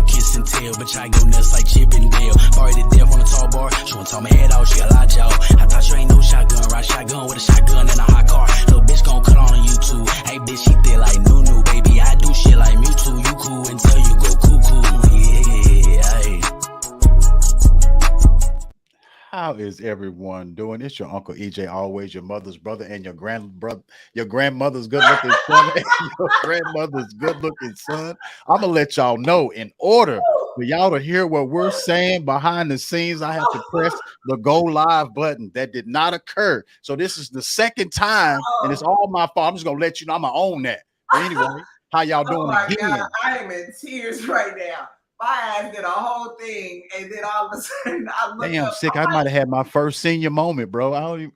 kiss and tell, bitch, I go nuts like Chip and Dale. Sorry to death on the tall bar, she wanna talk my head out, she a lot y'all. I thought you ain't no shotgun, ride shotgun with a shotgun and a hot car. Little bitch gon' cut on YouTube. Hey, bitch, she thick like Nunu, baby. I do shit like Mewtwo. You cool until you go cuckoo. Yeah, hey. How is everyone doing? It's your Uncle EJ, always your mother's brother and your grandmother's good-looking son and your grandmother's good-looking son. I'm gonna let y'all know, in order for y'all to hear what we're saying behind the scenes, I have to press the go live button. That did not occur. So this is the second time, and it's all my fault. I'm just gonna let you know I'm gonna own that. But anyway, how y'all doing again? God, I am in tears right now. My ass did a whole thing, and then all of a sudden I looked Damn, up, sick. I might have had my first senior moment, bro. I said,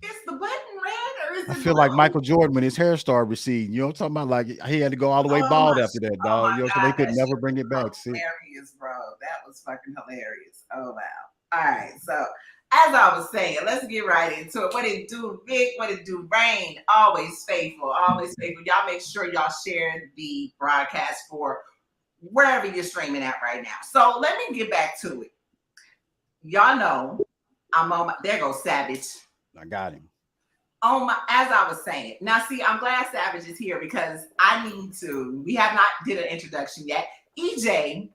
is the button red or is it I feel like Michael Jordan when his hair started receding. You know what I'm talking about? Like he had to go all the way bald after that, dog. You know, so they could never bring it back. See? Hilarious, bro. That was fucking hilarious. Oh wow. All right, so as I was saying, let's get right into it. What it do, Vic? What it do, Rain? Always faithful, always faithful. Y'all make sure y'all share the broadcast for wherever you're streaming at right now. So let me get back to it. Y'all know I'm on my, there goes Savage. I got him. As I was saying. Now, see, I'm glad Savage is here because we have not did an introduction yet. EJ,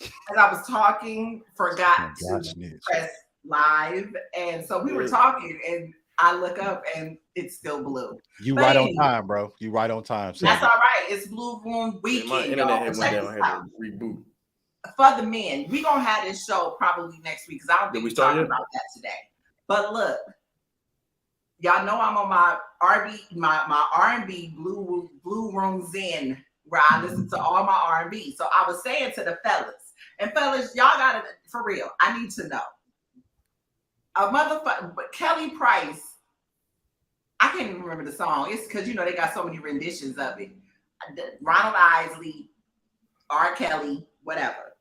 as I was talking, forgot to press live. And so we were talking and I look up and it's still blue. You right on time, bro. You right on time. That's all right. It's Blue Room Weekend. My internet went down. I had to reboot. For the men, we're gonna have this show probably next week because I don't think we're talking about that today. But look, y'all know I'm on my R&B Blue Room Zen where I listen to all my R&B. So I was saying to the fellas, and fellas, y'all gotta, for real, I need to know. A motherfucker, but Kelly Price, I can't even remember the song. It's because, you know, they got so many renditions of it. Ronald Isley, R. Kelly, whatever.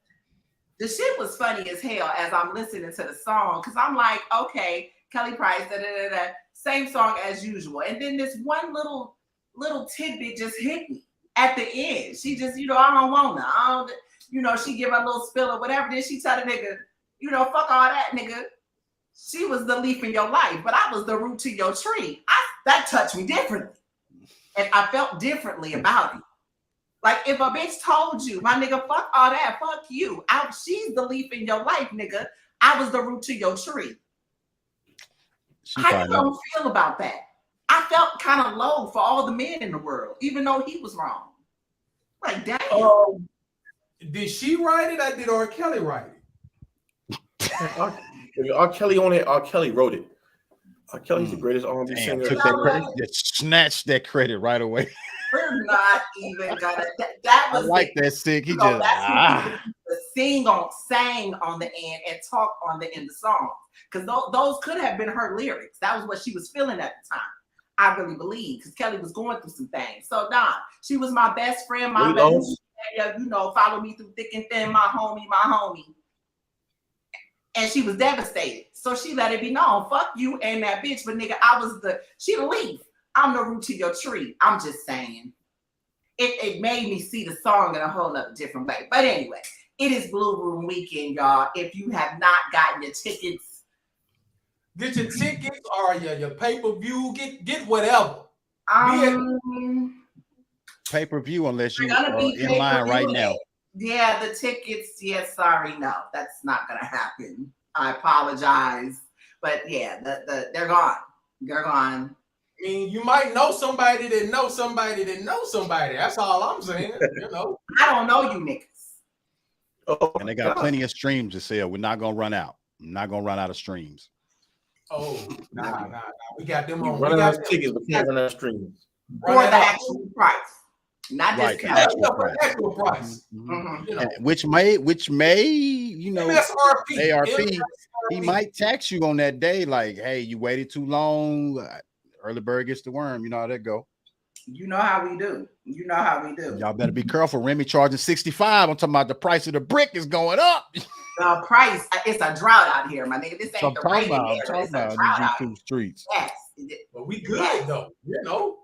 The shit was funny as hell as I'm listening to the song because I'm like, okay, Kelly Price, same song as usual. And then this one little tidbit just hit me at the end. She just, you know, I don't want her. She give a little spill or whatever. Then she tell the nigga, you know, fuck all that, nigga. She was the leaf in your life, but I was the root to your tree. That touched me differently. And I felt differently about it. Like if a bitch told you, my nigga, fuck all that, fuck you. She's the leaf in your life, nigga. I was the root to your tree. How you gonna feel about that? I felt kind of low for all the men in the world, even though he was wrong. Like, damn. Did she write it or did R. Kelly write it? R. Kelly on it. R. Kelly wrote it. R. Kelly's the greatest R&B singer. Took that credit, just snatched that credit right away. We're not even gonna. That was I like that sick. He just sang on the end and talk on the end of the song because those could have been her lyrics. That was what she was feeling at the time. I really believe because Kelly was going through some things. So she was my best friend, my best. You know, follow me through thick and thin, my homie. And she was devastated. So she let it be known, fuck you and that bitch. But nigga, she the leaf. I'm the root to your tree. I'm just saying. It made me see the song in a whole nother different way. But anyway, it is Blue Room Weekend, y'all. If you have not gotten your tickets. Get your tickets or your pay-per-view. Get whatever. Pay-per-view unless you are in line right now. Yeah, the tickets. Yes, sorry, no, that's not gonna happen. I apologize, but yeah, they're gone. They're gone. I mean, you might know somebody that knows somebody that knows somebody. That's all I'm saying. You know, I don't know you niggas. And they got plenty of streams to sell. We're not gonna run out. I'm not gonna run out of streams. Oh, nah. We got them on. Running out of tickets, but can't run out of streams. For the actual price. Not right, discount. Actual price. Mm-hmm. You know. Which may, you know, ARP, he might tax you on that day. Like, hey, you waited too long. Early bird gets the worm. You know how that go. You know how we do. Y'all better be careful. Remy charging 65. I'm talking about the price of the brick is going up. The price, it's a drought out here, my nigga. This ain't the rain here. I'm talking about these YouTube streets. Yes. But we good though. You know.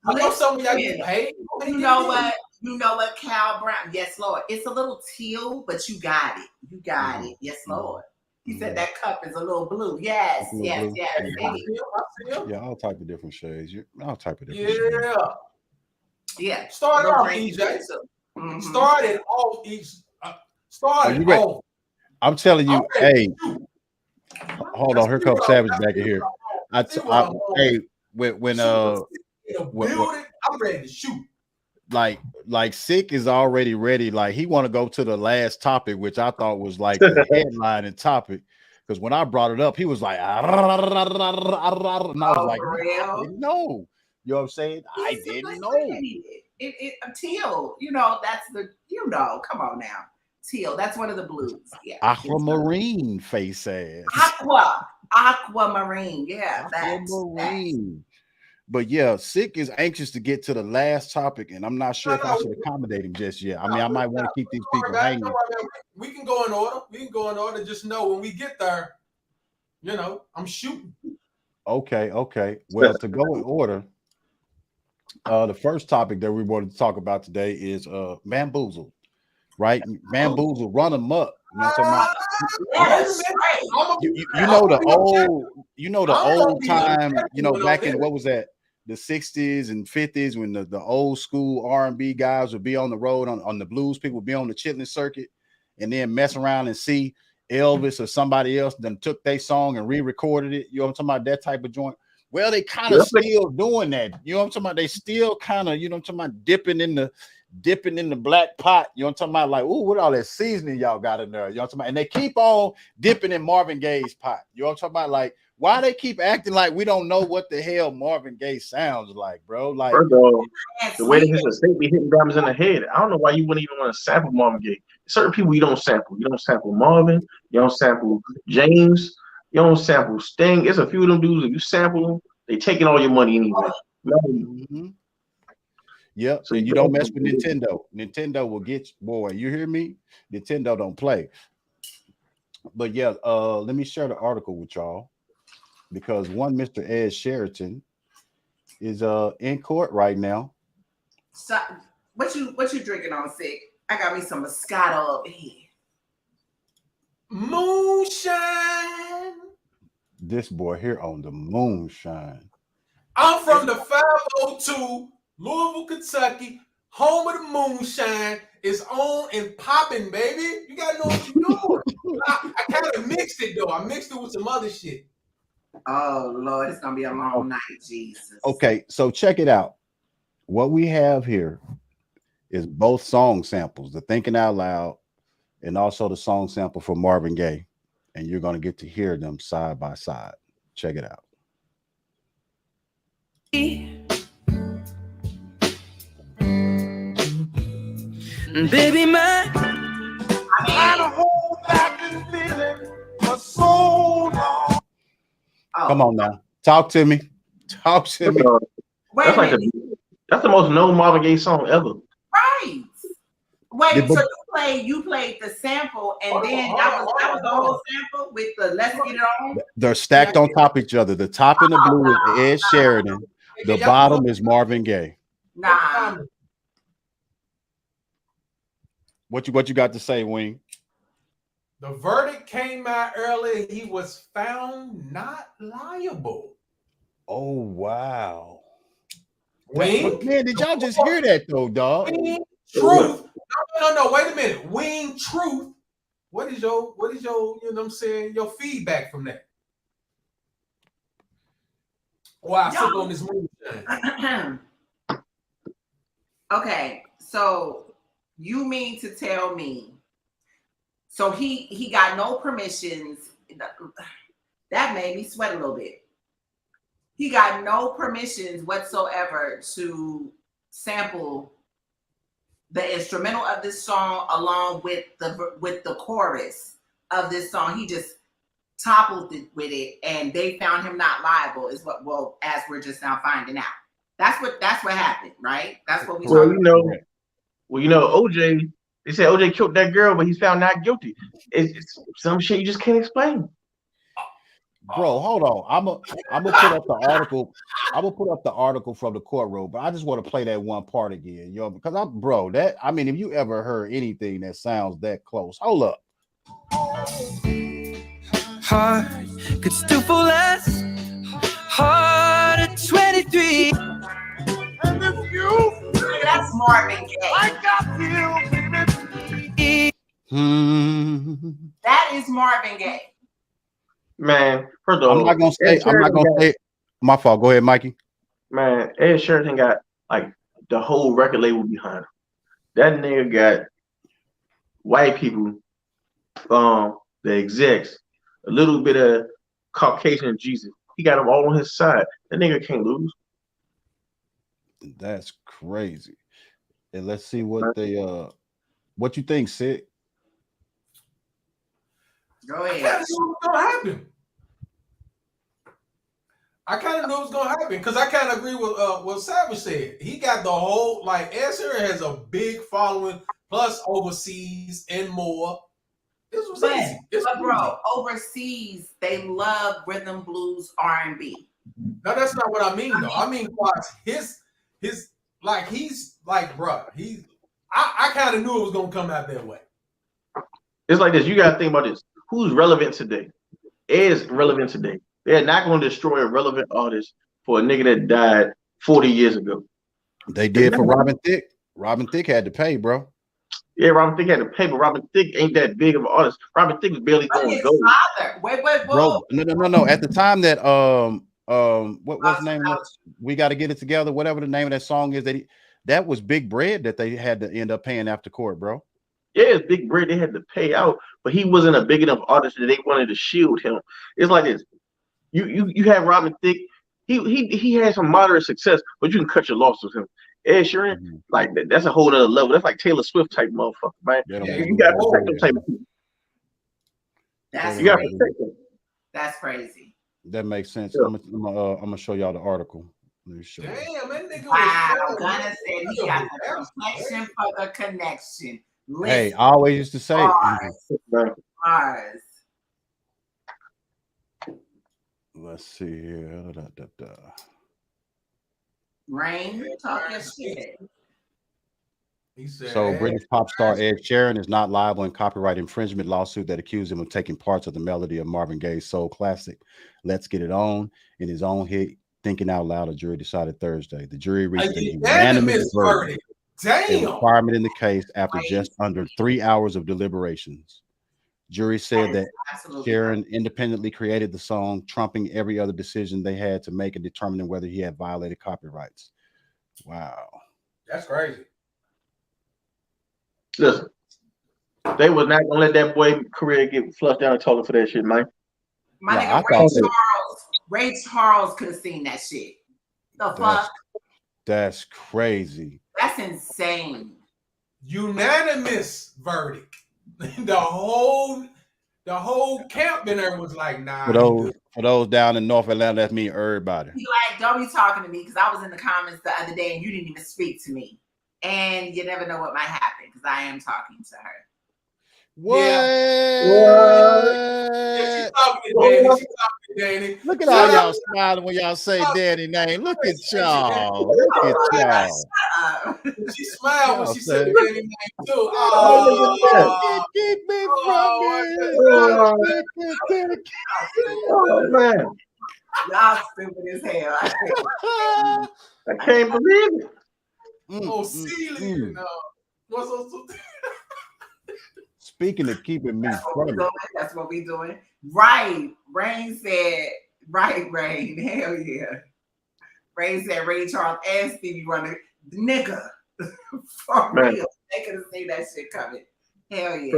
I know some of y'all get paid. You know what? You know what, Cal Brown? Yes, Lord. It's a little teal, but you got it. You got it. Yes, Lord. He said that cup is a little blue. Yes, yes, blue. yes. I see him. Yeah, all type of different shades. All type of different Yeah. shades. Yeah. Start Little off, drink EJ. Mhm. Started off each. Started ready? off. I'm telling you, hey, hold on. Here comes Savage back in here. Hey, when I'm ready to shoot. Like Sick is already ready. Like he want to go to the last topic, which I thought was like the headline and topic. Because when I brought it up, he was like, and I was like, I didn't know. You know what I'm saying? I didn't know. It teal. You know, that's the. You know, come on now. Teal. That's one of the blues. Yeah. Aquamarine face ass. Aquamarine. Yeah. Aquamarine. But yeah, Sick is anxious to get to the last topic, and I'm not sure if I should accommodate him just yet. I mean, I might want to keep these people hanging. We can go in order. We can go in order. Just know when we get there, you know, I'm shooting. Okay. Well, to go in order, the first topic that we wanted to talk about today is Bamboozled, right? Bamboozled, run them up. You know what I'm talking about? You know the old time, you know, back in what was that? The 60s and 50s when the old school R&B guys would be on the road on the blues, people would be on the chitlin circuit and then mess around and see Elvis or somebody else then took their song and re-recorded it. You know what I'm talking about? That type of joint. Well, they kind of still doing that. You know what I'm talking about? They still kind of, you know what I'm talking about, dipping in the black pot. You know what I'm talking about? Like, ooh, what all that seasoning y'all got in there? You know what I'm talking about? And they keep on dipping in Marvin Gaye's pot. You know what I'm talking about? Like, why they keep acting like we don't know what the hell Marvin Gaye sounds like, bro? Like, first of all, the way that his estate be hitting drums in the head, I don't know why you wouldn't even want to sample Marvin Gaye. Certain people you don't sample. You don't sample Marvin. You don't sample James. You don't sample Sting. It's a few of them dudes. If you sample them, they taking all your money anyway. Yep. So and you don't mess with Nintendo. Nintendo will get you. Boy, you hear me? Nintendo don't play. But yeah, let me share the article with y'all. Because one Mr. Ed Sheraton is in court right now. So what you drinking on, Sick? I got me some Moscato up here. Moonshine. This boy here on the moonshine. I'm from the 502, Louisville, Kentucky, home of the moonshine. Is on and popping, baby. You gotta know what you're doing. I kind of mixed it though. I mixed it with some other shit. Oh Lord, it's gonna be a long night, Jesus. Okay, so check it out. What we have here is both song samples, the Thinking Out Loud and also the song sample for Marvin Gaye. And you're gonna get to hear them side by side. Check it out. Baby, I hold back this feeling for so long. Come on now. Talk to me. Talk to me. That's the most known Marvin Gaye song ever. Right. Wait, so you played the sample and then that was the whole sample with the Let's Get It On? They're stacked on top of each other. The top in the blue is Ed Sheridan. The bottom is Marvin Gaye. Nah. What you got to say, Wing? The verdict came out early. He was found not liable. Oh wow. Wing? Man, did y'all just hear that though, dog? Wing Truth. No, wait a minute. Wing Truth. What is your, you know what I'm saying, your feedback from that? Wow, I sip on this moonshine. Okay, so you mean to tell me, so he got no permissions. That made me sweat a little bit. He got no permissions whatsoever to sample the instrumental of this song along with the chorus of this song. He just toppled it with it, and they found him not liable. Is what? Well, as we're just now finding out, that's what happened, right? That's what we. Well, you know, OJ. They said OJ killed that girl, but he's found not guilty. It's some shit you just can't explain. Bro, hold on. I'm gonna put up the article. I'm gonna put up the article from the courtroom, but I just want to play that one part again, because if you ever heard anything that sounds that close, hold up. Heart could still fall less. Heart at 23. And if you, that's Marvin Gaye. I got you, baby. That is Marvin Gaye. Man, first of all, I'm not gonna say. My fault. Go ahead, Mikey. Man, Ed Sheridan got like the whole record label behind him. That nigga got white people, the execs, a little bit of Caucasian Jesus. He got them all on his side. That nigga can't lose. That's crazy. And let's see what what you think, Sid? Go ahead. I kind of knew it was gonna happen. I kind of knew it was gonna happen because I kind of agree with what Savage said. He got the whole Ed Sheeran has a big following, plus overseas and more. This was easy. But bro, overseas they love rhythm, blues, R&B. No, that's not what I mean though. I mean, his bro. I kind of knew it was gonna come out that way. It's like this. You gotta think about this. Who's relevant today? Ed's relevant today. They're not going to destroy a relevant artist for a nigga that died 40 years ago. They did for Robin Thicke. Robin Thicke had to pay, bro. Yeah, Robin Thicke had to pay, but Robin Thicke ain't that big of an artist. Robin Thicke was barely throwing gold. Wait, bro. No. At the time that what's the name of it? We Got to Get It Together, whatever the name of that song is, that was big bread that they had to end up paying after court, bro. Yeah, it's big bread they had to pay out, but he wasn't a big enough artist that they wanted to shield him. It's like this. You have Robin Thicke. He had some moderate success, but you can cut your losses with him. Ed Sheeran, like that's a whole other level. That's like Taylor Swift type motherfucker, man. You gotta protect them type of people. That's you gotta protect them. That's crazy. That makes sense. Yeah. I'm gonna show y'all the article. Let me show you. Damn, that nigga wow, Gunna said he got the complexion for the connection. Listen, hey, I always used to say Mars. Let's see here. Rain, talk your shit. So British pop star Ed Sheeran is not liable in copyright infringement lawsuit that accused him of taking parts of the melody of Marvin Gaye's soul classic "Let's Get It On" in his own hit "Thinking Out Loud." A jury decided Thursday. The jury reached a unanimous verdict. A requirement in the case after just under 3 hours of deliberations. Jury said that Sheeran independently created the song, trumping every other decision they had to make in determining whether he had violated copyrights. Wow. That's crazy. Listen, they was not gonna let that boy career get flushed down the toilet for that shit, man. My nigga Ray Charles could have seen that shit. The fuck? That's crazy. That's insane. Unanimous verdict. The whole camp in there was like, nah. For those down in North Atlanta, that means everybody. He like, don't be talking to me because I was in the comments the other day and you didn't even speak to me. And you never know what might happen because I am talking to her. What? Yeah, she's talking to Danny. Look at all y'all smiling when y'all say Danny name. Look at y'all. Look at y'all. She smiled when she said Danny name too. Keep me from it. Oh man. Y'all stupid as hell. I can't believe it. Sealy. What's up? Speaking of keeping me from it. That's what we doing. Right. Rain said, right, Rain. Hell yeah. Rain said Ray Charles and Stevie Wonder. Nigga. For real. They could have seen that shit coming. Hell yeah.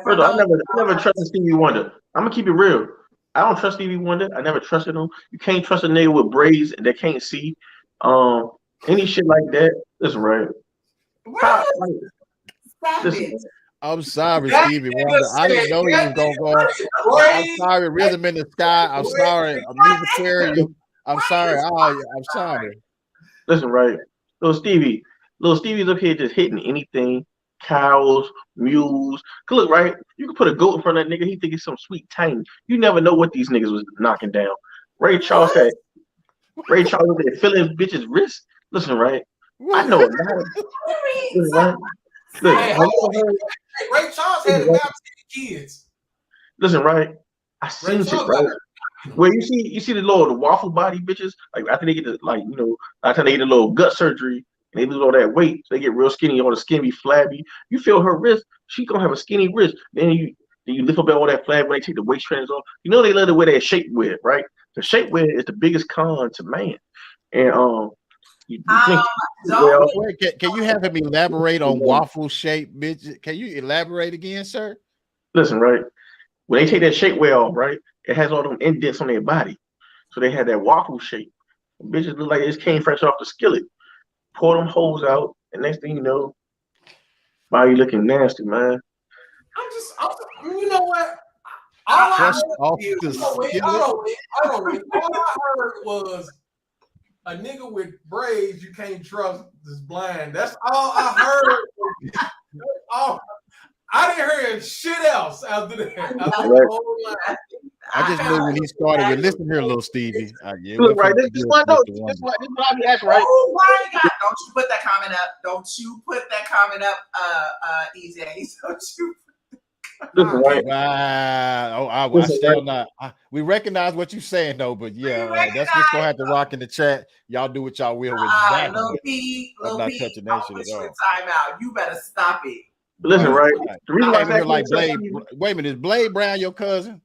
First I never trusted Stevie Wonder. I'm gonna keep it real. I don't trust Stevie Wonder. I never trusted him. You can't trust a nigga with braids that can't see. Any shit like that. That's right. I'm sorry, Stevie Wonder. I didn't know he was gonna go. I'm sorry, Rhythm in the Sky. I'm sorry, Music Material. I'm sorry. I'm sorry. Listen, right, little Stevie's up here just hitting anything. cows, mules. Look, right? You can put a goat in front of that nigga. He think it's some sweet tang. You never know what these niggas was knocking down. Ray Charles was there feeling his bitch's wrist. Listen, right? I know a lot of listen, right? Look, Hey, Ray Charles had about 10 kids. Listen, right? I seen shit, right? Where you see the waffle body bitches, like after they get the after they get a little gut surgery and they lose all that weight, so they get real skinny, all the skin be flabby. You feel her wrist, she gonna have a skinny wrist. Then you lift up all that flab when they take the waist trainers off. You know they love to wear that shapewear, right? The shapewear is the biggest con to man. And can you have him elaborate on waffle shape, bitch? Can you elaborate again, sir? Listen, right? When they take that shapewear off, right, it has all them indents on their body. So they had that waffle shape. Bitches look like it just came fresh off the skillet. Pour them holes out, and next thing you know, body looking nasty, man. You know what? All I heard was a nigga with braids you can't trust is blind. That's all I heard. I didn't hear shit else after that. I just knew when he started with listen here, little Stevie. Look, right, this one though. This what I be asking, right? Oh my God! Don't you put that comment up? Don't you put that comment up, EJ? Don't you? Listen, right? Wow. I still not. We recognize what you're saying though, but yeah, that's just gonna have to rock in the chat. Y'all do what y'all will with that. Lil P, I'm not touching that shit at all. Time out. You better stop it. Listen, right? The reason why I like Blade. Wait a minute, is Blade Brown your cousin?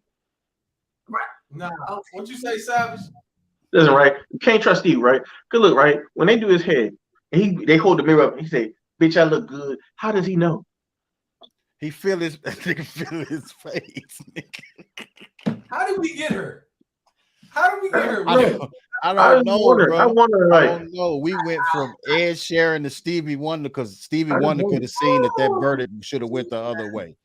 Right. Nah. Okay. What'd you say, Savage? Listen, right? You can't trust Steve, right? Good look, right? When they do his head, they hold the mirror up and he say, "Bitch, I look good." How does he know? He feel his face. How did we get her? I don't know, bro. I wonder, like, I don't know. We went from Ed Sheeran to Stevie Wonder because Stevie Wonder could have seen that verdict should have went the other way.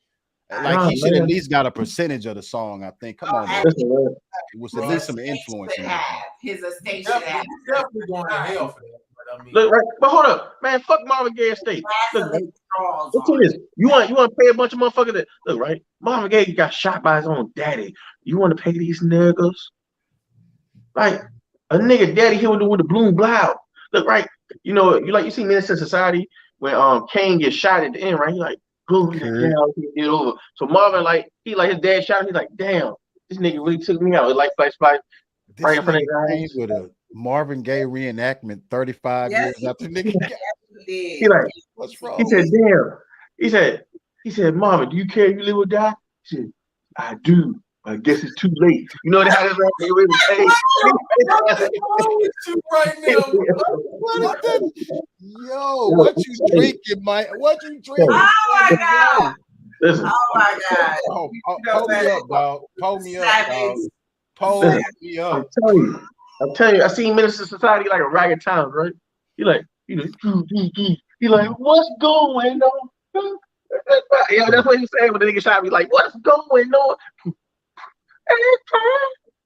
Like he should at least got a percentage of the song. I think. Come on, man. It was at least some influence. His estate should have. Definitely going to hell for that. I mean, look, right, but hold up, man. Fuck Marvin Gaye estate. Look, right? Listen to this. You want to pay a bunch of motherfuckers that look, right? Marvin Gaye got shot by his own daddy. You want to pay these niggas? Like a nigga daddy here with the blue blouse. Look, right? You see Minister Society when Kane gets shot at the end, right? He like, boom, get over. So Marvin, his dad shot him. He's like, damn, this nigga really took me out. Like flash right in front of his eyes. With a Marvin Gaye reenactment 35 years after nigga. He like, what's wrong? He said, damn. He said, Mama, do you care if you live or die? He said, I do. I guess it's too late. You know how this right now. What is that? Yo, what you drinking, Mike? What you drinking? Oh my God. Listen. Oh my God. Pull me up, dog. Pull me up, dog. Pull me up. I'm telling you, I seen Minister Society like a ragged town, right? He like, what's going on? Yeah, that's what he said when the nigga shot me. Like, what's going on?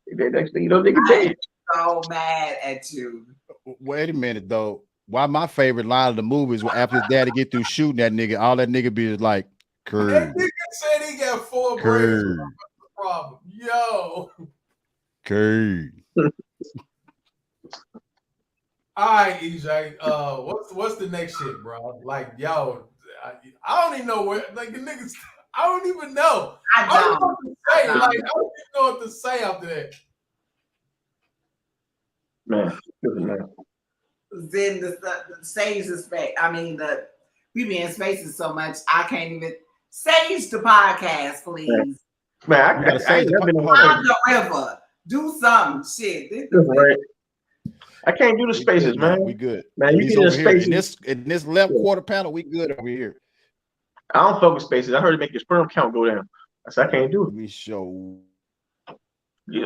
The next thing you know, nigga dead. So mad at you. Wait a minute though. Why my favorite line of the movie is when after his daddy get through shooting that nigga, all that nigga be is like, curve. That nigga said he got 4 braids. Problem. Yo. Curve. All right, EJ. What's the next shit, bro? Like, yo, I don't even know where. Like the niggas, I don't even know. I don't know what to say. Like, I don't even know what to say after that. Man. Then the sage the space. I mean, we be in spaces so much. I can't even sage the podcast, please. Man, I the river. Do something, shit. Right. I can't do the spaces, man. We good, man. You get in the spaces in this left quarter panel. We good over here. I don't fuck with spaces. I heard it make your sperm count go down. I said I can't do it. Let me show.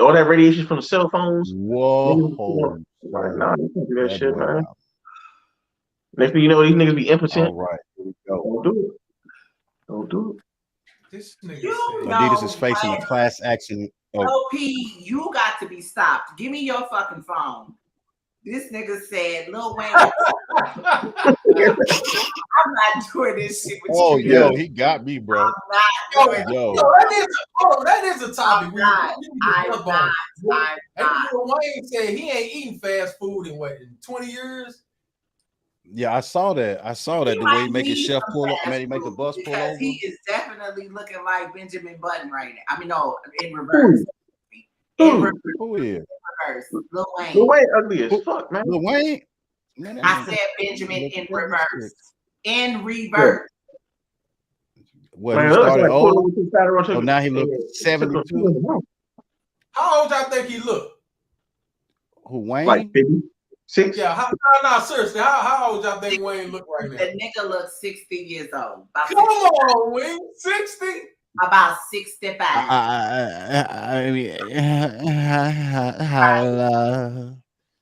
All that radiation from the cell phones. Whoa. Like, nah, you can't do that shit, man. Next thing you know, these niggas be impotent. All right, here we go. Don't do it. Don't do it. This nigga Adidas is facing a class action. OP, you got to be stopped. Give me your fucking phone. This nigga said, Lil Wayne. I'm not doing this shit with Oh, you. yo, he got me, bro. I'm not doing it. Yo, that is a topic. I'm not. Lil Wayne said he ain't eating fast food in 20 years. yeah, I saw that. The way he make his chef pull up, man, he make the bus pull because over. he is definitely looking like Benjamin Button right now. I mean, no, in reverse. Who is? Lil Wayne. Lil Wayne ugly as fuck, man. Lil Wayne? Man, I said Benjamin in reverse. In reverse. What, Man, he started old? So Oh, now he looks 72. How old y'all think he look? Who, Wayne? Like 56. Yeah, seriously, how old y'all think Wayne look right now? The nigga looks 60 years old. Come on, Wayne, 60? About 65. I mean,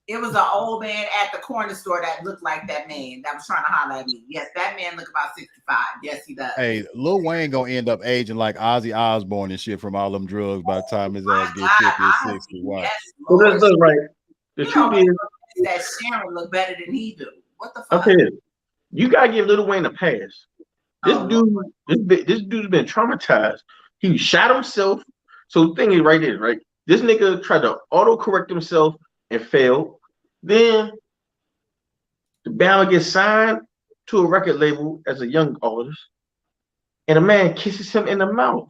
It was an old man at the corner store that looked like that man that was trying to holler at me. Yes, that man looked about 65. Yes, he does. hey, Lil Wayne gonna end up aging like Ozzy Osbourne and shit from all them drugs by the time his ass get 50 or 60. Wow. Yes, So Lord. that's right. The truth is that Sharon look better than he do. What the fuck? okay, you gotta give Lil Wayne a pass. This dude's been traumatized. He shot himself. So the thing is right there, right? This nigga tried to auto-correct himself and failed. Then the ballad gets signed to a record label as a young artist, and a man kisses him in the mouth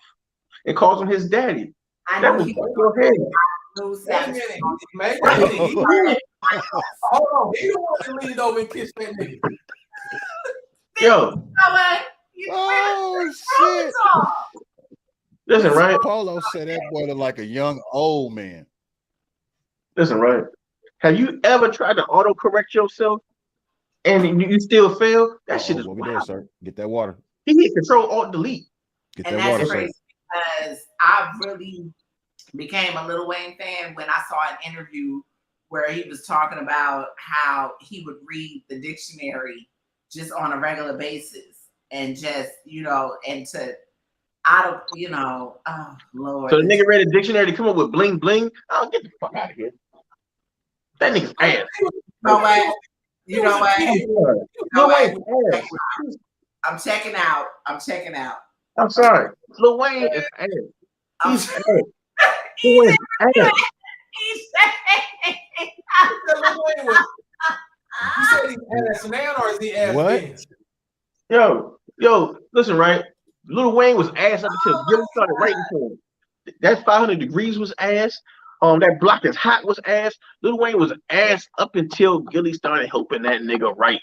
and calls him his daddy. I That know was he your head. Hold on, he the one that leaned over and kissed that nigga. Yo. Oh shit! Listen, right? Polo said that boy look like a young old man. Listen, right? Have you ever tried to autocorrect yourself and you still fail? That shit is what we doing, sir? Get that water. He hit Control Alt Delete. Get And that water, that's sir. crazy because I really became a Lil Wayne fan when I saw an interview where he was talking about how he would read the dictionary just on a regular basis and just, and oh Lord. So the nigga read a dictionary to come up with bling bling. Oh, get the fuck out of here. That nigga's ass. You know what? Lil Wayne's ass. I'm checking out. I'm sorry. Lil Wayne is ass. He's ass. Lil Wayne's ass. You said he's ass now or is he ass then? Yo, listen, right? Lil Wayne was ass up until Gilly started writing to him. That 500 Degrees was ass. That Block Is Hot was ass. Lil Wayne was ass up until Gilly started helping that nigga write.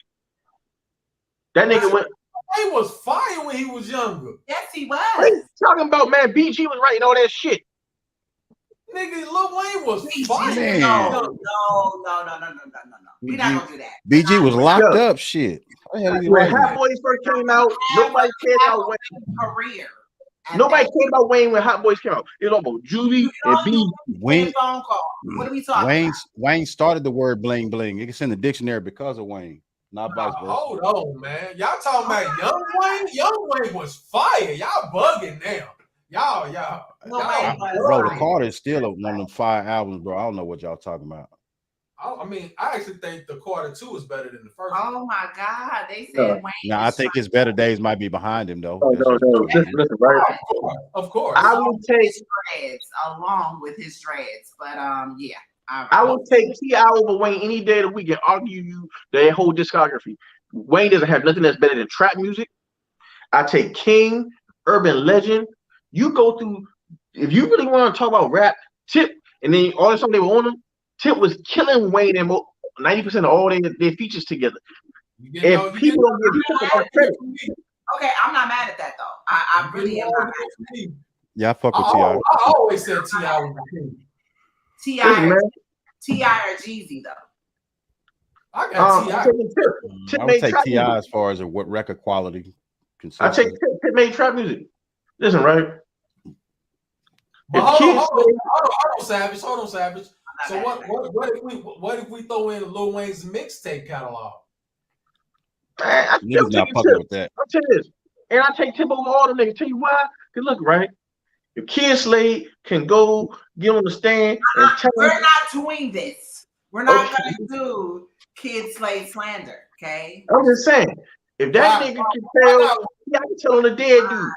That nigga went. He was fire when he was younger. Yes, he What are you was. talking about, man? BG was writing all that shit. Nigga, Lil Wayne was fire. Man. No. We're not gonna do that. BG was locked up. Shit. When Hot Boys first came out, nobody cared about Wayne. Career. Nobody cared about Wayne when Hot Boys came out. It was about Juvie and B. Wayne, phone call. What are we talking about? Wayne started the word bling bling. It's in the dictionary because of Wayne, not vice versa. Hold on, man. Y'all talking about Young Wayne? Young Wayne was fire. Y'all bugging now. Y'all. Bro, the Carter is still one of them fire albums, bro. I don't know what y'all talking about. I mean, I actually think the Carter 2 is better than the first one. Oh my God, they said Wayne. Now I think his better days might be behind him though. No. Listen, right? Of course. I will take his dreads along with his dreads, but yeah. I will take T.I. over Wayne any day of the week and argue you their whole discography. Wayne doesn't have nothing that's better than trap music. I take King, Urban Legend. You go through, if you really want to talk about rap, Tip, and then all the stuff they were on him, Tip was killing Wayne and 90% of all their features together. And people don't give Tip enough credit. Okay, I'm not mad at that though. I really am not mad at that. Yeah, I fuck with T.I. I always said T.I. was the king. T.I. or Jeezy though. I got T.I. I would take T.I. as far as what record quality. I take Tip made trap music. Listen, right? Hold on, Savage. So what if we throw in Lil Wayne's mixtape catalog? I Niggas not fucking with that. I'll tell you this. And I take Tip over all the niggas. Tell you why? Because look, right? If Kid Slade can go get on the stand and tell we're not doing this. We're not gonna do Kid Slade slander, okay? I'm just saying. If that nigga can tell, T.I. can tell on the dead dude.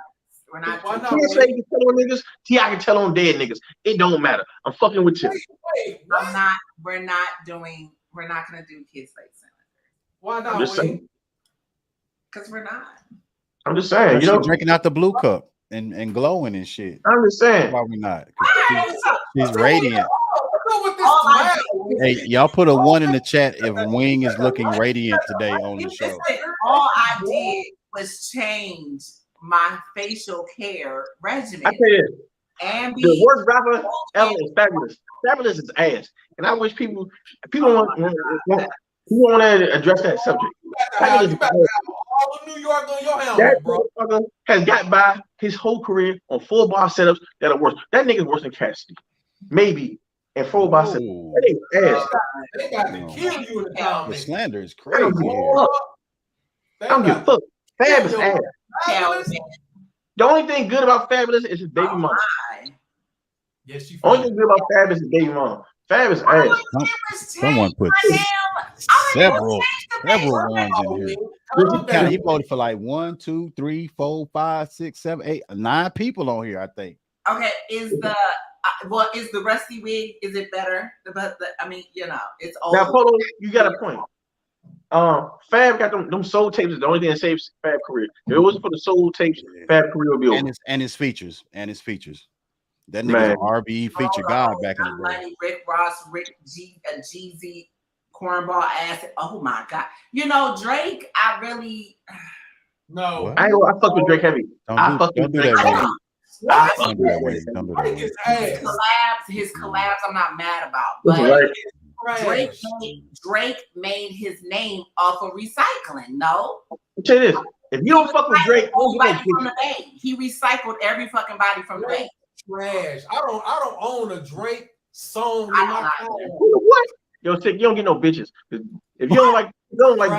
We're not. Why not? T.I. can tell on niggas. T.I. can tell on dead niggas. It don't matter. I'm fucking with you. Wait, what? We're not gonna do Kids Late Senators. Why not? I'm just saying. Because we're not. I'm just saying. You know, drinking out the blue cup and glowing and shit. I'm just saying. Why we not? She's radiant. What's Hey, y'all put a 1 in the chat if Wing is looking radiant today on the show. All I did was change my facial care regimen. I tell you, and the worst rapper ever is Fabulous. Fabulous is ass, and I wish people want to address that subject. You better have all of New York on your helmet, bro. That motherfucker has got by his whole career on 4-bar setups that are worse. That nigga's worse than Cassidy, maybe. And 4-bar setups. That ain't ass. They got to kill you in the comments. The slander is crazy. I don't give a fuck. Fab is ass. The only thing good about Fabulous is his baby mama. Yes, you. Only thing good about Fab is his baby mama. Fab is ass. Someone put several ones in here. He voted for like 1, 2, 3, 4, 5, 6, 7, 8, 9 people on here, I think. Okay, is the rusty wig? Is it better? I mean, it's old. Now, Polo, you got a point. Fab got them soul tapes is the only thing that saves Fab career. If it wasn't for the soul tapes, Fab career would be over. And his features. That nigga's an RBE feature god back in the day. Rick Ross, Jeezy, cornball ass. Oh my god! Drake. I really no. I fuck with Drake heavy. Don't do that, heavy. Don't do that way. Don't do that way. His collabs, I'm not mad about, but Drake made his name off of recycling. No, I'll tell you this: if you don't fuck with Drake, from the Bay. He recycled every fucking body from the Bay. Trash. I don't own a Drake song in my phone. What? Yo, Sick, you don't get no bitches. If you don't like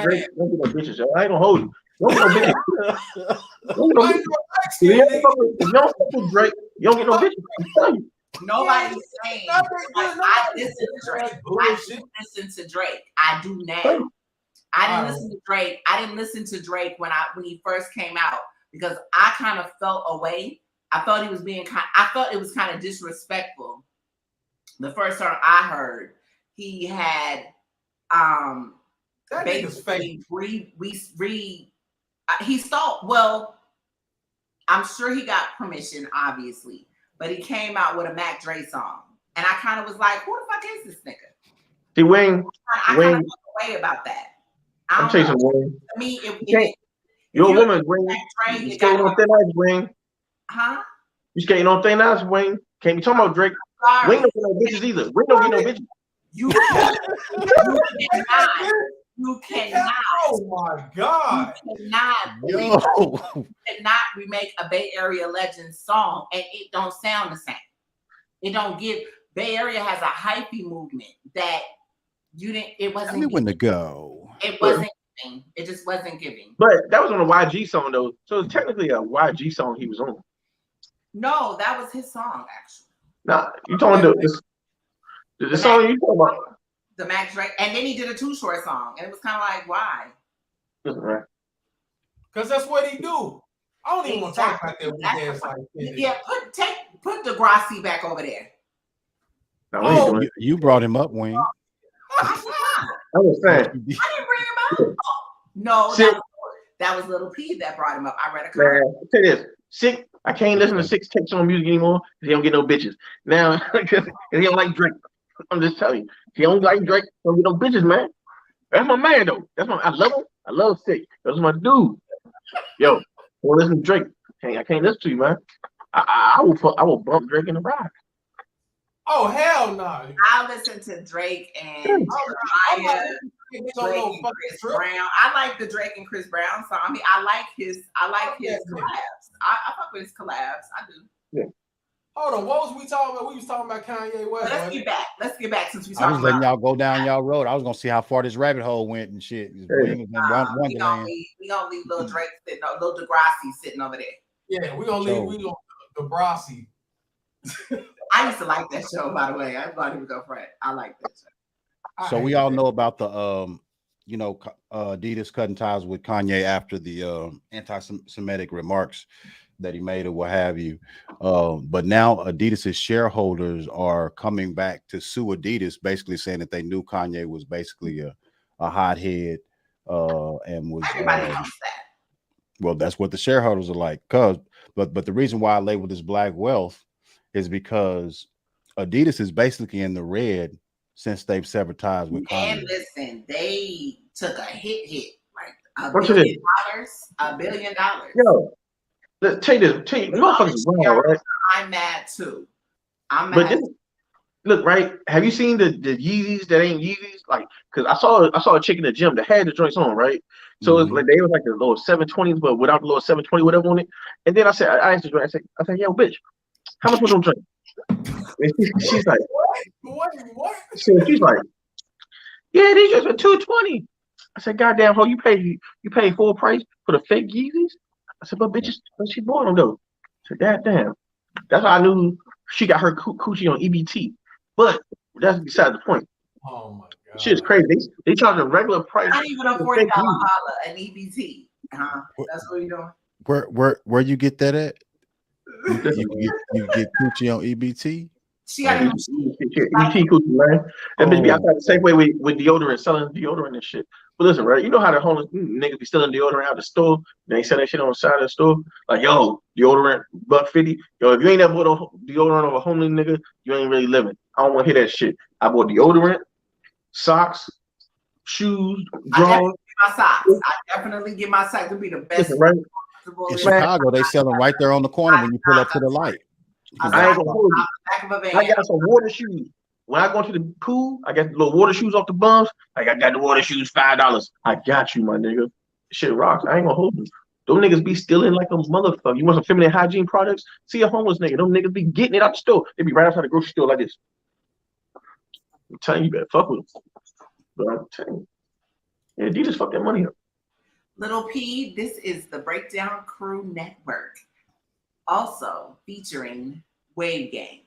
Drake, you don't get no bitches. Yo. I ain't gonna hold you. You don't get no bitches. If you don't fuck with Drake, you don't get no bitches. I'm telling you. Nobody's saying I listen to Drake. I do listen to Drake. I do now. I didn't listen to Drake. I didn't listen to Drake when he first came out because I kind of felt away. I thought he was I thought it was kind of disrespectful. The first song I heard, he had basically he stole. Well, I'm sure he got permission, obviously, but he came out with a Mac Dre song, and I kind of was like, "Who the fuck is this nigga?" See, Wayne, I kind of felt away about that. I'm chasing Wayne. I mean, you're a woman, Wayne. You skating on thin ice, Wayne. Huh? You skating on thin ice, Wayne. Can't be talking about Drake. Sorry. Wayne don't get no bitches either. Wayne don't get no bitches. You cannot. Oh my God. You cannot remake a Bay Area Legends song and it don't sound the same. It don't give. Bay Area has a hypey movement that it wasn't. Tell me when to go. It wasn't giving. It just wasn't giving. But that was on a YG song though. So it's technically a YG song he was on. No, that was his song actually. Nah, you talking the song you talking about? The Mac Drake, and then he did a Too Short song, and it was kind of like, why? Right. Because that's what he do. I don't even want to talk about that weak ass like this. Yeah, put Degrassi back over there. No, you brought him up, Wayne. I was saying. I didn't bring him up. No, that was Little P that brought him up. I read a comment. Man, I'll tell you this. Sick. I can't listen to Six tapes on music anymore because he don't get no bitches. Now, because he don't like Drake. I'm just telling you. He don't like Drake. Don't get no bitches, man. That's my man, though. I love him. I love Sick. That's my dude. Yo, don't listen to Drake. I can't listen to you, man. I will bump Drake in the ride. Oh, hell no. I listen to Drake and Mariah, Drake and Chris Brown. I like the Drake and Chris Brown song. I mean, I like his collabs. I fuck with his collabs. I do. Yeah. Hold on, what was we talking about? We was talking about Kanye West. Let's get back since we I was letting y'all go down y'all road. I was gonna see how far this rabbit hole went and shit. We gonna leave little Drake sitting, little Degrassi sitting over there. Yeah, we gonna leave Degrassi. I used to like that show, by the way. I'm not even go for it. I like that show. So we all know about the Adidas cutting ties with Kanye after the anti-Semitic remarks that he made or what have you. But now Adidas's shareholders are coming back to sue Adidas, basically saying that they knew Kanye was basically a hothead and was Everybody knows that. well, that's what the shareholders are like. But the reason why I labeled this black wealth is because Adidas is basically in the red since they've severed ties with Kanye. And listen, they took a hit, like What's it? $1 billion. Yo, let's tell you, motherfuckers wrong, right? I'm mad too. I'm But mad. look, right? Have you seen the Yeezys that ain't Yeezys? Like, cause I saw a chick in the gym that had the joints on, right? So it's like they was like the little 720s, but without the little 720 whatever on it. And then I asked the joint, I said, yo, bitch, how much was on drink? And she's like, What? she's like, yeah, these just were 220. I said, goddamn, ho, you pay full price for the fake Yeezys? I said, but bitches, when she bought them though. I said, goddamn. That's how I knew she got her coochie on EBT. But that's beside the point. Oh my god, shit is crazy. They charge a regular price. Not even a $40 holla an EBT. That's what you're doing. Where you get that at? You get coochie on EBT? She got EBT coochie, man. That bitch be outside the same way with deodorant, selling deodorant and shit. But listen, right? You know how the homeless niggas be stealing deodorant out the store? They sell that shit on the side of the store. Like, yo, deodorant, $1.50. Yo, if you ain't never bought deodorant of a homeless nigga, you ain't really living. I don't want to hear that shit. I bought deodorant, socks, shoes, drawers. I definitely get my socks. It'll be the best. Listen, right? In Chicago, they sell them right there on the corner when you pull up to the light. I ain't gonna hold you. I got some water shoes. When I go to the pool, I got the little water shoes off the bums. Like, I got the water shoes, $5. I got you, my nigga. Shit rocks. I ain't gonna hold you. Them niggas be stealing like a motherfucker. You want some feminine hygiene products? See a homeless nigga. Them niggas be getting it out the store. They be right outside the grocery store like this. I'm telling you, better fuck with them. But I'm telling you, yeah, Adidas fuck that money up. Little P, this is the Breakdown Crew Network. Also featuring Wave Gang.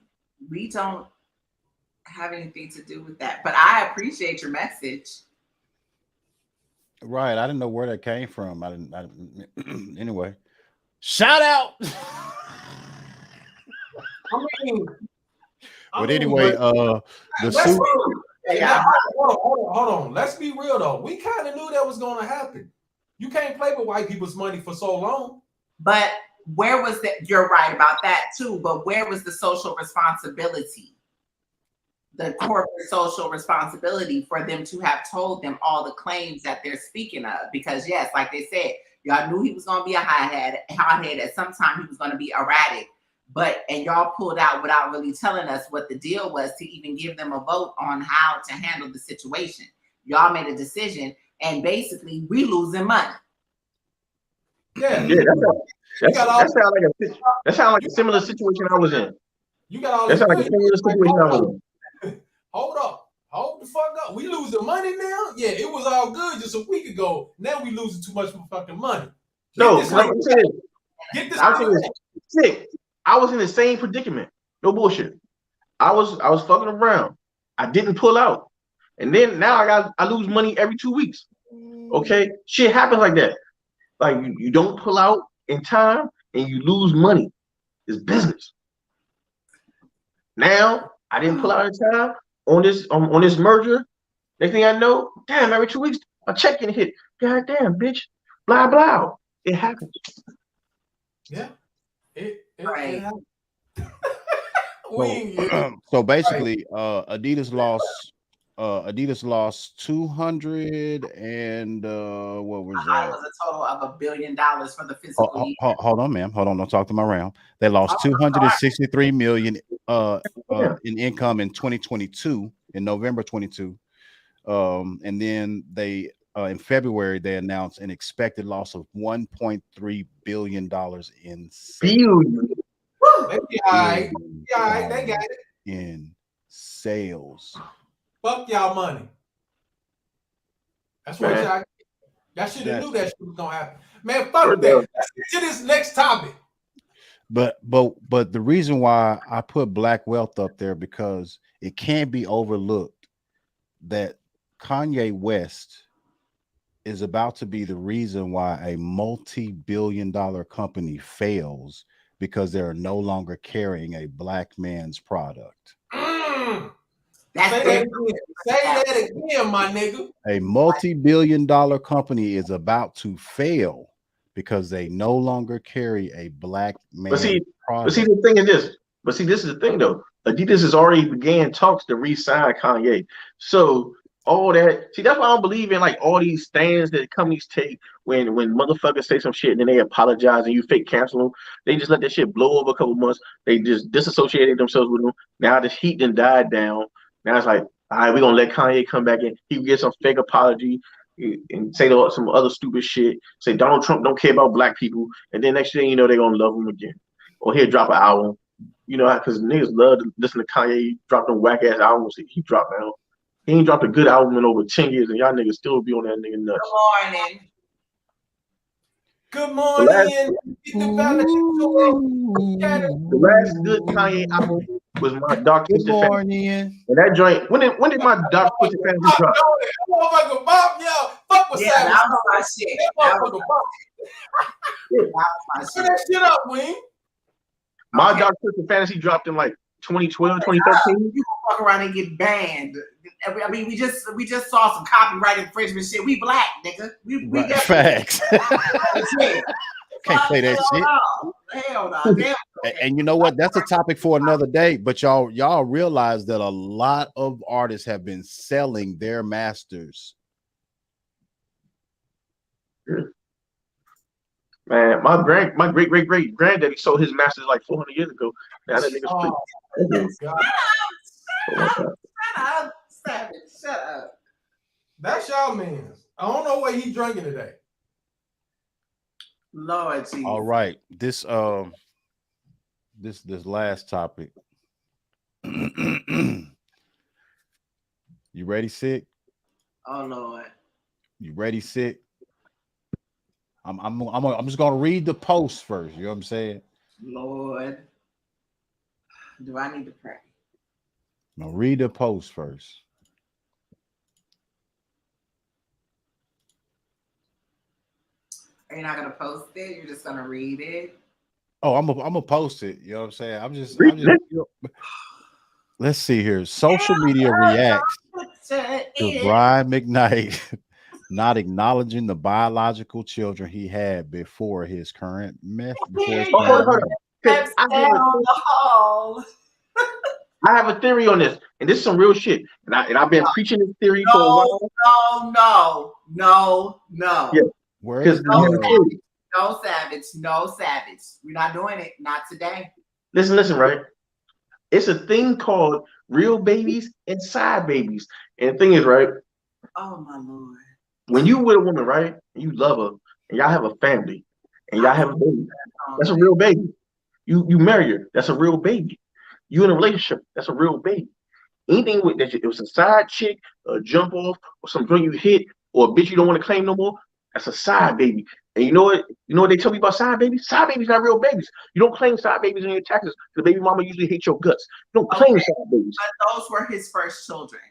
We don't have anything to do with that, but I appreciate your message. Right, I didn't know where that came from. I didn't anyway. Shout out. But anyway, the suit. Hold on. Let's be real though. We kind of knew that was going to happen. You can't play with white people's money for so long. But where was that? You're right about that too. But where was the social responsibility? The corporate social responsibility for them to have told them all the claims that they're speaking of. Because yes, like they said, y'all knew he was going to be a hothead. At some time he was going to be erratic. And y'all pulled out without really telling us what the deal was to even give them a vote on how to handle the situation. Y'all made a decision, and basically we losing money. Yeah, that sounds like a similar situation I was in. You got all that sounds like a similar situation I was in. Hold the fuck up. We losing money now? Yeah, it was all good just a week ago. Now we losing too much fucking money. I'm saying sick. I was in the same predicament. No bullshit. I was fucking around. I didn't pull out. And then now I lose money every 2 weeks. Okay? Shit happens like that. Like you don't pull out in time and you lose money. It's business. Now I didn't pull out in time on this merger. Next thing I know, damn, every 2 weeks a check getting hit. God damn, bitch. Blah blah. It happens. Yeah. It right. So basically, Adidas lost 200 and what was that? It was a total of $1 billion for the fiscal year. Hold on, ma'am. Hold on. Don't talk to my round. They lost 263 million in income in 2022, in November 22. And then they in February they announced an expected loss of $1.3 billion in sales. They got it. In sales. Fuck y'all money. That's what y'all should have knew that shit was gonna happen. Man, fuck that. Let's get to this next topic. But the reason why I put black wealth up there because it can't be overlooked that Kanye West is about to be the reason why a multi-billion-dollar company fails because they're no longer carrying a black man's product. That's Say that again. Say that again, my nigga. A multi-billion-dollar company is about to fail because they no longer carry a black man's product. But see, the thing is this. But see, this is the thing though. Adidas has already began talks to re-sign Kanye. So all that, see, that's why I don't believe in like all these stands that companies take when motherfuckers say some shit and then they apologize and you fake cancel them. They just let that shit blow over a couple months. They just disassociated themselves with them. Now this heat done died down. Now it's like, all right, we're gonna let Kanye come back in. He can get some fake apology and say some other stupid shit. Say Donald Trump don't care about black people, and then next thing you know, they're gonna love him again. Or he'll drop an album. You know, because niggas love to listen to Kanye drop them whack ass albums he dropped now. He ain't dropped a good album in over 10 years, and y'all niggas still be on that nigga nuts. Good morning. Good morning. The last good Kanye album was my Dark Twisted Fantasy. And that joint, when did my Dark Twisted Fantasy drop? Motherfucker Bob, yo, fuck with Savage. That was my shit. That was my shit. Put that shit up, Wing. My Dark Twisted Fantasy dropped in like 2012, 2013. You gonna fuck around and get banned. I mean, we just saw some copyright infringement shit. We black, nigga. We right. Facts. Can't say that shit. Hell no. Damn. And you know what? That's a topic for another day. But y'all realize that a lot of artists have been selling their masters. Man, my great granddaddy sold his masters like 400 years ago. Now that nigga's Shut up, Savage. Shut up. That's y'all man. I don't know what he's drinking today. Lord Jesus. All right. This last topic. You ready, Sick? Oh Lord. You ready, Sick? I'm just gonna read the post first. You know what I'm saying? Lord. Do I need to pray? Now read the post first. Are you not gonna post it? You're just gonna read it? Oh, I'm gonna post it. You know what I'm saying? I'm just let's see here. Social media reacts to Brian Mcknight not acknowledging the biological children he had before his current mess. I have a theory on this, and this is some real shit. And I've been preaching this theory for a while. No. Yeah. No, Savage. We're not doing it. Not today. Listen, right? It's a thing called real babies and side babies. And the thing is, right? Oh my Lord. When you with a woman, right, and you love her, and y'all have a family, and y'all have a baby, that's a real baby. You marry her, that's a real baby. You in a relationship, that's a real baby. Anything with that, it was a side chick, a jump off, or some drink you hit, or a bitch you don't want to claim no more, that's a side baby. And you know what? You know what they tell me about side babies? Side babies not real babies. You don't claim side babies in your taxes because the baby mama usually hates your guts. You don't claim side babies. But those were his first children.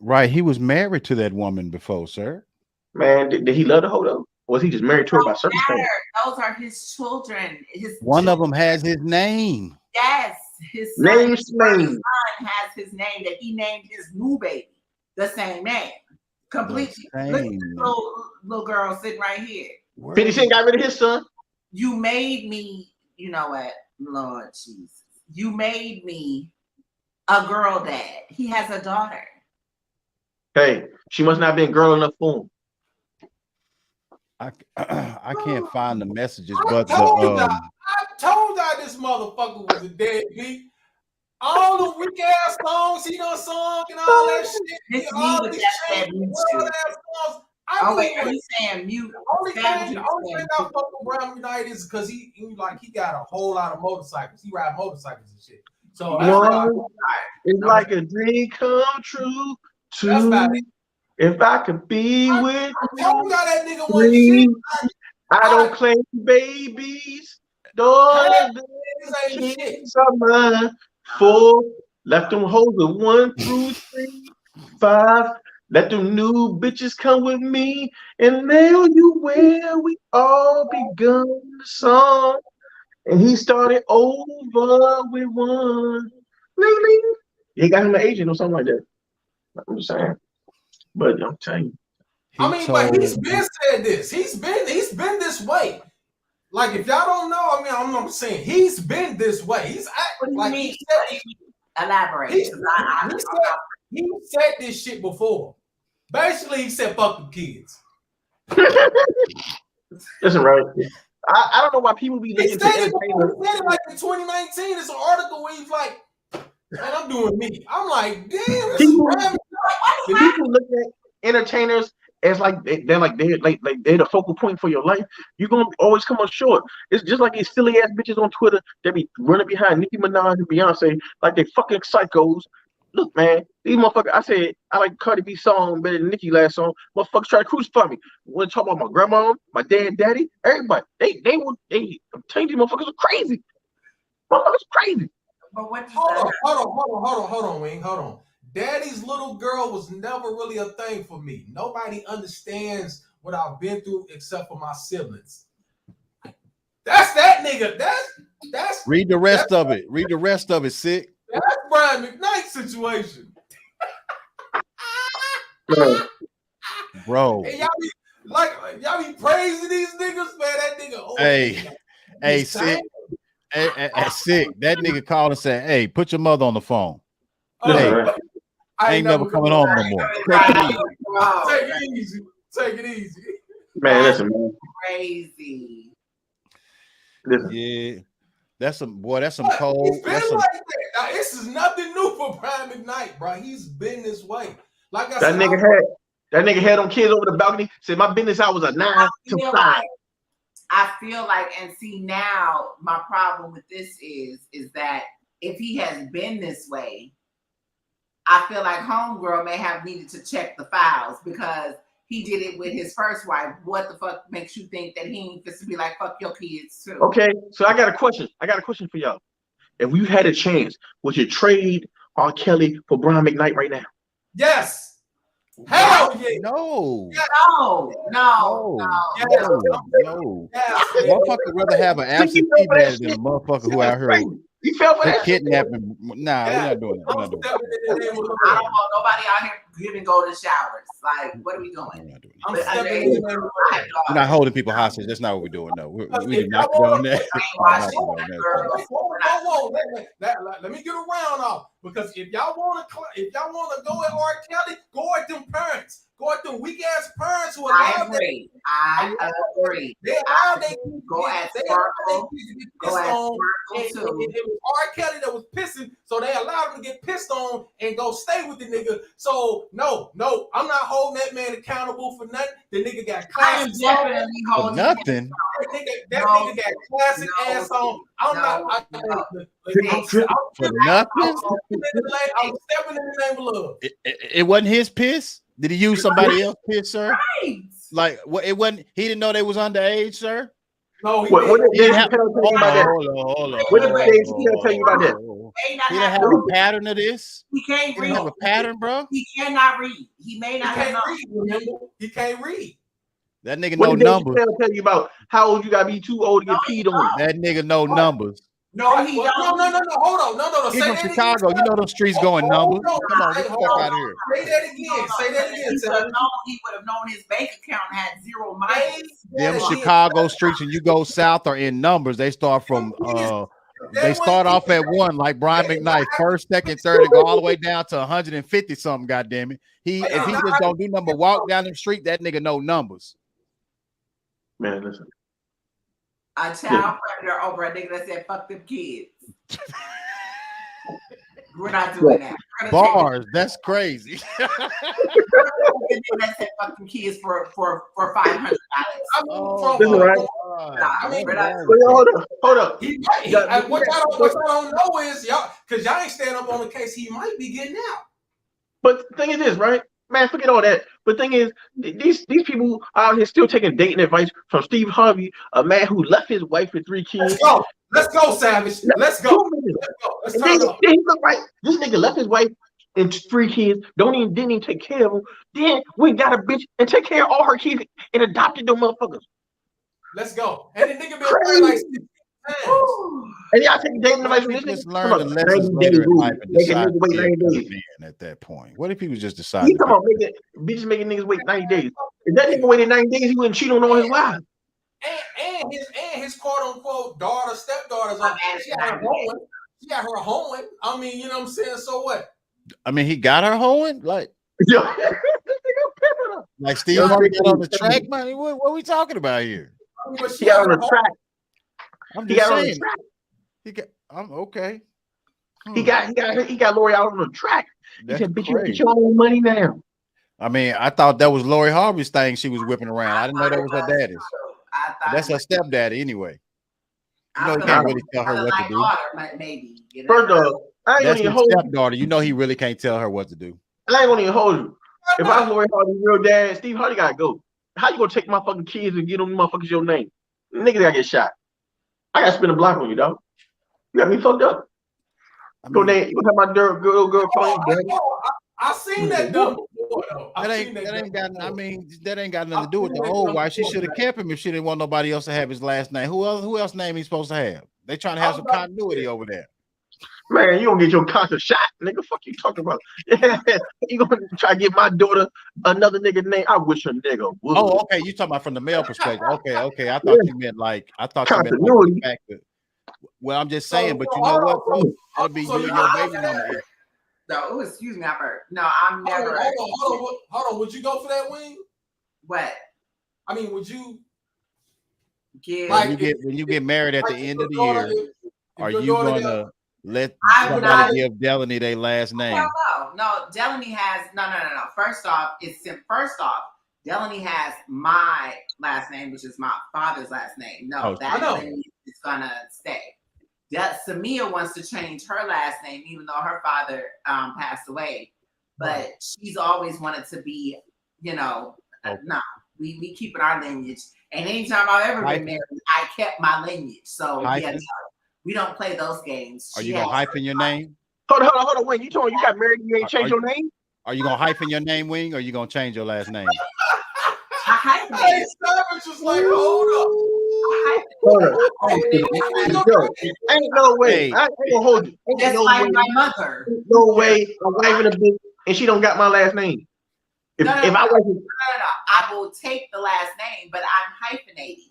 Right. He was married to that woman before, sir. Man, did he love the hoe though? Or was he just married to her by circumstance? Those are his children. One of them has his name. Yes, his son has his name that he named his new baby the same name. Completely. Look at this little girl sitting right here. 50 Cent got rid of his son. You made me, you know what, Lord Jesus. You made me a girl dad. He has a daughter. Hey, she must not have been girl enough for him. I can't find the messages, I told y'all this motherfucker was a deadbeat. All the weak ass songs he done sung and all that shit. All these songs. Are you saying mute? The only thing I fuck with Brian Mcknight is because he got a whole lot of motorcycles. He ride motorcycles and shit. So it's like a dream come true. That's about it. If I could be with you, that nigga was shit. I don't claim babies. Daughters are mine. 4 left them hoes with 1 through 3, 5 Let them new bitches come with me and nail you where we all begun the song. And he started over with one. Ling, ling. He got him an agent or something like that. I'm just saying. But I'm telling you. But he's been said this. He's been this way. Like, if y'all don't know, I mean, I'm not saying he's been this way. He's What do you like mean? he said, Elaborate. he said this shit before. Basically, he said, "Fuck the kids." Listen, right? I don't know why people be He looking said to it entertainment. like in 2019. It's an article where he's like, "Man, I'm doing me." I'm like, "Damn, this is random." The people look at entertainers as like they're the focal point for your life. You're gonna always come up short. It's just like these silly ass bitches on Twitter that be running behind Nicki Minaj and Beyonce like they fucking psychos. Look, man, these motherfuckers. I said I like Cardi B song better than Nicki last song. Motherfuckers try to crucify me. When talk about my grandma, my dad, daddy, everybody, I'm telling you, these motherfuckers are crazy. Motherfuckers crazy. But what? Hold on, Wing. Hold on. Daddy's little girl was never really a thing for me. Nobody understands what I've been through except for my siblings. That's that nigga. That's read the rest of it. Read the rest of it, sick. That's Brian Mcknight situation. Bro. Hey, y'all be praising these niggas, man. That nigga. Oh, hey, sick. Hey, sick. That nigga called and said, "Hey, put your mother on the phone." Hey, I ain't never coming home no more. Take it easy. Man, listen, man. Crazy. Listen. Yeah. That's some cold. It's been like that. Now, this is nothing new for Brian Mcknight, bro. He's been this way. Like I said, that nigga had them kids over the balcony. Said my business hours are 9 to 5. I feel like, and see now, my problem with this is that if he has been this way, I feel like homegirl may have needed to check the files because he did it with his first wife. What the fuck makes you think that he ain't supposed to be like, fuck your kids too? Okay, so I got a question. For y'all. If you had a chance, would you trade R. Kelly for Brian Mcknight right now? Yes. Hell yeah. No. Motherfucker rather have an absentee daddy than a motherfucker who out here. You fell for that? Kidnapping. Nah, we're not doing that. I don't want nobody out here giving golden showers. Like, what are we doing? We're not holding people hostage. That's not what we're doing. No, we did not doing that. Let me get around off because if y'all want to go at R. Kelly, go at them parents. Go at them weak ass parents who I agree. They go at Sparkle. Go at Sparkle too. It was R. Kelly that was pissing, so they allowed him to get pissed on and go stay with the nigga. So no, I'm not holding that man accountable for nothing. The nigga got classic definitely holding nothing. That nigga got classic ass on. I'm stepping in the name of love. It wasn't his piss. Did he use somebody else's piss, sir? Right. Like what? It wasn't. He didn't know they was underage, sir. No, he what did didn't Dave Chappelle tell you about that? What did Dave Chappelle tell you about that? He didn't have a pattern of this. He can't read. Have a pattern, bro. He cannot read. He may not have read. He can't read. That nigga know numbers. What did Dave Chappelle tell you about how old you gotta be too old to get peed on? That nigga know numbers. No, he don't. No. Hold on. No. He's from Chicago. You know them streets going numbers. Come on, get the fuck out of here. Say that again. He would have known his bank account had zero money. Them Chicago streets, and you go south are in numbers. They start from they start off at 1, like Brian Mcknight, first, second, third, and go all the way down to 150 something. Goddamn it! If he just don't do number, walk down the street, that nigga know numbers. Man, listen. A child predator over a nigga that said fuck them kids. We're not doing that. Bars, that's crazy. That said fuck them kids for $500. Hold up. What y'all don't know is y'all, because y'all ain't stand up on the case, he might be getting out. But the thing is this, right? Man, forget all that. But the thing is, these people out here still taking dating advice from Steve Harvey, a man who left his wife with 3 kids. Let's go, Savage. Let's go. Let's turn up. Right. This nigga left his wife and 3 kids, didn't even take care of them. Then we got a bitch and take care of all her kids and adopted them motherfuckers. Let's go. And the nigga been Crazy. like 6 times. And y'all take dating advice from this Just nigga? learn the lessons later in life and Make a decide nigga wait to be a 90 better days. man at that point. What if people just decide? He come on, bitches making niggas wait 90 days. If that nigga waited 90 days, he wouldn't cheat on all his wives. And his quote unquote daughter, stepdaughters, she got her hoeing. I mean, you know what I'm saying? So what? I mean, he got her hoeing? Like Steve Harvey got on the track, man. What are we talking about here? He got on the track. I'm just saying. I'm okay. He got Lori out on the track. He said, bitch, you get your own money now. I mean, I thought that was Lori Harvey's thing she was whipping around. I didn't know that was her daddy's. That's her stepdaddy anyway. You know, he can't really tell her what to do. Maybe. First off, I ain't That's gonna even his hold you. stepdaughter. You know he really can't tell her what to do. I ain't gonna even hold you. If I was Lori Harvey's real dad, Steve Harvey gotta go. How you gonna take my fucking kids and get them motherfuckers your name? Niggas gotta get shot. I gotta spin a block on you, dog. You got me fucked up. You gonna have my girl calling you daddy? I seen that dumb before, though. That ain't got nothing to do with the old wife. She should have kept him if she didn't want nobody else to have his last name. Who else name he's supposed to have? They trying to have some continuity over there. Man, you gonna get your concert shot, nigga. Fuck you talking about? Yeah, you gonna try to give my daughter another nigga name? I wish a nigga would. Oh, okay. You talking about from the male perspective? Okay. I thought you meant like continuity. The fact that, well, I'm just saying, but you know what? Though? That'll be you and your baby mama. No, excuse me, No, I'm never. Hold on. Would you go for that wing? What? I mean, would you? When you get married at the end of the year, are you gonna let somebody give Delaney their last name? No. Delaney has no. First off, Delaney has my last name, which is my father's last name. No, that name is gonna stay. Samia wants to change her last name, even though her father passed away. But she's always wanted to be, no, we keeping our lineage. And anytime I've ever been married, I kept my lineage. So we don't play those games. Are you gonna hyphen your name? Hold on. Wing, you told me you got married and you ain't changed your name? Are you gonna hyphen your name, Wing, or are you gonna change your last name? Hey, Savage is like, hold up. Ain't no way. I ain't gonna hold you. Just like my mother. No way. I'm waving a bitch and she don't got my last name. If I wasn't, I will take the last name, but I'm hyphenating.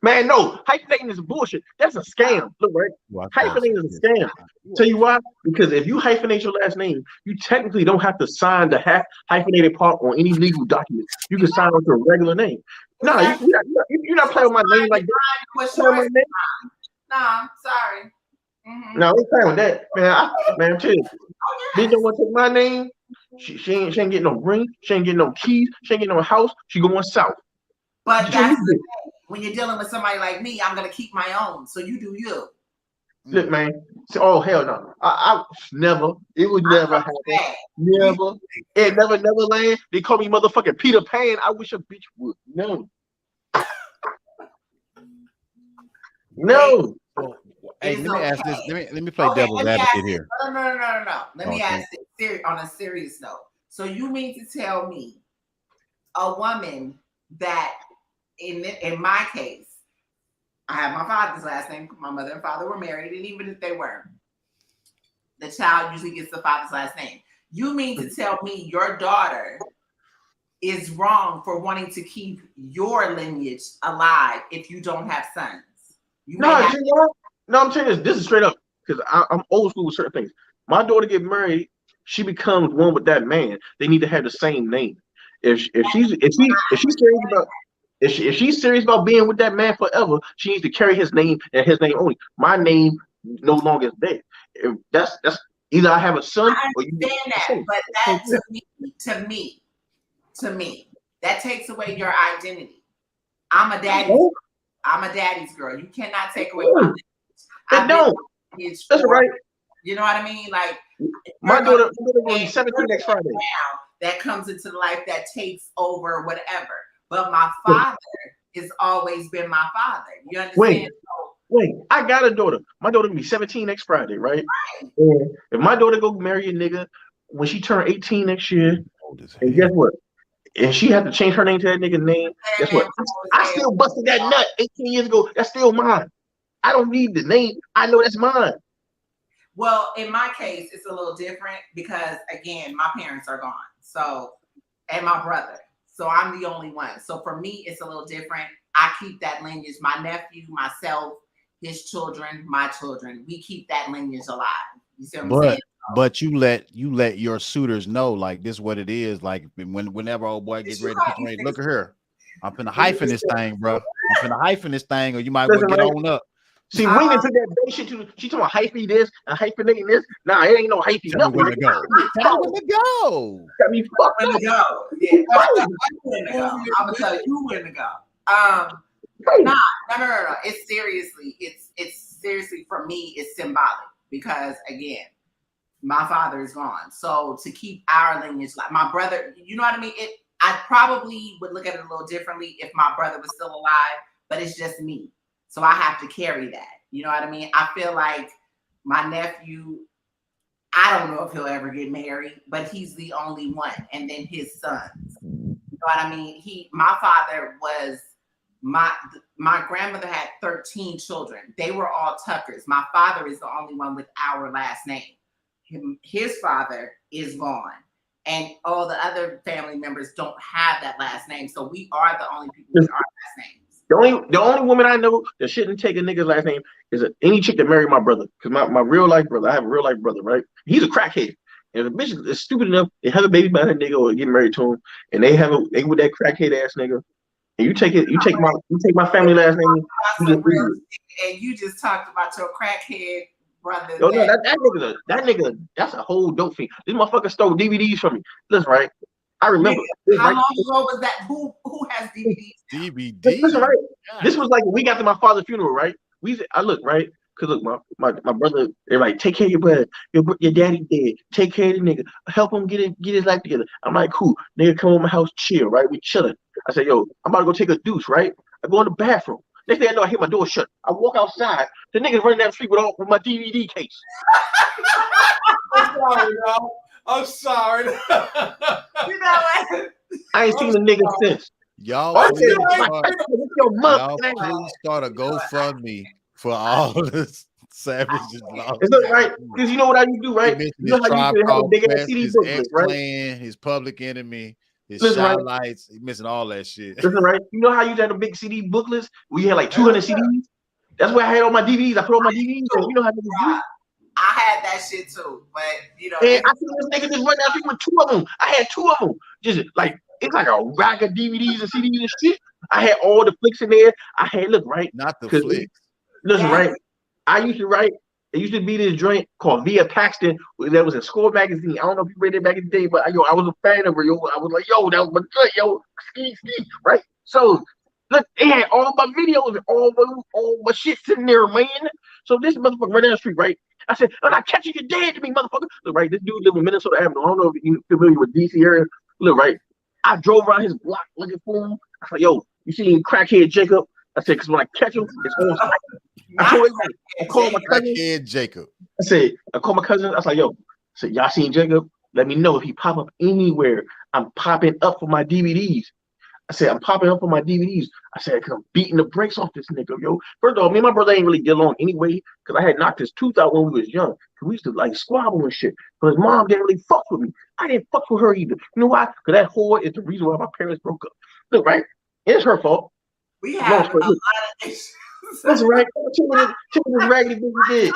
Man, no, hyphenating is bullshit. That's a scam. Look, right? Hyphenating is a scam. Tell you why? Because if you hyphenate your last name, you technically don't have to sign the hyphenated part on any legal document. You can sign with your regular name. No, you're not playing with my name like that. No, sorry. Mm-hmm. No, ain't playing with that, man. I'm telling you, bitch don't want to take my name. She ain't getting no ring. She ain't getting no keys. She ain't getting no house. She going south. But that's the thing. When you're dealing with somebody like me, I'm gonna keep my own. So you do you. Look, man. Oh hell no! I never. It would never happen. Never. It never land. They call me motherfucking Peter Pan. I wish a bitch would. No. No. Hey, let me ask this. Let me play devil's advocate here. No. Let me ask it on a serious note. So you mean to tell me a woman that in my case, I have my father's last name. My mother and father were married, and even if they weren't, the child usually gets the father's last name. You mean to tell me your daughter is wrong for wanting to keep your lineage alive if you don't have sons? No, I'm telling you this is straight up because I'm old school with certain things. My daughter get married, she becomes one with that man. They need to have the same name. If she's serious about being with that man forever, she needs to carry his name and his name only. My name no longer is there. That's either I have a son or you. That, but that to me, that takes away your identity. I'm a daddy's girl. You cannot take away my identity. That's right. You know what I mean? Like my daughter will be 17 next Friday. That comes into life that takes over whatever. But my father has always been my father. You understand? Wait, I got a daughter. My daughter will be 17 next Friday, right? And if my daughter go marry a nigga when she turned 18 next year, Old as and hell. guess what? And she had to change her name to that nigga's name. Guess what? I still busted that nut 18 years ago. That's still mine. I don't need the name. I know that's mine. Well, in my case, it's a little different because again, my parents are gone. So, and my brother. So I'm the only one. So for me, it's a little different. I keep that lineage. My nephew, myself, his children, my children. We keep that lineage alive. You see what I'm saying? But you let your suitors know, like, this is what it is. Like, whenever old boy gets ready to put your name, look at her. I'm finna hyphen this thing, bro. I'm finna hyphen this thing, or you might well get on up. See, women took that big shit to. She talking about hyphy this and hyphenating this. Nah, it ain't no hyphy. Tell me when to go. Tell me when to go. Got me fucked When up. to go? Yeah, when to go. I'm gonna tell you when to go. No. It's seriously for me. It's symbolic because again, my father is gone. So to keep our lineage, like my brother, you know what I mean? I probably would look at it a little differently if my brother was still alive, but it's just me. So I have to carry that. You know what I mean? I feel like my nephew, I don't know if he'll ever get married, but he's the only one. And then his sons. You know what I mean? My father was, my grandmother had 13 children. They were all Tuckers. My father is the only one with our last name. His father is gone. And all the other family members don't have that last name. So we are the only people with our last names. The only woman I know that shouldn't take a nigga's last name is any chick that married my brother. Because my real life brother, I have a real life brother, right? He's a crackhead. And the bitch is stupid enough to have a baby by that nigga or get married to him, and they with that crackhead ass nigga. And you take my family last name. And you just talked about your crackhead brother. No, that nigga, that's a whole dope fiend. This motherfucker stole DVDs from me. Listen, right? I remember. How long ago was that? Who has DVDs? DVD. Listen, right? This was like a week after my father's funeral, right? I look, right? Cause look, my brother, they're like, take care of your brother. Your daddy dead. Take care of the nigga. Help him get his life together. I'm like, cool. Nigga, come over my house, chill, right? We chilling. I said, yo, I'm about to go take a deuce, right? I go in the bathroom. Next thing I know, I hear my door shut. I walk outside. The nigga's running down the street with my DVD case. I'm sorry, y'all. I'm sorry. You know what? I ain't seen the nigga since. Y'all please start a GoFundMe for all this savages. It's right, because you know what I used to do, right? You know how you have a big ass CD booklet, right? His Public Enemy, his Listen, Lights, he's missing all that shit. Listen, right? You know how you had a big CD booklets where you had like 200 CDs? That's where I had all my DVDs. I put all my DVDs. You know how to do. I had that shit too, but you know. And I see this nigga just run down the street with 2 of them. I had 2 of them. Just like it's like a rack of DVDs and CDs and shit. I had all the flicks in there. I had not the flicks. Listen, right? I used to write. It used to be this joint called Via Paxton that was in Score magazine. I don't know if you read it back in the day, but I was a fan of her. Yo, I was like, yo, that was my joint, yo, ski, right? So look, it had all my videos and all my shit sitting there, man. So this motherfucker right down the street, right? I said, I'm not catching you dead to me, motherfucker. Look, right, this dude live in Minnesota Avenue. I don't know if you're familiar with DC area. Look, right, I drove around his block looking for him. I said, yo, you see crackhead Jacob? I said, because when I catch him, it's on sight. I called my cousin. Crackhead Jacob. I called my cousin. I was like, yo, y'all seen Jacob? Let me know if he pop up anywhere. I'm popping up for my DVDs. I said, I'm popping up on my DVDs. I said, because I'm beating the brakes off this nigga, yo. First of all, me and my brother ain't really get along anyway, because I had knocked his tooth out when we was young. We used to like squabble and shit. But his mom didn't really fuck with me. I didn't fuck with her either. You know why? Because that whore is the reason why my parents broke up. Look, right? It's her fault. We have a lot of issues. That's right. This raggedy bitch did.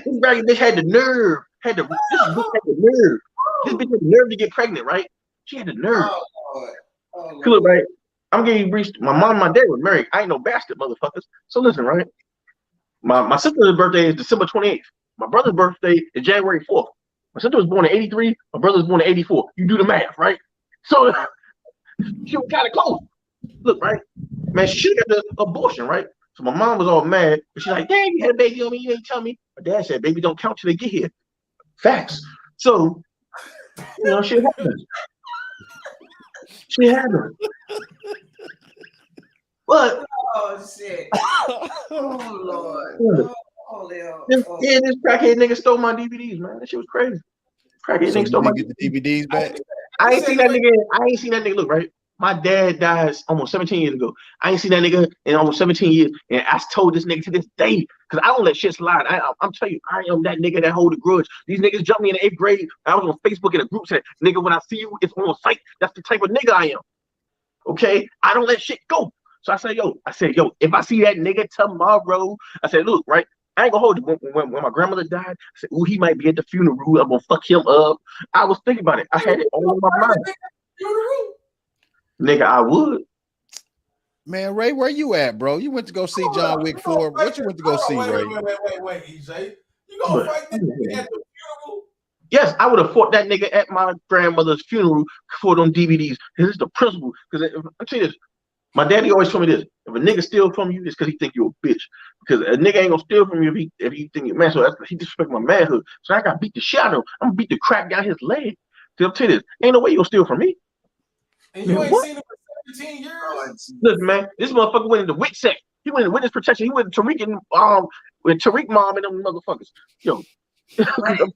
This raggedy bitch had the nerve. This bitch had the nerve. This bitch had the nerve to get pregnant, right? She had the nerve. Look, right? I'm getting reached. My mom and my dad were married. I ain't no bastard, motherfuckers. So listen, right? My sister's birthday is December 28th. My brother's birthday is January 4th. My sister was born in 83. My brother was born in 84. You do the math, right? So she was kind of close. Look, right? Man, she got the abortion, right? So my mom was all mad. But she's like, dang, you had a baby on me. You ain't tell me. My dad said, baby don't count till they get here. Facts. So, you know, shit happens. She had them. But oh shit. Oh Lord. This crackhead nigga stole my DVDs, man. That shit was crazy. Crackhead So nigga you stole my didn't get the DVDs back? I ain't seen that nigga. I ain't seen that nigga. Look, right. My dad died almost 17 years ago. I ain't seen that nigga in almost 17 years. And I told this nigga to this day, because I don't let shit slide. I'm telling you, I am that nigga that hold a grudge. These niggas jumped me in the 8th grade. I was on Facebook in a group said, nigga, when I see you, it's on site. That's the type of nigga I am. Okay? I don't let shit go. So I said, yo, if I see that nigga tomorrow, I said, look, right? I ain't gonna hold you. When my grandmother died, I said, ooh, he might be at the funeral. I'm gonna fuck him up. I was thinking about it. I had it all in my mind. Nigga, I would. Man, Ray, where you at, bro? You went to go see John Wick 4. What you went to go see, Ray? Wait, EJ. You gonna fight this nigga at the funeral? Yes, I would have fought that nigga at my grandmother's funeral for them DVDs. Because it's the principle. Because I'm telling you this, my daddy always told me this: if a nigga steal from you, it's because he think you're a bitch. Because a nigga ain't gonna steal from you if he think you're man. So he disrespect my manhood. So I got beat the shit out of him. I'm gonna beat the crap down his leg. So I'm telling you this, ain't no way you gonna steal from me. And you ain't seen him for 17 years. Listen, man, this motherfucker went into WITSEC. He went into witness protection. He went to Tariq and with Tariq mom and them motherfuckers. Yo, I'm telling you.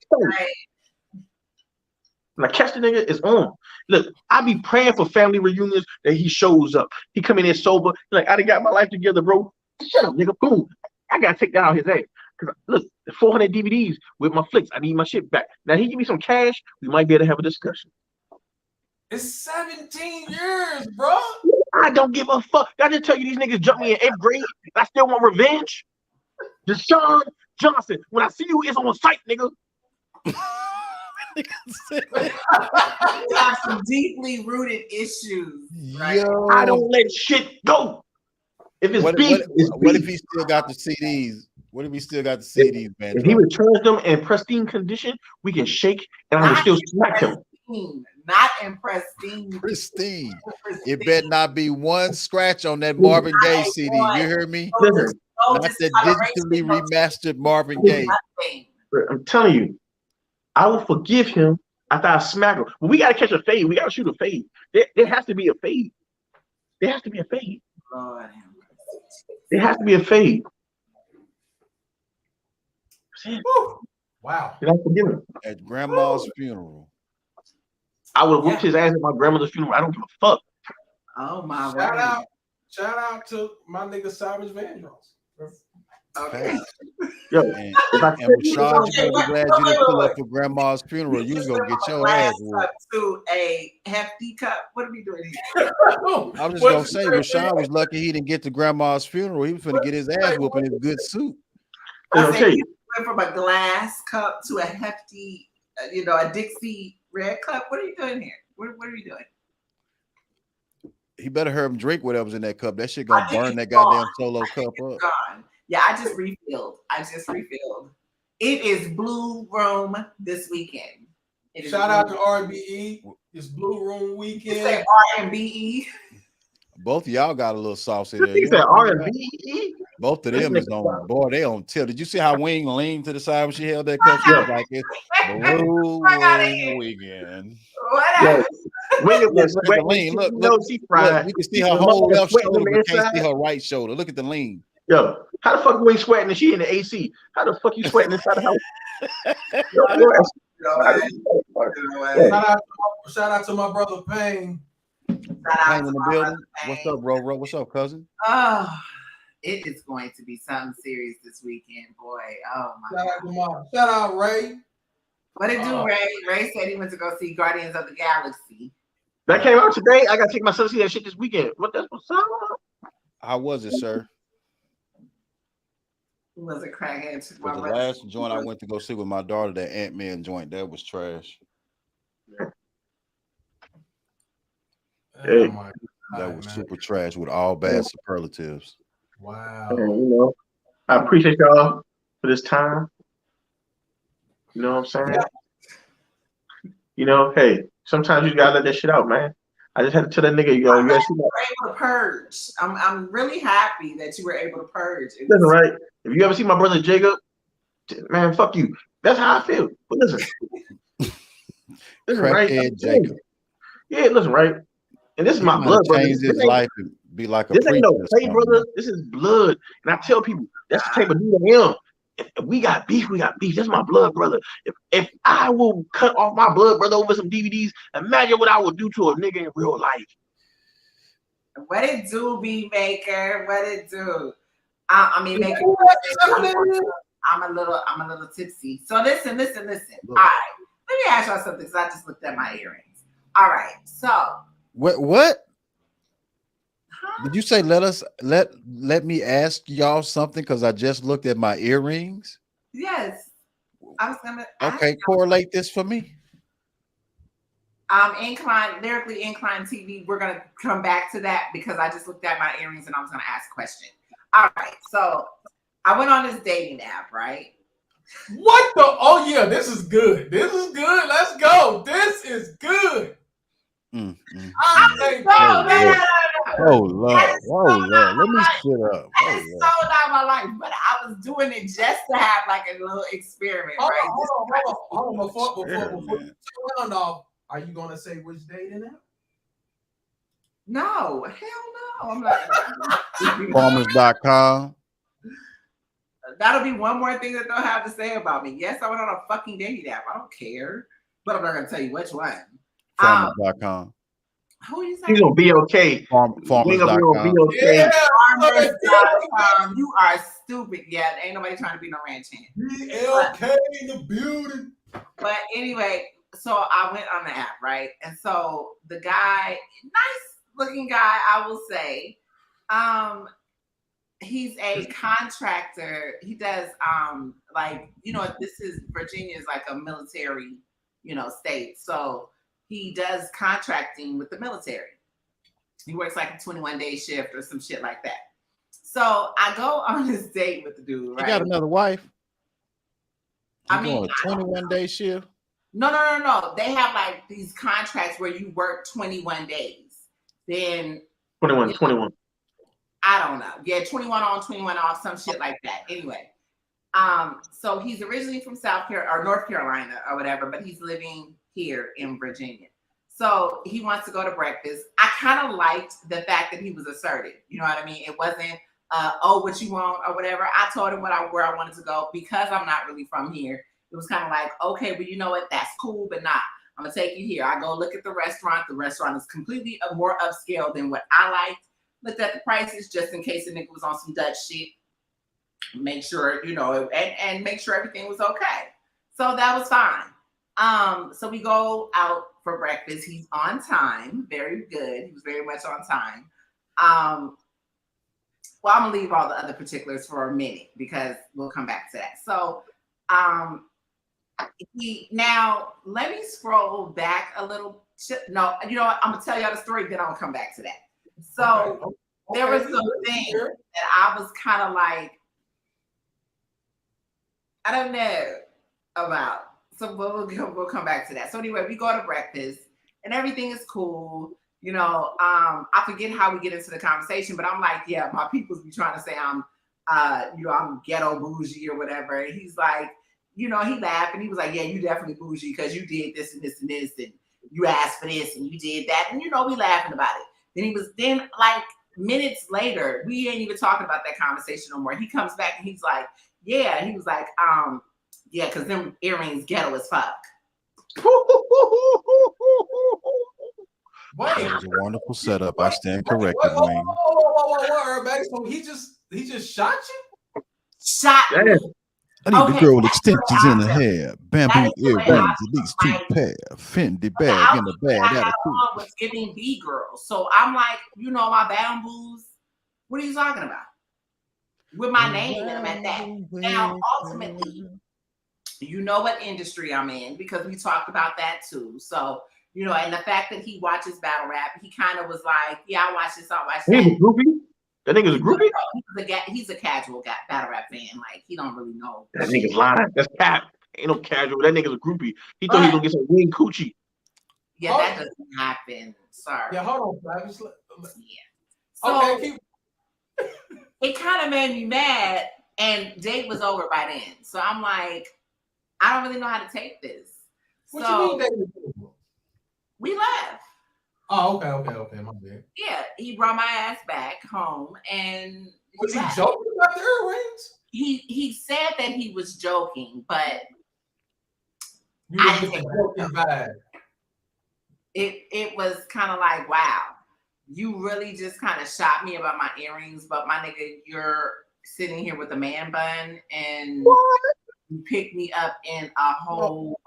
When I catch the nigga, it's on. Look, I be praying for family reunions that he shows up. He come in there sober. Like, I done got my life together, bro. Shut up, nigga. Boom. I gotta take that out his ass. Cause look, 400 DVDs with my flicks. I need my shit back. Now he give me some cash. We might be able to have a discussion. It's 17 years, bro. I don't give a fuck. I just tell you these niggas jumped me in 8th grade. I still want revenge. Deshaun Johnson. When I see you, it's on site, nigga. Have some deeply rooted issues, right? Yo. I don't let shit go. If it's beef, what if he still got the CDs? What if he still got the CDs, man? If he returns them in pristine condition, we can shake and I will still smack him. Not in pristine. Pristine. It better not be one scratch on that Marvin Gaye CD. You hear me? Listen, not that digitally remastered Marvin Gaye. I'm telling you, I will forgive him after I smack him. But we gotta catch a fade. We gotta shoot a fade. There has to be a fade. There has to be a fade. Lord. There has to be a fade. Wow. Did I forgive him? At grandma's funeral. I would have whooped his ass at my grandmother's funeral. I don't give a fuck. Oh my God. Shout out to my nigga Savage Vandross. Okay. Yo, and Rashad, you're gonna be glad you didn't pull up for grandma's funeral. You was gonna get your ass whooped. To a hefty cup. What are we doing here? I was just gonna say, Rashad was lucky he didn't get to grandma's funeral. He was gonna get his ass whooped in his good suit. I said you went from a glass cup to a hefty, a Dixie red cup. What are you doing here? What are you doing? He better hear him drink whatever's in that cup. That shit gonna burn that goddamn solo cup up. Gone. Yeah, I just refilled. It is Blue Room this weekend. Shout out to RBE. It's Blue Room weekend. You say R&BE. Both of y'all got a little sauce in there. You said R&B? Both of them is on. Boy, they on tilt. Did you see how Wing leaned to the side when she held that cup? She was like, it's Blue Room weekend. Whatever. Look, lean. Look, you can see her whole left shoulder, but can't see her right shoulder. Look at the lean. Yo, how the fuck Wing sweating and she in the AC? How the fuck you sweating inside the house? Shout out to my brother Payne. Payne in the building. What's up, bro? What's up, cousin? Oh, it is going to be something serious this weekend, boy. Oh my God. Shout out Ray. What did do, Ray? Ray said he went to go see Guardians of the Galaxy. That came out today. I gotta take my son to see that shit this weekend. What's up? How was it, sir? Who was a crackhead? The last joint I went to go see with my daughter, that Ant-Man joint, that was trash. Hey. That was super trash with all bad superlatives. Wow. I appreciate y'all for this time. You know what I'm saying? Yeah. Hey, sometimes you gotta let that shit out, man. I just had to tell that nigga, you were able to purge. I'm really happy that you were able to purge. Listen, right? If you ever see my brother Jacob, man, fuck you. That's how I feel. But listen, right? Jacob. Yeah, listen, right? And this is my blood, brother. Change his life and be like a this ain't no play, brother. This is blood. And I tell people, that's the type of dude I am. if we got beef, we got beef. That's my blood brother. If I will cut off my blood brother over some DVDs, imagine what I would do to a nigga in real life. What it do, B Maker? What it do? I mean, Maker. I'm a little tipsy. So listen. All right, let me ask y'all something because I just looked at my earrings. All right, so what? huh? Did you say let me ask y'all something because I just looked at my earrings? Yes, I was gonna. Okay, correlate this for me. Lyrically inclined TV. We're gonna come back to that because I just looked at my earrings and I was gonna ask a question. All right, so I went on this dating app, right? What the? Oh yeah, this is good. This is good. Let's go. This is good. Oh Lord, let me sit up. That is so not my life, but I was doing it just to have like a little experiment, right? Hold on. Before you turn off, are you gonna say which dating app? No, hell no. I'm like Farmers.com. That'll be one more thing that they'll have to say about me. Yes, I went on a fucking dating app. I don't care, but I'm not gonna tell you which one. Farmers.com. Who are you saying? He's on BLK. Farmers.com. Yeah, Farmers.com. You are stupid. Yeah, ain't nobody trying to be no ranch hand. BLK in the building. But anyway, so I went on the app, right? And so the guy, nice looking guy, I will say. He's a contractor. He does like, you know, this is Virginia is like a military, you know, state. So he does contracting with the military. He works like a 21-day shift or some shit like that. So I go on this date with the dude, right? You got another wife? I mean, a 21-day shift? No. They have like these contracts where you work 21 days. Then 21. I don't know. Yeah, 21 on, 21 off, some shit like that. Anyway, so he's originally from North Carolina or whatever, but he's living here in Virginia. So he wants to go to breakfast. I kind of liked the fact that he was assertive. You know what I mean? It wasn't, oh, what you want or whatever. I told him where I wanted to go because I'm not really from here. It was kind of like, okay, well, you know what? That's cool, but not. I'm gonna take you here. I go look at the restaurant. The restaurant is completely more upscale than what I liked. Looked at the prices just in case the nigga was on some Dutch shit. Make sure, you know, and make sure everything was okay. So that was fine. So we go out for breakfast. He's on time, very good. He was very much on time. Well, I'm gonna leave all the other particulars for a minute because we'll come back to that. So now let me scroll back a little. No, you know what? I'm gonna tell y'all the story, then I'll come back to that. So there was some things that I was kind of like, I don't know about. So we'll come back to that. So anyway, we go to breakfast and everything is cool. You know, I forget how we get into the conversation, but I'm like, yeah, my peoples be trying to say I'm ghetto bougie or whatever. And he's like, you know, he laughed and he was like, yeah, you definitely bougie because you did this and this and this and you asked for this and you did that. And, you know, we laughing about it. Then like minutes later, we ain't even talking about that conversation no more. He comes back and he's like, yeah, he was like, yeah, because them earrings ghetto as fuck. That was a wonderful setup. I stand corrected, man. Whoa, so he just shot you? Shot me. I need the girl extensions in her hair, bamboo earrings, at least 2 pair, Fendi bag in the bag. I was giving B girls, so I'm like, you know, my bamboos. What are you talking about? With my name in them at that. Now, ultimately, you know what industry I'm in because we talked about that too. So, you know, and the fact that he watches battle rap, he kind of was like, yeah, I watch this, I watch that. He's a groupie? That nigga's a groupie? He's a casual battle rap fan. Like, he don't really know. That nigga's lying. That's cap. Ain't no casual. That nigga's a groupie. He thought he was going to get some wing coochie. Yeah, that doesn't happen. Sorry. Yeah, hold on, Travis. Yeah. So, okay, it kind of made me mad, and date was over by then. So I'm like, I don't really know how to take this. What you mean date was over? We left. Oh, okay, my bad. Yeah, he brought my ass back home, and was he joking about the earrings? he said that he was joking, but You didn't get the joking vibe. It was kind of like, wow, you really just kind of shot me about my earrings, but my nigga, you're sitting here with a man bun and you picked me up in a whole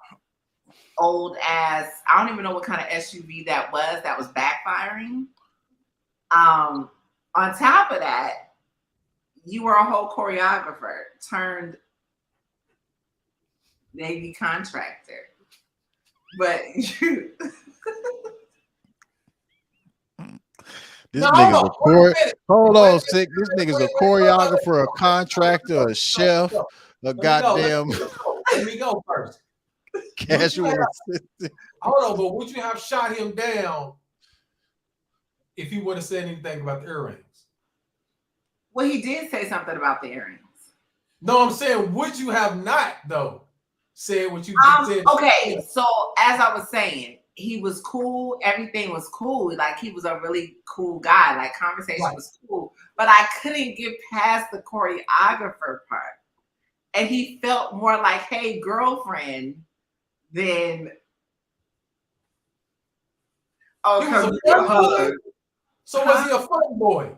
old ass, I don't even know what kind of SUV that was backfiring. On top of that, you were a whole choreographer turned Navy contractor. But you This nigga's a hold on, sick. This nigga's a choreographer, a contractor, a chef, a goddamn. Let me go first. Casual assistant. Hold on, but would you have shot him down if he would have said anything about the earrings? Well, he did say something about the earrings. No, I'm saying, would you have not though said what you said? Okay, so as I was saying, he was cool. Everything was cool. Like he was a really cool guy. Like conversation was cool, but I couldn't get past the choreographer part, and he felt more like, "Hey, girlfriend," than he was a fun boy. So was he a fun boy?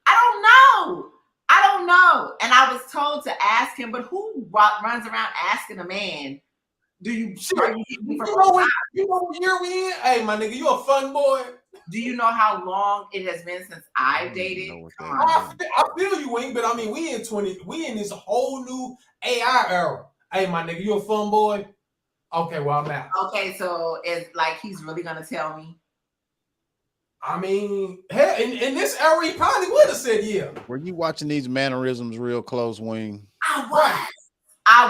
I don't know. And I was told to ask him, but who runs around asking a man? Do you know what year we in? Hey, my nigga, you a fun boy. Do you know how long it has been since I've dated? I feel you, Wing, but I mean, we in this whole new AI era. Hey, my nigga, you a fun boy? Okay, well, I'm out. Okay, so it's like he's really gonna tell me. I mean, hell, in this era, he probably would have said yeah. Were you watching these mannerisms real close, Wing? I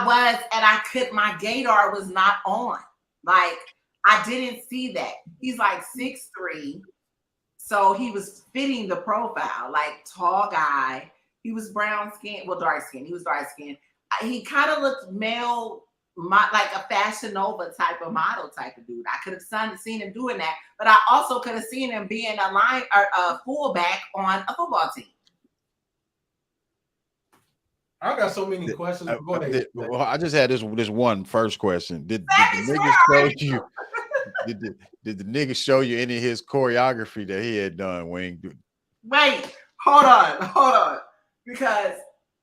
was, and my gaydar was not on. Like, I didn't see that. He's like 6'3", so he was fitting the profile, like tall guy. He was brown skin, well, dark skin. He was dark skin. He kind of looked male, like a Fashion Nova type of model type of dude. I could have seen him doing that, but I also could have seen him being a fullback on a football team. I got so many questions. Go ahead. Well, I just had this one first question. Did the nigga show you? Did the nigga show you any of his choreography that he had done, Wing? Wait, hold on, because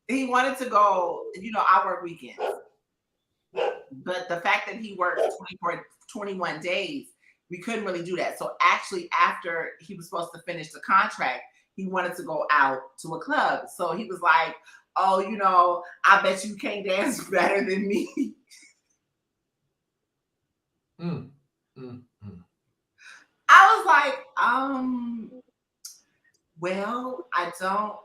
he wanted to go. You know, I work weekends, but the fact that he worked 21 days, we couldn't really do that. So actually, after he was supposed to finish the contract, he wanted to go out to a club. So he was like, "Oh, you know, I bet you can't dance better than me." I was like, well, I don't.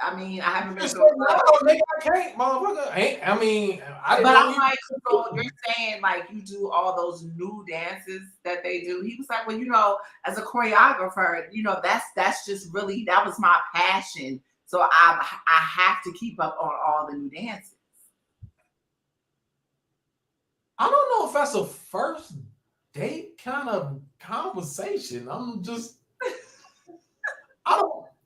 I mean, I haven't been to a club. I can't, motherfucker. I mean, but I'm like, so you're saying like you do all those new dances that they do? He was like, well, you know, as a choreographer, you know, that's just really, that was my passion. So I have to keep up on all the new dances. I don't know if that's a first date kind of conversation. I'm just, I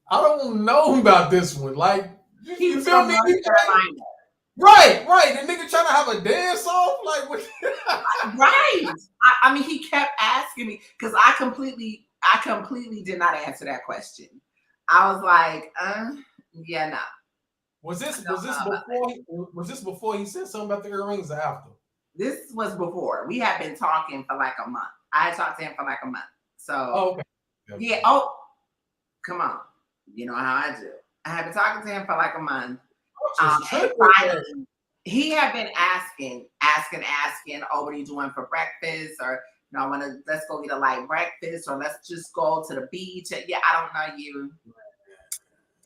don't know about this one. Like, you feel me? Right. The nigga trying to have a dance off, like what? Right. I mean, he kept asking me because I completely did not answer that question. I was like, yeah, no. Was this before he said something about the earrings or after? This was before. We had been talking for like a month. I had talked to him for like a month. So okay. Yeah. Oh, come on. You know how I do. I had been talking to him for like a month. And finally, he had been asking, oh, what are you doing for breakfast? Or, you know, let's go get a light breakfast, or let's just go to the beach. Yeah, I don't know you.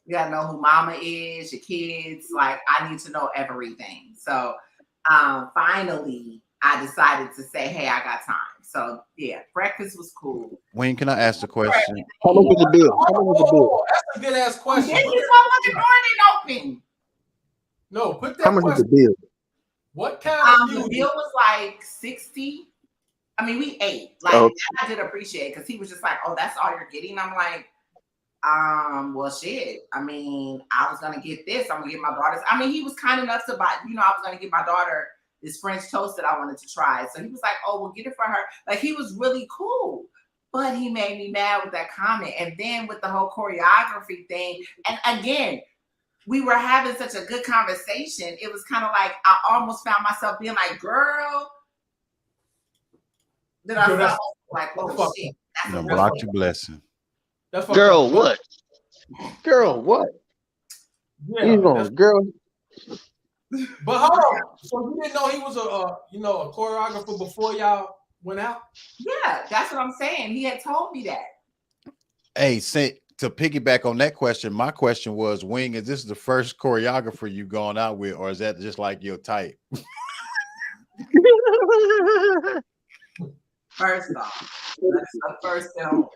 You gotta know who mama is, your kids. Like, I need to know everything. So finally, I decided to say, hey, I got time. So yeah, breakfast was cool. Wayne, can I ask the question? How much was the bill? That's a good ass question. This is what was open. No, put that. How much was the bill? What kind of the bill was like 60. I mean, we ate. Like, I did appreciate it because he was just like, oh, that's all you're getting. I'm like, Well, shit. I mean, I was gonna get this. I'm gonna get my daughter's. I mean, he was kind enough to buy. You know, I was gonna get my daughter this French toast that I wanted to try. So he was like, "Oh, we'll get it for her." Like he was really cool, but he made me mad with that comment. And then with the whole choreography thing, and again, we were having such a good conversation. It was kind of like I almost found myself being like, "Girl," then I felt like, "Oh shit." Block your blessing. Girl, what? Girl, what? Yeah, You know, girl. But hold on. So you didn't know he was a choreographer before y'all went out? Yeah, that's what I'm saying. He had told me that. Hey, to piggyback on that question, my question was, Wing, is this the first choreographer you've gone out with, or is that just like your type? First off, that's the first film.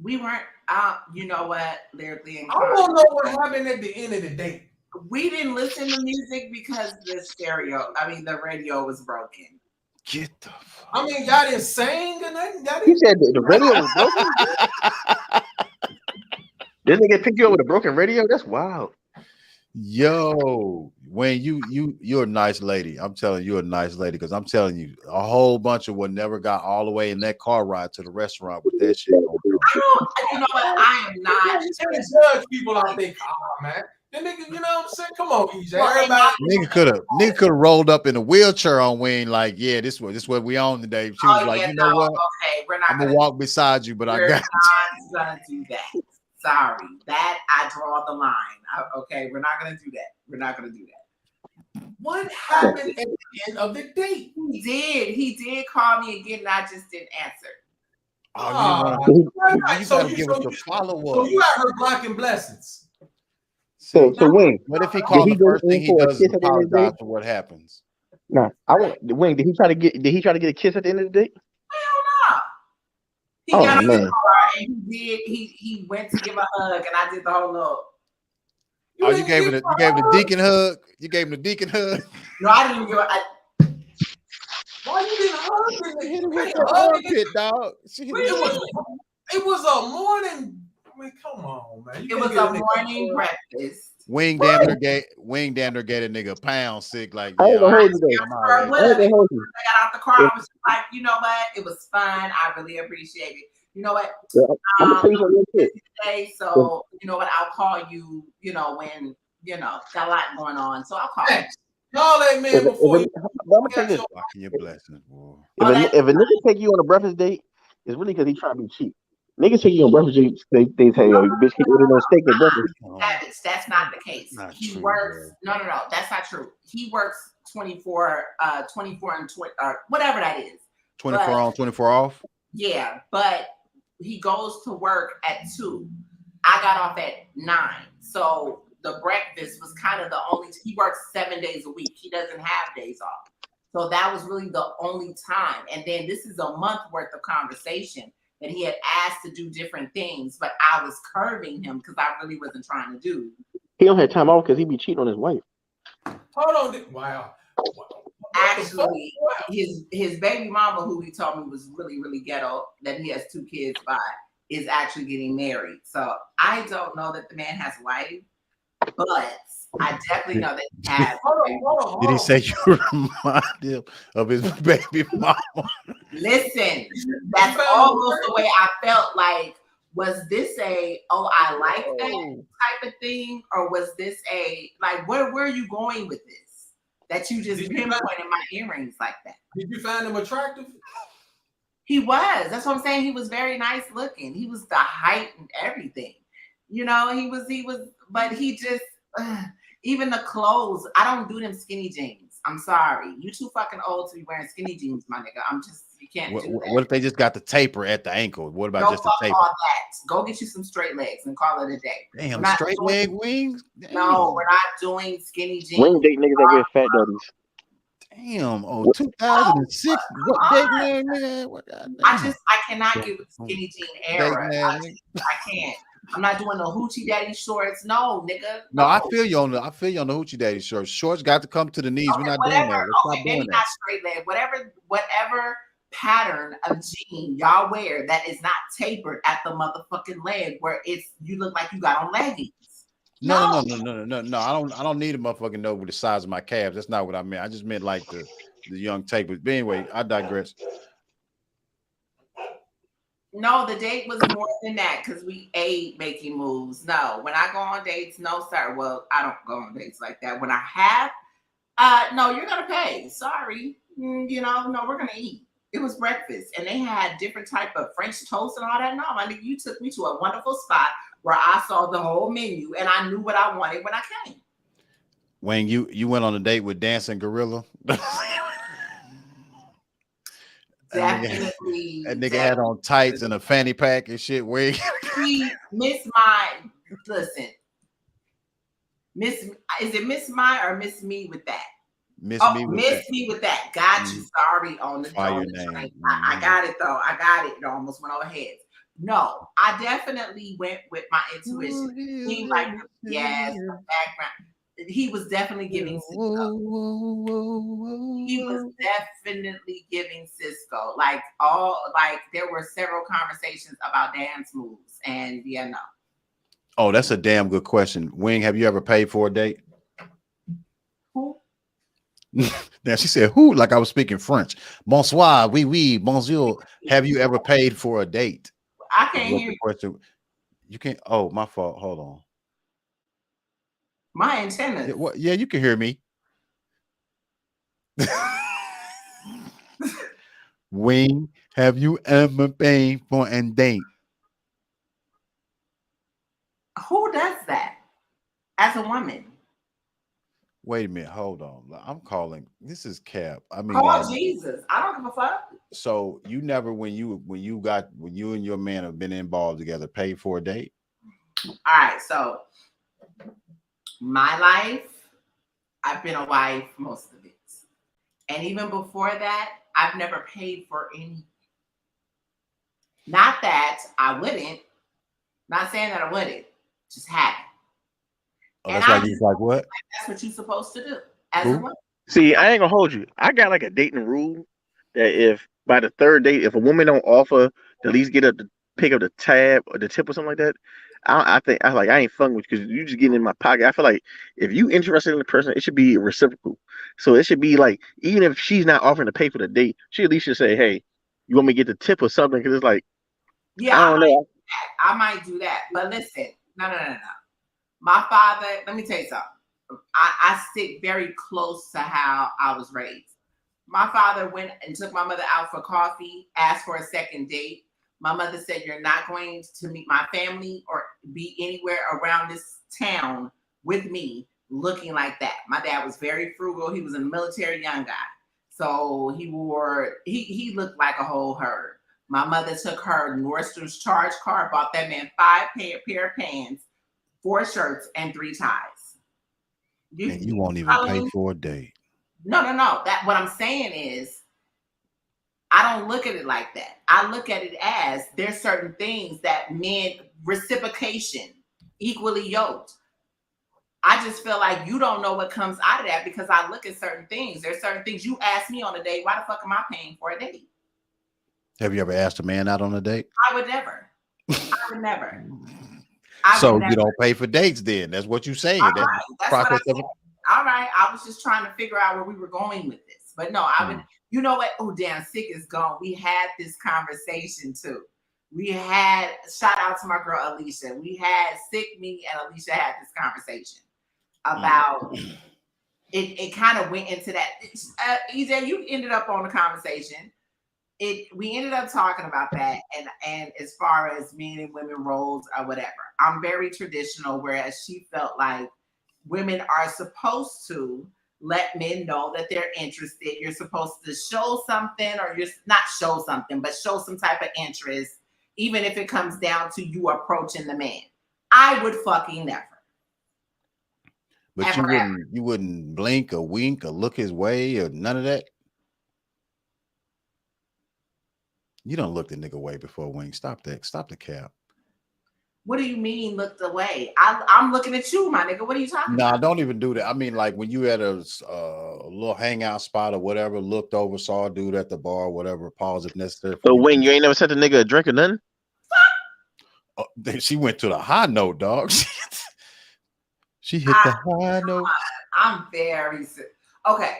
We weren't out, you know what, lyrically and I don't know what happened at the end of the day. We didn't listen to music because the radio was broken. Get the fuck. I mean, y'all didn't sing or nothing. He said the radio was broken. Didn't they get picked you up with a broken radio? That's wild. Yo, Wayne, you're a nice lady. I'm telling you, you're a nice lady, because I'm telling you, a whole bunch of one never got all the way in that car ride to the restaurant with that shit going on. You know what? I am not. You can't judge people out there, man. The nigga, you know what I'm saying? Come on, EJ. Well, nigga could have rolled up in a wheelchair on Wayne, like, yeah, this what we on today. She was like, you know what? Okay, we're not. I'm gonna walk beside you, but I got not gonna do that. Sorry, that I draw the line. Okay, we're not gonna do that. We're not gonna do that. What happened at the end of the date? He did call me again, and I just didn't answer. You gotta give us the follow-up. So you got her blocking blessings. So Wayne, what if he called the first thing he does is apologize for what happens? Nah, I want Wayne. Did he try to get a kiss at the end of the day? Hell no. He got on the car and he went to give a hug, and I did the whole little. Oh, you gave him the deacon hug. You gave him the deacon hug. No, I didn't give it. Why you didn't hug hit him with the armpit, dog. It was a morning. I mean, come on, man. It was a morning breakfast. Wing damn near gave a nigga a pound sick. Like, I ain't gonna hold you there. I got out the car. I was just like, you know what? It was fun. I really appreciate it. You know what? Yeah, I'm gonna tell you something real quick. Today, so you know what? I'll call you. You know when got a lot going on, so I'll call you. Call that man before you. I'm gonna tell you this. Your blessings, boy. If a nigga take you on a breakfast date, it's really because he trying to be cheap. Niggas take you on breakfast dates, they say, yo, you bitch, keep eating no steak at breakfast. That's not the case. He works. No, that's not true. He works 24 and 20, whatever that is. 24 on, 24 off. Yeah, but he goes to work at 2. I got off at 9, so the breakfast was kind of the only. He works 7 days a week. He doesn't have days off, so that was really the only time. And then this is a month worth of conversation that he had asked to do different things, but I was curbing him because I really wasn't trying to do. He don't have time off because he be cheating on his wife. Hold on. Wow. Actually, his baby mama, who he told me was really, really ghetto, that he has 2 kids by, is actually getting married. So I don't know that the man has a wife, but I definitely know that he has. Hold on. Did he say you remind him of his baby mama? Listen, that's almost the way I felt. Like, was this a I like that type of thing, or was this a like where are you going with this? That you just pinpointed my earrings like that. Did you find him attractive? He was. That's what I'm saying. He was very nice looking. He was the height and everything. You know, he was, but he just even the clothes. I don't do them skinny jeans. I'm sorry. You too fucking old to be wearing skinny jeans, my nigga. You can't do that. What if they just got the taper at the ankle? What about just the taper? All that. Go get you some straight legs and call it a day. Damn, straight leg wings? Damn. No, we're not doing skinny jeans. Wing date niggas that get fat daddies. Damn, 2006. What date, man? I cannot get with the skinny jean era. I can't. I'm not doing the hoochie daddy shorts. No, nigga. No, I feel you on the hoochie daddy shorts. Shorts got to come to the knees. Okay, we're not doing that. Okay, maybe not straight leg. Whatever pattern of jean y'all wear that is not tapered at the motherfucking leg where you look like you got on leggings. No. I don't need a motherfucking know with the size of my calves. That's not what I meant. I just meant like the young tapers. But anyway, I digress. No, the date was more than that because we ate making moves. No, when I go on dates, no, sir. Well, I don't go on dates like that. When I have, no, you're gonna pay. Sorry, no, we're gonna eat. It was breakfast, and they had different type of French toast and all that. No, I mean, you took me to a wonderful spot where I saw the whole menu and I knew what I wanted when I came. Wayne, you went on a date with Dancing Gorilla. Definitely. That nigga had on tights and a fanny pack and shit. Wig. Listen. Is it Miss My or Miss Me with that? Miss Me with that. Got you. Sorry on the train. I got it though. I got it. It almost went over heads. No, I definitely went with my intuition. He like the background. He was definitely giving Cisco. He was definitely giving Cisco. Like there were several conversations about dance moves, and no. Oh, that's a damn good question. Wing, have you ever paid for a date? Who? Now she said who? Like I was speaking French. Bonsoir, oui, bonjour. Have you ever paid for a date? I can't hear you. You can't. Oh, my fault. Hold on. My antenna. Yeah, you can hear me. Wing, have you ever paid for a date? Who does that as a woman? Wait a minute, hold on. I'm calling. This is Cap. I mean, call Jesus. I don't give a fuck. So you never, when you and your man have been involved together, paid for a date? All right, so my life, I've been a wife most of it. And even before that, I've never paid for anything. Not that I wouldn't. Not saying that I wouldn't. Just haven't. Oh, that's why you like what? That's what you're supposed to do as a woman. See, I ain't gonna hold you. I got like a dating rule that if by the third date, if a woman don't offer to at least get up to pick up the tab or the tip or something like that, I think I ain't fucking with you because you just getting in my pocket. I feel like if you interested in the person, it should be reciprocal. So it should be like even if she's not offering to pay for the date, she at least should say, "Hey, you want me to get the tip or something?" Because it's like, yeah, I don't know. I might do that, but listen, no. My father, let me tell you something. I stick very close to how I was raised. My father went and took my mother out for coffee, asked for a second date. My mother said, "You're not going to meet my family or be anywhere around this town with me looking like that." My dad was very frugal. He was a military young guy. So he looked like a whole herd. My mother took her Nordstrom's charge card, bought that man 5 pair of pants, 4 shirts, and 3 ties. And you won't even pay for a date. No. That what I'm saying is, I don't look at it like that. I look at it as there's certain things that men reciprocation, equally yoked. I just feel like you don't know what comes out of that because I look at certain things. There's certain things you ask me on a date. Why the fuck am I paying for a date? Have you ever asked a man out on a date? I would never. So you don't pay for dates then? That's what you're saying. All right, that's what I said. All right, I was just trying to figure out where we were going with this. But no, I would, you know what? Oh, damn, Sick is gone. We had this conversation too. We had, shout out to my girl Alicia. We had Sick, me, and Alicia had this conversation about it kind of went into that. EJ, you ended up on the conversation. We ended up talking about that, and as far as men and women roles or whatever, I'm very traditional, whereas she felt like women are supposed to let men know that they're interested. You're supposed to show something, or you're not show something, but show some type of interest, even if it comes down to you approaching the man. I would fucking never. But you wouldn't blink or wink or look his way or none of that. You don't look the nigga way before wink. Stop that. Stop the cap. What do you mean looked away? I'm looking at you, my nigga. What are you talking Nah, about? don't even do that. I mean, like when you at a little hangout spot or whatever, looked over, saw a dude at the bar, whatever, pause if necessary. So Wayne, you ain't never sent a nigga a drink or nothing? She went to the high note, dog. She hit the high note. I'm very okay.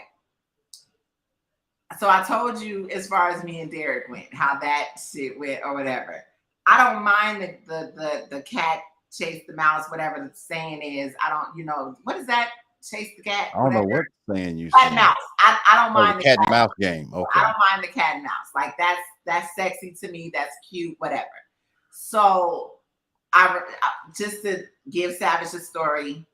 So I told you as far as me and Derek went, how that shit went or whatever. I don't mind the cat chase the mouse, whatever the saying is. I don't, what is that? Chase the cat. I don't know what saying you cat saying. mouse. I don't mind the cat and mouse game. Okay. I don't mind the cat and mouse. Like that's sexy to me. That's cute. Whatever. So I just to give Savage a story.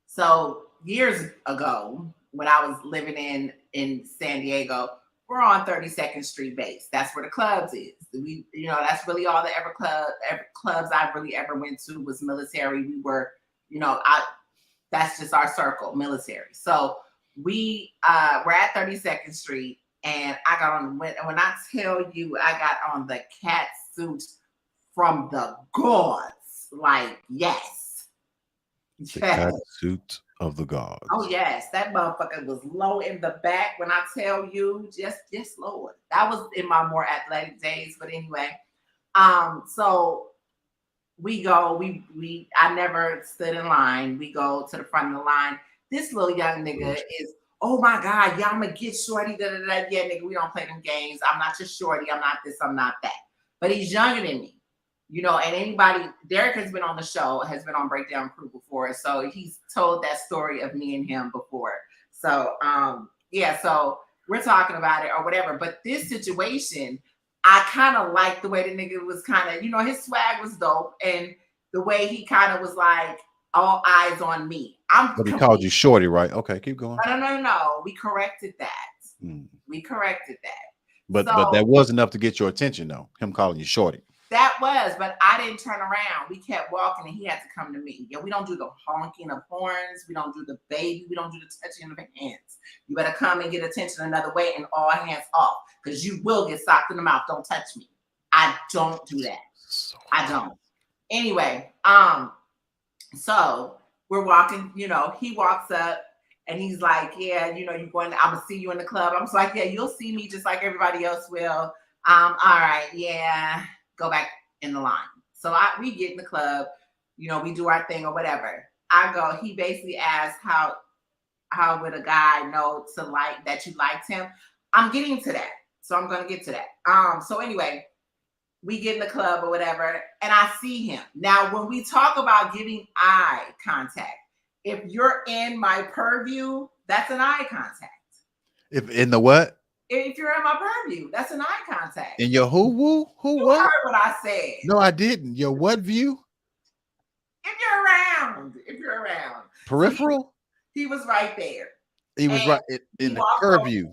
So years ago, when I was living in San Diego, we're on 32nd Street base. That's where the clubs is. We, that's really all the clubs I really ever went to was military. We were, that's just our circle, military. So we're at 32nd Street, and I got on when I tell you I got on the cat suit from the gods, like yes. The cat suit of the gods. Oh yes, that motherfucker was low in the back. When I tell you, just Lord, that was in my more athletic days. But anyway, so we go. I never stood in line. We go to the front of the line. This little young nigga is, oh my God, yeah, I'm gonna get shorty. Da, da, da. Yeah, nigga, we don't play them games. I'm not your shorty. I'm not this. I'm not that. But he's younger than me. And anybody, Derek has been on the show, has been on Breakdown Crew before. So he's told that story of me and him before. So, so we're talking about it or whatever. But this situation, I kind of liked the way the nigga was kind of, his swag was dope. And the way he kind of was like, all eyes on me. But he called you shorty, right? Okay, keep going. No. We corrected that. We corrected that. But that was enough to get your attention, though. Him calling you shorty. That was, but I didn't turn around. We kept walking, and he had to come to me. Yeah, we don't do the honking of horns. We don't do the baby. We don't do the touching of hands. You better come and get attention another way, and all hands off, because you will get socked in the mouth. Don't touch me. I don't do that. I don't. Anyway, so we're walking. He walks up, and he's like, "Yeah, you're going. I'm gonna see you in the club." I'm just like, "Yeah, you'll see me just like everybody else will." All right, yeah. Go back in the line. So we get in the club, we do our thing or whatever. I go, he basically asked how would a guy know to like that you liked him? I'm getting to that. So I'm gonna get to that. So anyway, we get in the club or whatever, and I see him. Now, when we talk about giving eye contact, if you're in my purview, that's an eye contact. If in the what? If you're in my purview, that's an eye contact. In your who you what? Heard what I said. No, I didn't. Your what view? If you're around. Peripheral? So he was right there. He was right in the purview.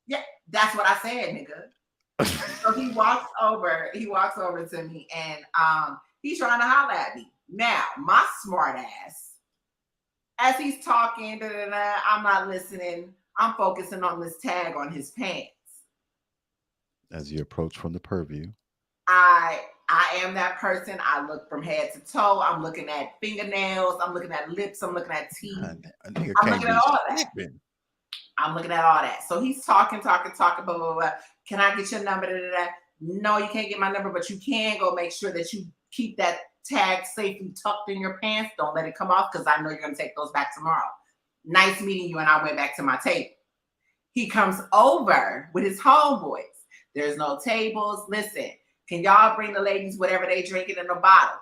Yeah, that's what I said, nigga. So he walks over to me, and he's trying to holler at me. Now, my smart ass, as he's talking, I'm not listening. I'm focusing on this tag on his pants. As you approach from the purview. I am that person. I look from head to toe. I'm looking at fingernails. I'm looking at lips. I'm looking at teeth. I'm looking at all that. I'm looking at all that. So he's talking, blah, blah, blah. Can I get your number? No, you can't get my number, but you can go make sure that you keep that tag safely tucked in your pants. Don't let it come off, because I know you're going to take those back tomorrow. Nice meeting you. And I went back to my table. He comes over with his homeboys. There's no tables. Listen, can y'all bring the ladies whatever they drinking in a bottle?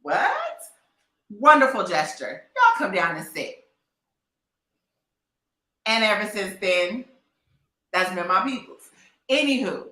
What? Wonderful gesture. Y'all come down and sit. And ever since then, that's been my peoples. Anywho,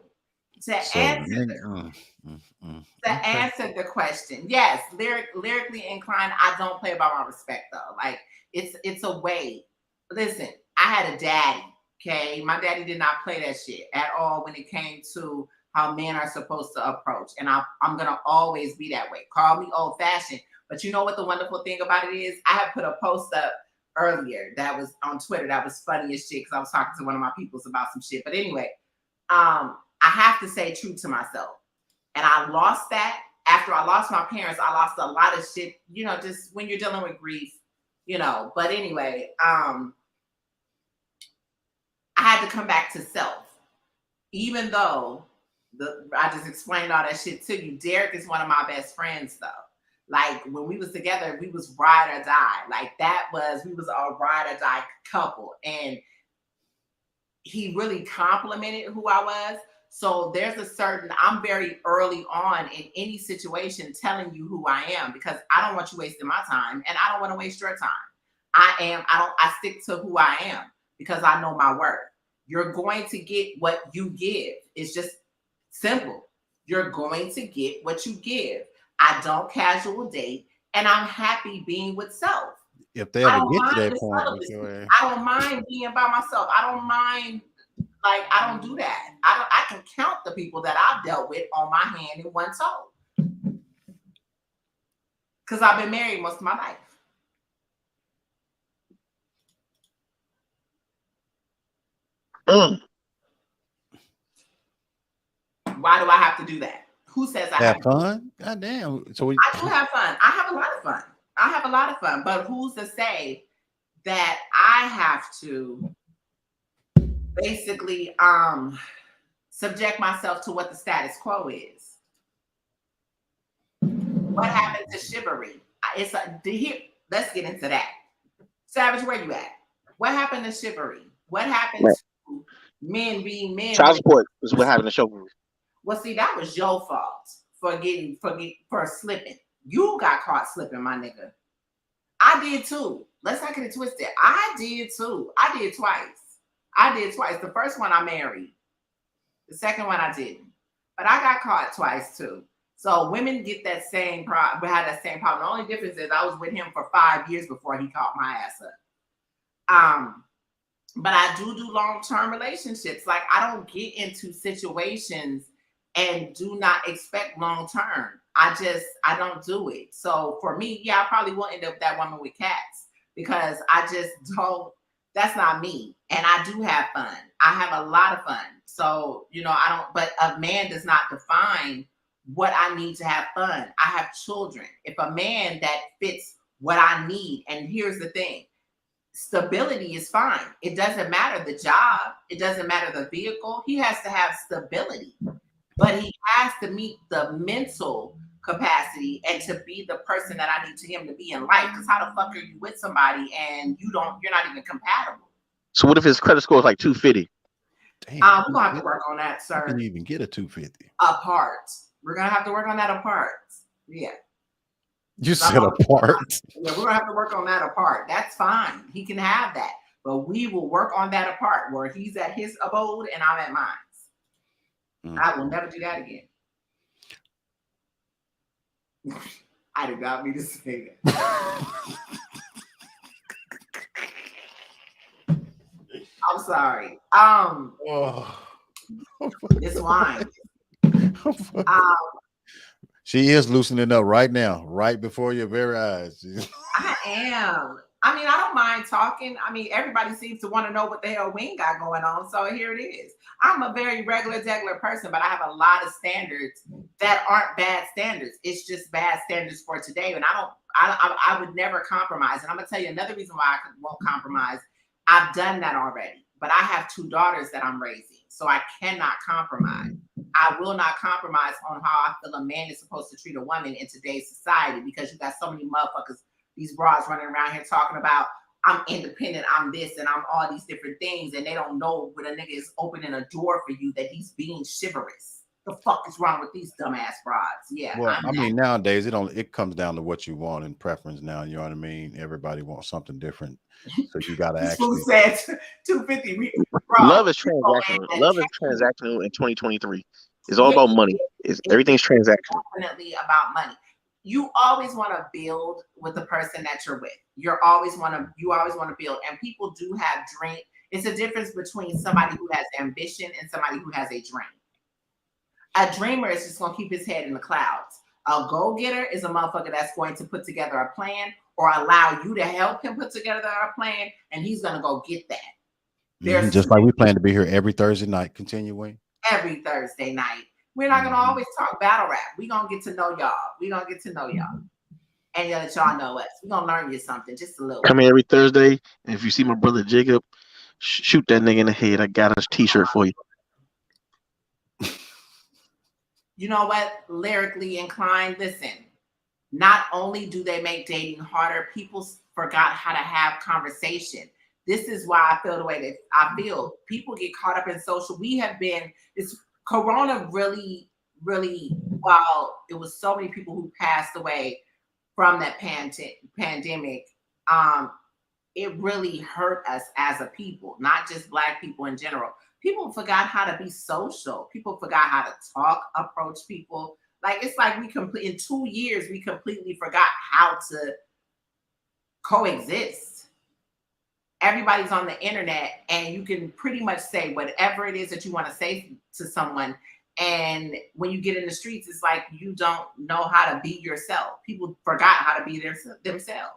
answer the question, yes, lyrically inclined. I don't play about my respect though. Like it's a way. Listen, I had a daddy. Okay, my daddy did not play that shit at all when it came to how men are supposed to approach, and I'm gonna always be that way. Call me old fashioned, but you know what the wonderful thing about it is? I had put a post up earlier that was on Twitter that was funny as shit because I was talking to one of my peoples about some shit. But anyway, I have to stay true to myself. And I lost that. After I lost my parents, I lost a lot of shit, you know, just when you're dealing with grief, you know. But anyway, I had to come back to self. Even though I just explained all that shit to you. Derek is one of my best friends, though. Like, when we was together, we was ride or die. Like, we was a ride or die couple. And he really complimented who I was. So there's I'm very early on in any situation telling you who I am, because I don't want you wasting my time and I don't want to waste your time. I stick to who I am because I know my worth. You're going to get what you give. It's just simple. You're going to get what you give. I don't casual date, and I'm happy being with self. If they ever get to that point, I don't mind being by myself. I don't mind. Like, I don't do that. I can count the people that I've dealt with on my hand in one toe. Because I've been married most of my life. Why do I have to do that? Who says I have fun? God damn. So I do have fun. I have a lot of fun. But who's to say that I have to basically subject myself to what the status quo is? What happened to chivalry? Let's get into that. Savage, where you at? What happened to chivalry? What happened to men being men? Child support is what happened to chivalry. Well, see, that was your fault for slipping. You got caught slipping, my nigga. I did too. Let's not get it twisted. I did too. I did twice. The first one I married. The second one I didn't. But I got caught twice too. So women get that same problem. We had that same problem. The only difference is I was with him for 5 years before he caught my ass up. But I do long-term relationships. Like, I don't get into situations and do not expect long-term. I don't do it. So for me, yeah, I probably will end up that woman with cats, because I just don't, that's not me. And I do have fun. I have a lot of fun. So, you know, but a man does not define what I need to have fun. I have children. If a man that fits what I need, and here's the thing, stability is fine. It doesn't matter the job. It doesn't matter the vehicle. He has to have stability, but he has to meet the mental capacity and to be the person that I need him to be in life. Because how the fuck are you with somebody and you're not even compatible? So what if his credit score is like 250? Damn, we're gonna have to work on that, sir. You can even get a 250 apart. We're gonna have to work on that apart. Yeah. You said apart. Yeah, we're gonna have to work on that apart. That's fine. He can have that, but we will work on that apart, where he's at his abode and I'm at mine. I will never do that again. I did not mean to say that. I'm sorry. It's wine. She is loosening up right now, right before your very eyes. I am. I mean, I don't mind talking. I mean, everybody seems to want to know what the hell we ain't got going on. So here it is. I'm a very regular person, but I have a lot of standards that aren't bad standards. It's just bad standards for today. And I would never compromise. And I'm going to tell you another reason why I won't compromise. I've done that already, but I have 2 daughters that I'm raising. So I cannot compromise. I will not compromise on how I feel a man is supposed to treat a woman in today's society, because you got so many motherfuckers, these broads running around here talking about I'm independent, I'm this, and I'm all these different things, and they don't know when a nigga is opening a door for you that he's being chivalrous. The fuck is wrong with these dumbass broads? Yeah. Well, I mean, nowadays it comes down to what you want and preference now. You know what I mean? Everybody wants something different. So you gotta actually said 250. Love is transactional. Love is transactional in 2023. It's all about money. Everything's transactional. Definitely about money. You always want to build with the person that you're with. You always want to build, and people do have dream. It's a difference between somebody who has ambition and somebody who has a dream. A dreamer is just going to keep his head in the clouds. A go-getter is a motherfucker that's going to put together a plan or allow you to help him put together a plan, and he's going to go get that. Just like we plan to be here every Thursday night, continuing. Every Thursday night. We're not gonna always talk battle rap. We're gonna get to know y'all. We're gonna get to know y'all. And let y'all know us. We're gonna learn you something, just a little. Come here every Thursday, and if you see my brother Jacob, shoot that nigga in the head. I got a T-shirt for you. You know what? Lyrically inclined. Listen, not only do they make dating harder, people forgot how to have conversation. This is why I feel the way that I feel. People get caught up in social. It's Corona really, while it was so many people who passed away from that pandemic, it really hurt us as a people, not just Black people in general. People forgot how to be social. People forgot how to talk, approach people. Like, it's like in 2 years, we completely forgot how to coexist. Everybody's on the internet, and you can pretty much say whatever it is that you want to say to someone. And when you get in the streets, it's like you don't know how to be yourself. People forgot how to be themselves.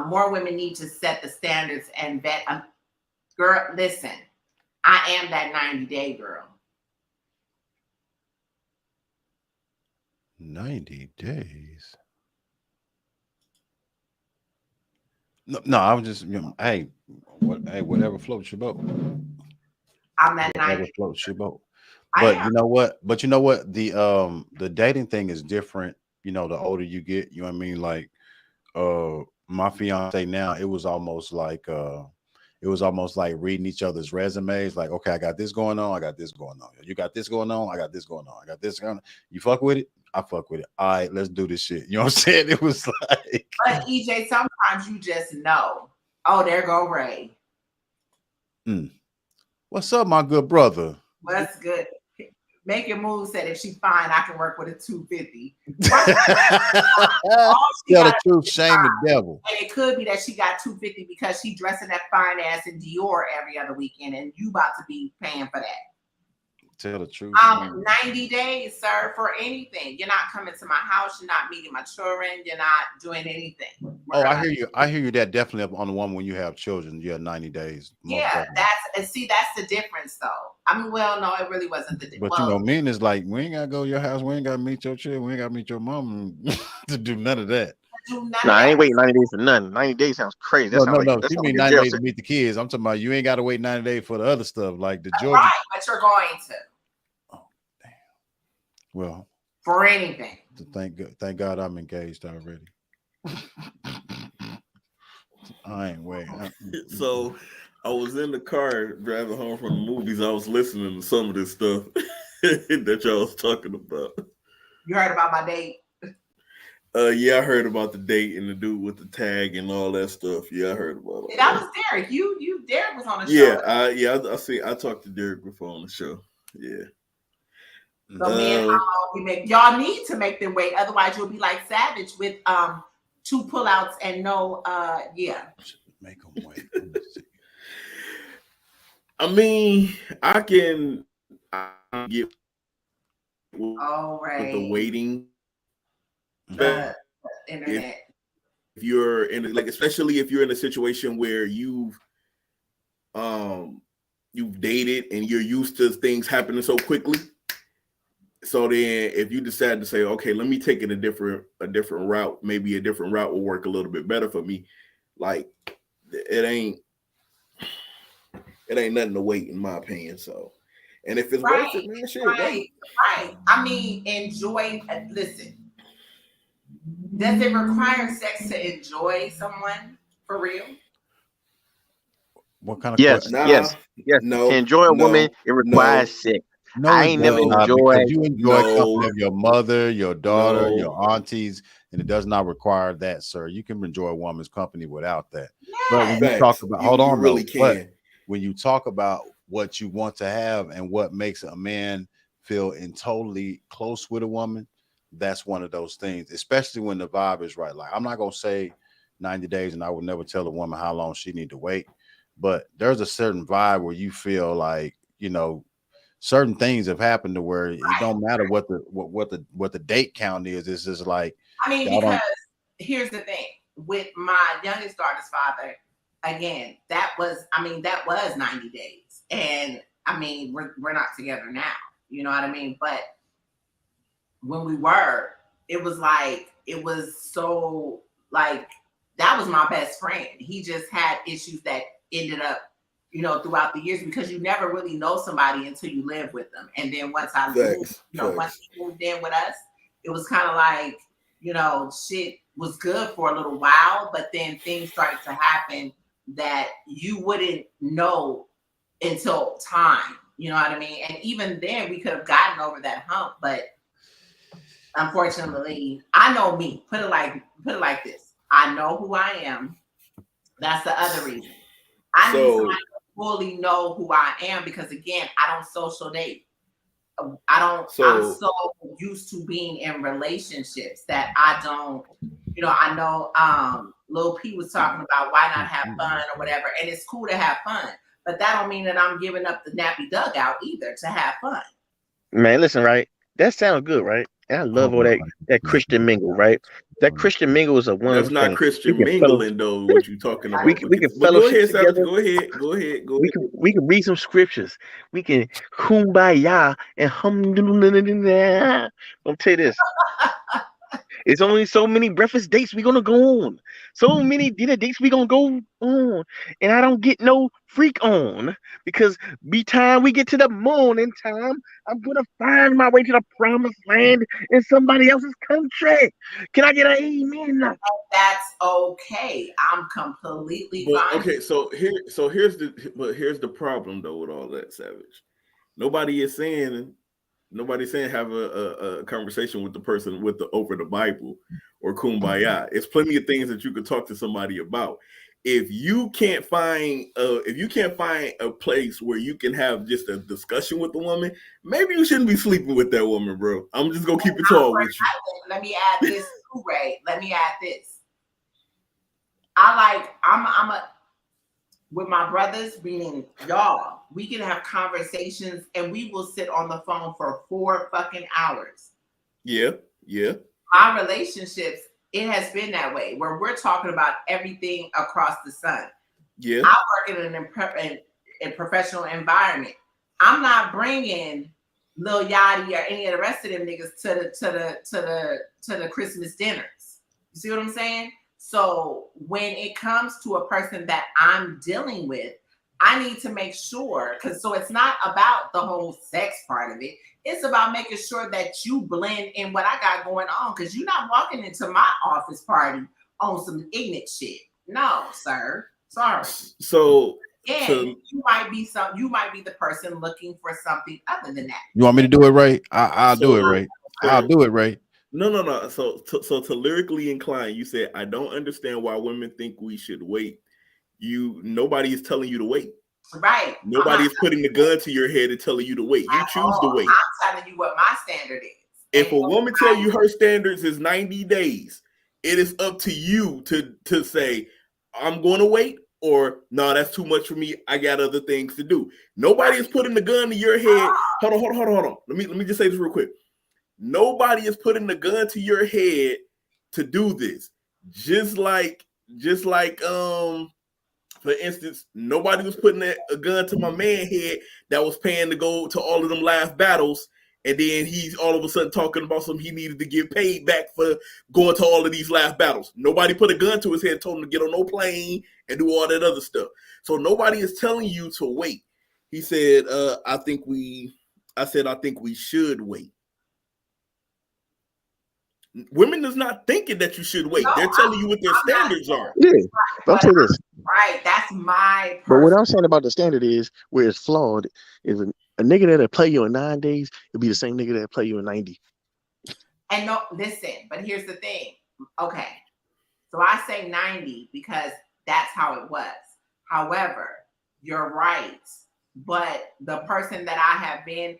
More women need to set the standards and vet. Girl, listen, I am that 90-day girl. 90 days. No, I was just, hey, whatever floats your boat. I'm that Whatever 90. floats your boat. But you know what? The dating thing is different. You know, the older you get, you know what I mean? Like, my fiance now, it was almost like reading each other's resumes. Like, okay, I got this going on. I got this going on. You got this going on. I got this going on. I got this going on. You fuck with it? I fuck with it. All right, let's do this shit. You know what I'm saying? It was like. But EJ, sometimes you just know. Oh, there go Ray. What's up, my good brother? What's good? Make your move. Said if she's fine, I can work with a 250. Tell the truth, shame the devil. And it could be that she got 250 because she dressing that fine ass in Dior every other weekend, and you about to be paying for that. Tell the truth. 90 days, sir, for anything. You're not coming to my house. You're not meeting my children. You're not doing anything. I hear you. I hear you. That definitely on the one when you have children. Yeah, 90 days. Yeah, that's the difference, though. I mean, well, no, it really wasn't the difference. But you know, men is like, we ain't gotta go to your house. We ain't gotta meet your children. We ain't gotta meet your mom to do none of that. I ain't waiting 90 days for nothing. 90 days sounds crazy. No. You mean 90 days to meet the kids? I'm talking about you ain't gotta wait 90 days for the other stuff, like the Georgia. Right, but you're going to. Oh, damn. Well, for anything. Thank God I'm engaged already. I ain't waiting. So I was in the car driving home from the movies. I was listening to some of this stuff that y'all was talking about. You heard about my date? Yeah, I heard about the date and the dude with the tag and all that stuff. Yeah, I heard about it. That was Derek. Derek was on the show. I talked to Derek before on the show. Yeah. So man, y'all need to make them wait. Otherwise, you'll be like Savage with 2 pullouts and no Make them wait. I mean, I can get with the waiting. The internet. If you're in especially if you're in a situation where you've dated and you're used to things happening so quickly. So then if you decide to say, okay, let me take it a different route, maybe a different route will work a little bit better for me. Like it ain't nothing to wait, in my opinion. So, and if it's worth it, man, shit, right. I mean, enjoy. Listen, does it require sex to enjoy someone for real? What kind of question? Yes. No, to enjoy a woman, it requires sex. No, I ain't never enjoyed. You enjoy company of your mother, your daughter, your aunties, and it does not require that, sir. You can enjoy a woman's company without that. Yes. But when you talk about, you really can. When you talk about what you want to have and what makes a man feel totally close with a woman, that's one of those things, especially when the vibe is right. Like, I'm not going to say 90 days and I would never tell a woman how long she need to wait, but there's a certain vibe where you feel like, you know, certain things have happened to where it don't matter what the date count is. It's just like, I mean, because here's the thing with my youngest daughter's father. Again, that was 90 days, and I mean, we're not together now. You know what I mean? But when we were, it was like, it was so like, that was my best friend. He just had issues that ended up, you know, throughout the years, because you never really know somebody until you live with them. And then once I moved, you know, once he moved in with us, it was kind of like, you know, shit was good for a little while, but then things started to happen that you wouldn't know until time. You know what I mean? And even then we could have gotten over that hump, but unfortunately, I know me. Put it like this. I know who I am. That's the other reason. I need somebody to fully know who I am, because again, I don't social date. I'm so used to being in relationships that I don't, you know, I know Lil P was talking about why not have fun or whatever. And it's cool to have fun, but that don't mean that I'm giving up the nappy dugout either to have fun. Man, listen, right? That sounds good, right? And I love all that Christian mingle, right? That Christian mingle is a wonderful That's not thing. Christian mingling, though. What you talking about? We can but go ahead, together. Savage. Go ahead. We can read some scriptures. We can kumbaya and hum. I'll tell you this. It's only so many breakfast dates we gonna go on. So many dinner dates we gonna go on. And I don't get no freak on, because by time we get to the morning time, I'm gonna find my way to the promised land in somebody else's country. Can I get an amen? That's okay. I'm completely fine. Okay, so here's the problem though with all that, Savage. Nobody's saying have a conversation with the person over the Bible or kumbaya. It's plenty of things that you could talk to somebody about. If you can't find a place where you can have just a discussion with the woman, maybe you shouldn't be sleeping with that woman, bro. I'm just gonna keep it tall with you. Let me add this too, Ray. Let me add this. With my brothers, meaning y'all, we can have conversations and we will sit on the phone for 4 fucking hours. Yeah. My relationships, it has been that way, where we're talking about everything across the sun. Yeah. I work in a professional environment. I'm not bringing Lil Yachty or any of the rest of them niggas to the Christmas dinners. You see what I'm saying? So when it comes to a person that I'm dealing with, I need to make sure, so it's not about the whole sex part of it. It's about making sure that you blend in what I got going on, because you're not walking into my office party on some ignorant shit. No, sir. Sorry. So you might be the person looking for something other than that. You want me to do it right? I'll do it right. I'll do it right. No. So to lyrically incline, you said, I don't understand why women think we should wait. Nobody is telling you to wait. Right. Nobody is putting the gun to your head and telling you to wait. You choose to wait. I'm telling you what my standard is. If a woman tell you her standards is 90 days, it is up to you to say, I'm going to wait, or no, that's too much for me. I got other things to do. Nobody is putting the gun to your head. Hold on. Let me just say this real quick. Nobody is putting the gun to your head to do this. Just like for instance, nobody was putting a gun to my man head that was paying to go to all of them live battles, and then he's all of a sudden talking about something he needed to get paid back for going to all of these live battles. Nobody put a gun to his head, told him to get on no plane and do all that other stuff. So nobody is telling you to wait. He said, I think we should wait. Women is not thinking that you should wait. No, they're telling you what their standards are. Yeah, I'll tell you this. Right, that's my. But what I'm saying about the standard is where it's flawed is a nigga that'll play you in 9 days, it'll be the same nigga that'll play you in 90. And no, listen, but here's the thing. Okay, so I say 90 because that's how it was. However, you're right. But the person that I have been,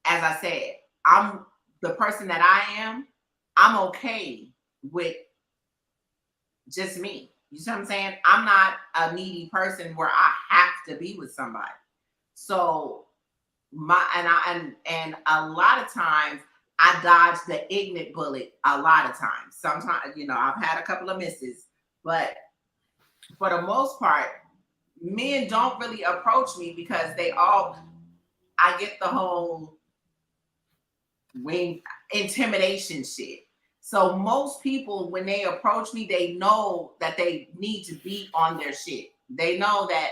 as I said, I'm the person that I am. I'm okay with just me. You see what I'm saying? I'm not a needy person where I have to be with somebody. So and a lot of times I dodge the ignorant bullet a lot of times. Sometimes, I've had a couple of misses, but for the most part, men don't really approach me because I get the whole, intimidation shit. So most people, when they approach me, they know that they need to be on their shit. They know that,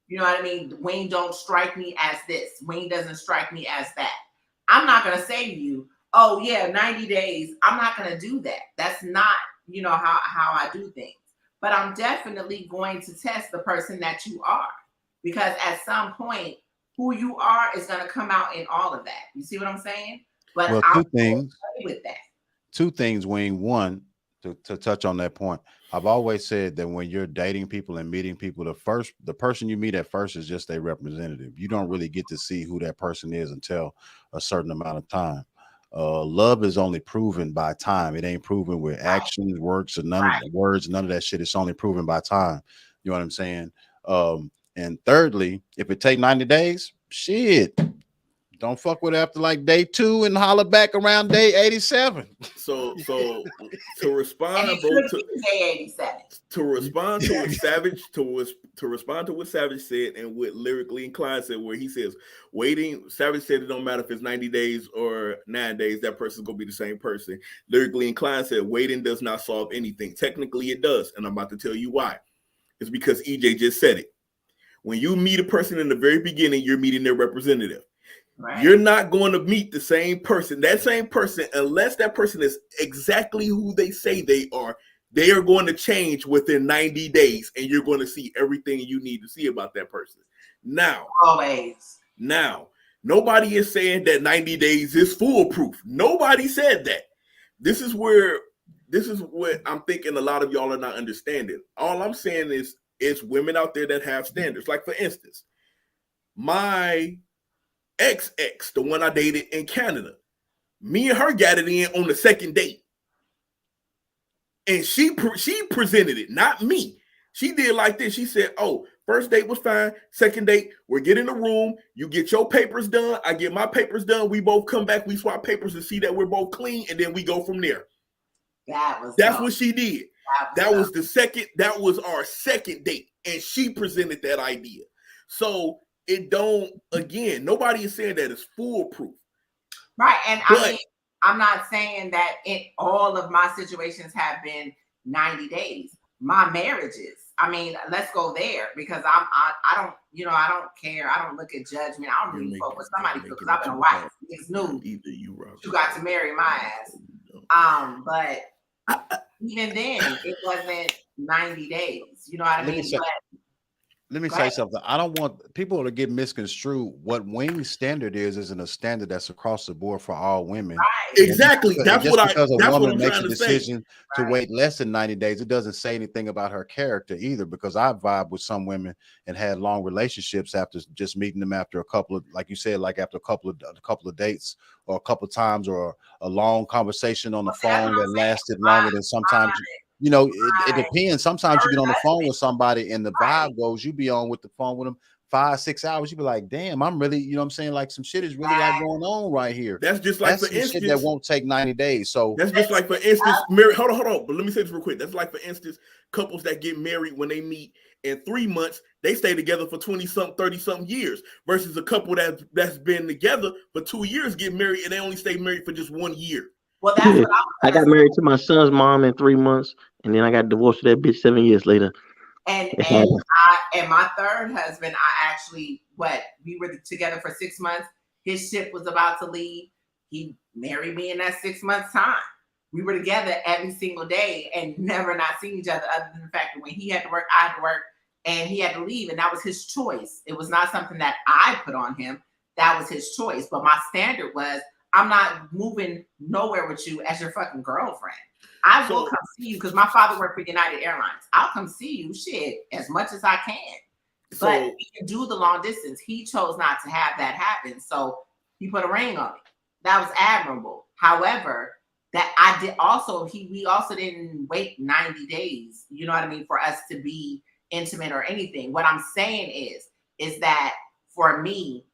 you know what I mean? Wayne don't strike me as this. Wayne doesn't strike me as that. I'm not going to say to you, oh yeah, 90 days. I'm not going to do that. That's not, you know, how I do things. But I'm definitely going to test the person that you are. Because at some point, who you are is going to come out in all of that. You see what I'm saying? But Well, I'm okay with that. Two things, Wayne. One, to touch on that point, I've always said that when you're dating people and meeting people, the person you meet at first is just a representative. You don't really get to see who that person is until a certain amount of time. Love is only proven by time. It ain't proven with actions, works, and none of the words, none of that shit. It's only proven by time. You know what I'm saying? And thirdly, if it take 90 days, shit, don't fuck with it after like day 2 and holler back around day 87. So to respond, bro, day 87. To respond to what Savage respond to what Savage said and what Lyrically Inclined said, where he says waiting. Savage said it don't matter if it's 90 days or 9 days, that person's gonna be the same person. Lyrically Inclined said waiting does not solve anything. Technically, it does, and I'm about to tell you why. It's because EJ just said it. When you meet a person in the very beginning, you're meeting their representative. Right. You're not going to meet the same person, unless that person is exactly who they say they are. They are going to change within 90 days, and you're going to see everything you need to see about that person. Now, nobody is saying that 90 days is foolproof. Nobody said that. This is what I'm thinking a lot of y'all are not understanding. All I'm saying is it's women out there that have standards. Like, for instance, my ex, the one I dated in Canada, me and her got it in on the second date. And she presented it, not me. She did like this. She said, oh, first date was fine. Second date, we're getting in the room. You get your papers done. I get my papers done. We both come back. We swap papers to see that we're both clean. And then we go from there. That's what she did. That was our second date. And she presented that idea. So nobody is saying that it's foolproof. Right. And I mean, I'm not saying that all of my situations have been 90 days. My marriages, I mean, let's go there because I don't care. I don't look at judgment. I don't really fuck with somebody because I've been a wife. It's new. You got to marry my ass. But even then, it wasn't 90 days. You know what I mean? Let me say something. I don't want people to get misconstrued. What Wayne's standard isn't a standard that's across the board for all women. Right. Exactly. That's what a woman makes a decision to wait less than 90 days, it doesn't say anything about her character either. Because I vibe with some women and had long relationships after just meeting them after a couple of, like you said, like after a couple of dates or a couple of times or a long conversation on the phone that lasted longer than sometimes. You know, it depends. Sometimes you get on the phone with somebody and the vibe goes, you be on with the phone with them 5-6 hours. You be like, damn, I'm really, you know what I'm saying? Like some shit is really like going on right here. That's just like, for instance, shit that won't take 90 days. So that's just like, for instance, hold on. But let me say this real quick. That's like, for instance, couples that get married when they meet in 3 months, they stay together for 20-something, 30-something years versus a couple that's been together for 2 years, get married, and they only stay married for just 1 year. Well, that's what I got married to my son's mom in 3 months, and then I got divorced to that bitch 7 years later. And my third husband, we were together for 6 months. His ship was about to leave. He married me in that 6 months time. We were together every single day and never not seen each other, other than the fact that when he had to work, I had to work, and he had to leave, and that was his choice. It was not something that I put on him. That was his choice. But my standard was, I'm not moving nowhere with you as your fucking girlfriend. I will come see you because my father worked for United Airlines. I'll come see you, shit, as much as I can. But we can do the long distance. He chose not to have that happen, so he put a ring on it. That was admirable. However, we also didn't wait 90 days. You know what I mean, for us to be intimate or anything. What I'm saying is that for me,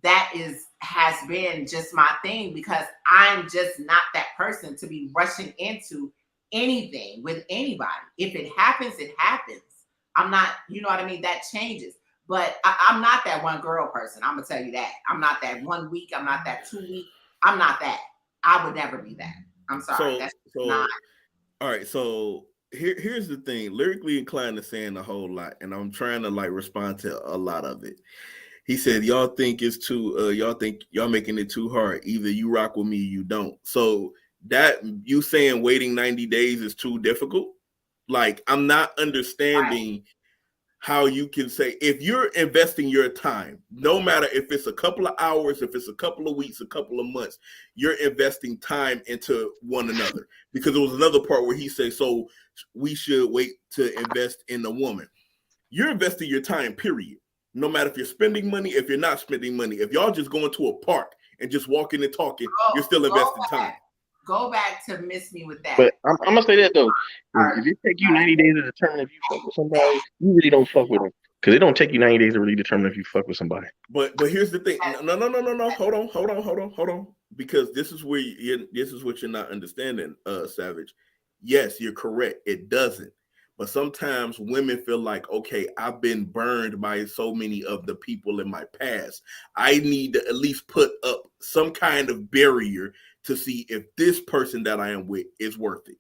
that has been just my thing because I'm just not that person to be rushing into anything with anybody. If it happens, it happens. I'm not, you know what I mean? That changes. But I'm not that one girl person. I'm going to tell you that. I'm not that 1 week. I'm not that 2 week. I'm not that. I would never be that. I'm sorry. That's not. All right. So here's the thing. Lyrically Inclined is saying a whole lot, and I'm trying to like respond to a lot of it. He said, y'all think it's too, y'all think y'all making it too hard. Either you rock with me, you don't. So that you saying waiting 90 days is too difficult. Like, I'm not understanding how you can say, if you're investing your time, no matter if it's a couple of hours, if it's a couple of weeks, a couple of months, you're investing time into one another. Because there was another part where he said, so we should wait to invest in the woman. You're investing your time, period. No matter if you're spending money, if you're not spending money, if y'all just going to a park and just walking and talking, you're still investing time. Go back to Miss Me with that. But I'm gonna say that though. If it take you 90 days to determine if you fuck with somebody, you really don't fuck with them. Because it don't take you 90 days to really determine if you fuck with somebody. But here's the thing. No. Hold on. Because this is where this is what you're not understanding, Savage. Yes, you're correct. It doesn't. But sometimes women feel like, okay, I've been burned by so many of the people in my past. I need to at least put up some kind of barrier to see if this person that I am with is worth it.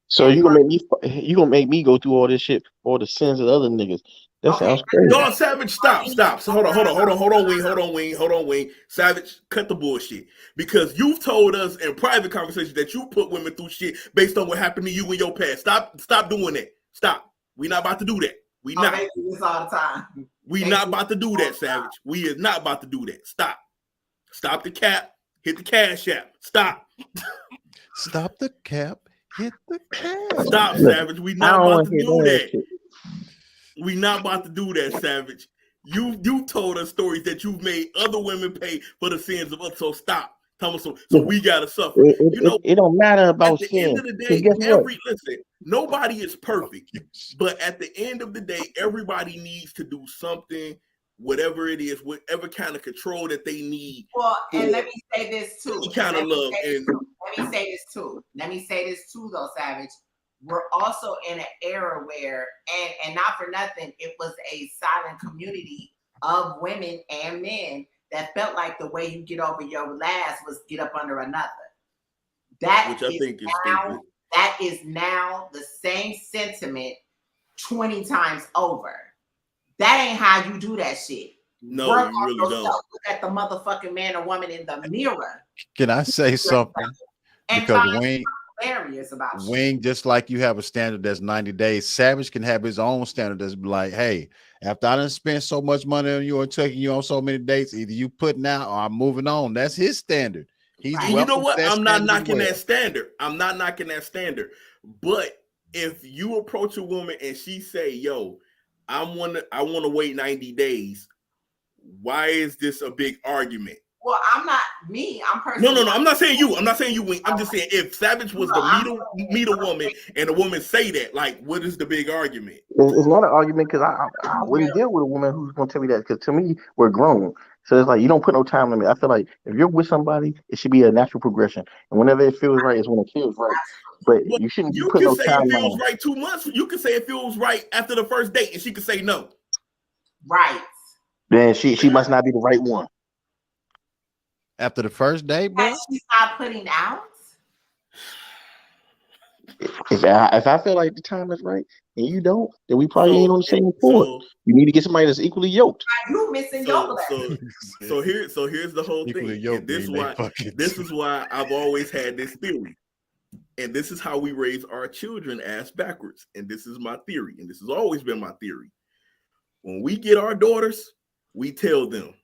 So you gonna make me go through all this shit, all the sins of the other niggas. That sounds crazy. No, Savage, stop. So hold on, Wayne. Savage, cut the bullshit. Because you've told us in private conversations that you put women through shit based on what happened to you in your past. Stop doing that. Stop. We're not about to do that. We not. They do this all the time. We not about to do that, Savage. We is not about to do that. Stop. Stop the cap. Hit the cash app. Stop. Stop the cap. Hit the cash. Stop, Savage. We not about to do that. We not about to do that, Savage. You told us stories that you've made other women pay for the sins of us. So stop. So we gotta suffer. It don't matter about at the sin. End of the day, listen, nobody is perfect, but at the end of the day, everybody needs to do something, whatever it is, whatever kind of control that they need. Well, and let me say this too. Kind of love. Let me say this too, though, Savage. We're also in an era where, and not for nothing, it was a silent community of women and men that felt like the way you get over your last was get up under another. Which I think is stupid. That is now the same sentiment 20 times over. That ain't how you do that shit. No, Work you on really yourself. don't. Look at the motherfucking man or woman in the mirror. Can I say something? And Because Wayne, hilarious about Wayne, just like you have a standard that's 90 days, Savage can have his own standard that's like, hey, after I done spent so much money on you or taking you on so many dates, either you putting out or I'm moving on. That's his standard. And you know what? I'm not knocking that standard. I'm not knocking that standard. But if you approach a woman and she say, yo, I want to wait 90 days, why is this a big argument? Well, I'm not me. I'm personally. No. I'm not saying you. I'm not saying you, Wayne. I'm just saying if Savage was to meet a woman and a woman say that, like, what is the big argument? It's not an argument because I wouldn't deal with a woman who's going to tell me that, because to me, we're grown. So it's like you don't put no time limit. I feel like if you're with somebody, it should be a natural progression. And whenever it feels right, is when it feels right. But you shouldn't put no time limit. You can say it feels right 2 months. You can say it feels right after the first date, and she can say no. Right. Then she must not be the right one. After the first date, bro? She's not putting out. If I feel like the time is right and you don't, then we probably ain't on the same accord. You need to get somebody that's equally yoked. You missing your blessing. So here's the whole thing. And this is why I've always had this theory. And this is how we raise our children ass backwards. And this is my theory. And this has always been my theory. When we get our daughters, we tell them,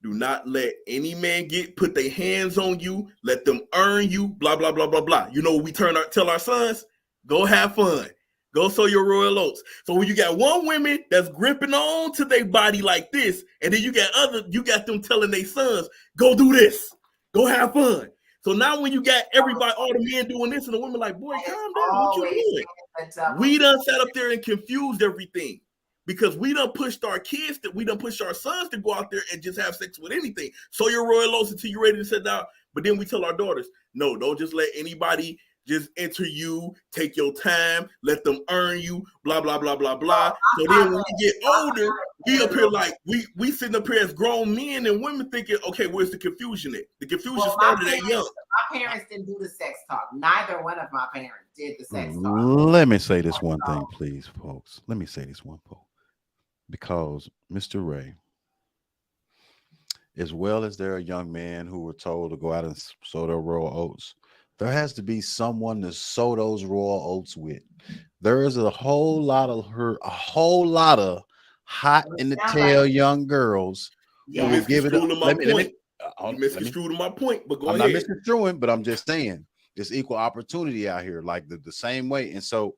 do not let any man put their hands on you. Let them earn you. Blah, blah, blah, blah, blah. You know what we tell our sons? Go have fun. Go sow your royal oats. So when you got one woman that's gripping on to their body like this, and then you got them telling their sons, go do this. Go have fun. So now when you got everybody, all the men doing this, and the women like, boy, calm down. What you doing? We done sat up there and confused everything. Because we done pushed our kids, we done pushed our sons to go out there and just have sex with anything. Sow your royal oats until you're ready to sit down. But then we tell our daughters, no, don't just let anybody just enter you. Take your time. Let them earn you. Blah, blah, blah, blah, blah. So then when we get older, we up here like we sitting up here as grown men and women thinking, okay, where's the confusion at? The confusion started at young. My parents didn't do the sex talk. Neither one of my parents did the sex talk. Let me say this one thing, please, folks. Let me say this one, folks. Because Mr. Ray, as well as there are young men who were told to go out and sow their royal oats, there has to be someone to sow those royal oats with. There is a whole lot of hot in the tail young girls. You misconstrued my point. You misconstrued my point, but go ahead. I'm not misconstruing, but I'm just saying there's equal opportunity out here, like the same way. And so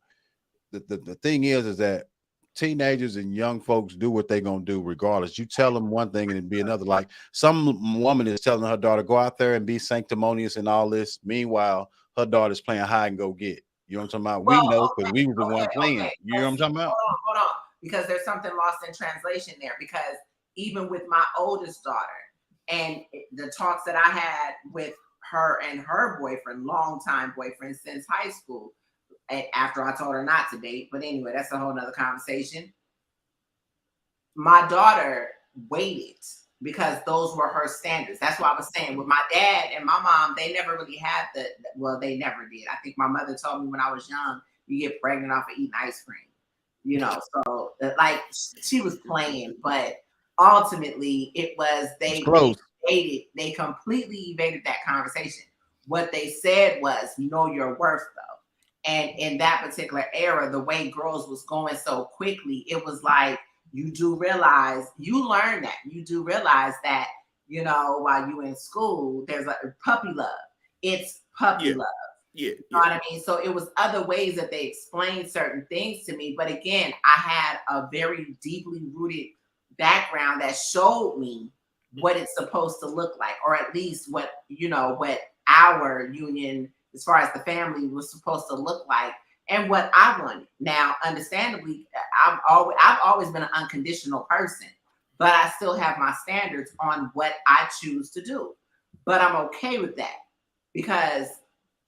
the thing is that teenagers and young folks do what they're gonna do regardless. You tell them one thing and it'd be another. Like some woman is telling her daughter, go out there and be sanctimonious and all this. Meanwhile, her daughter's playing hide and go get. You know what I'm talking about? We know because we were the one playing. You know what I'm talking about? Hold on. Because there's something lost in translation there. Because even with my oldest daughter and the talks that I had with her and her boyfriend, longtime boyfriend since high school, after I told her not to date. But anyway, that's a whole nother conversation. My daughter waited because those were her standards. That's what I was saying. With my dad and my mom, they never really had they never did. I think my mother told me when I was young, you get pregnant off of eating ice cream. You know, so like she was playing, but ultimately it was they completely evaded that conversation. What they said was, know your worth though. And in that particular era, the way girls was going so quickly, it was like, you do realize, you learn that. You do realize that, you know, while you in school, there's a puppy love. It's puppy love. Yeah. You know what I mean? So it was other ways that they explained certain things to me. But again, I had a very deeply rooted background that showed me what it's supposed to look like, or at least what, you know, what our union, as far as the family, was supposed to look like, and what I wanted. Now, understandably, I've always been an unconditional person, but I still have my standards on what I choose to do. But I'm okay with that, because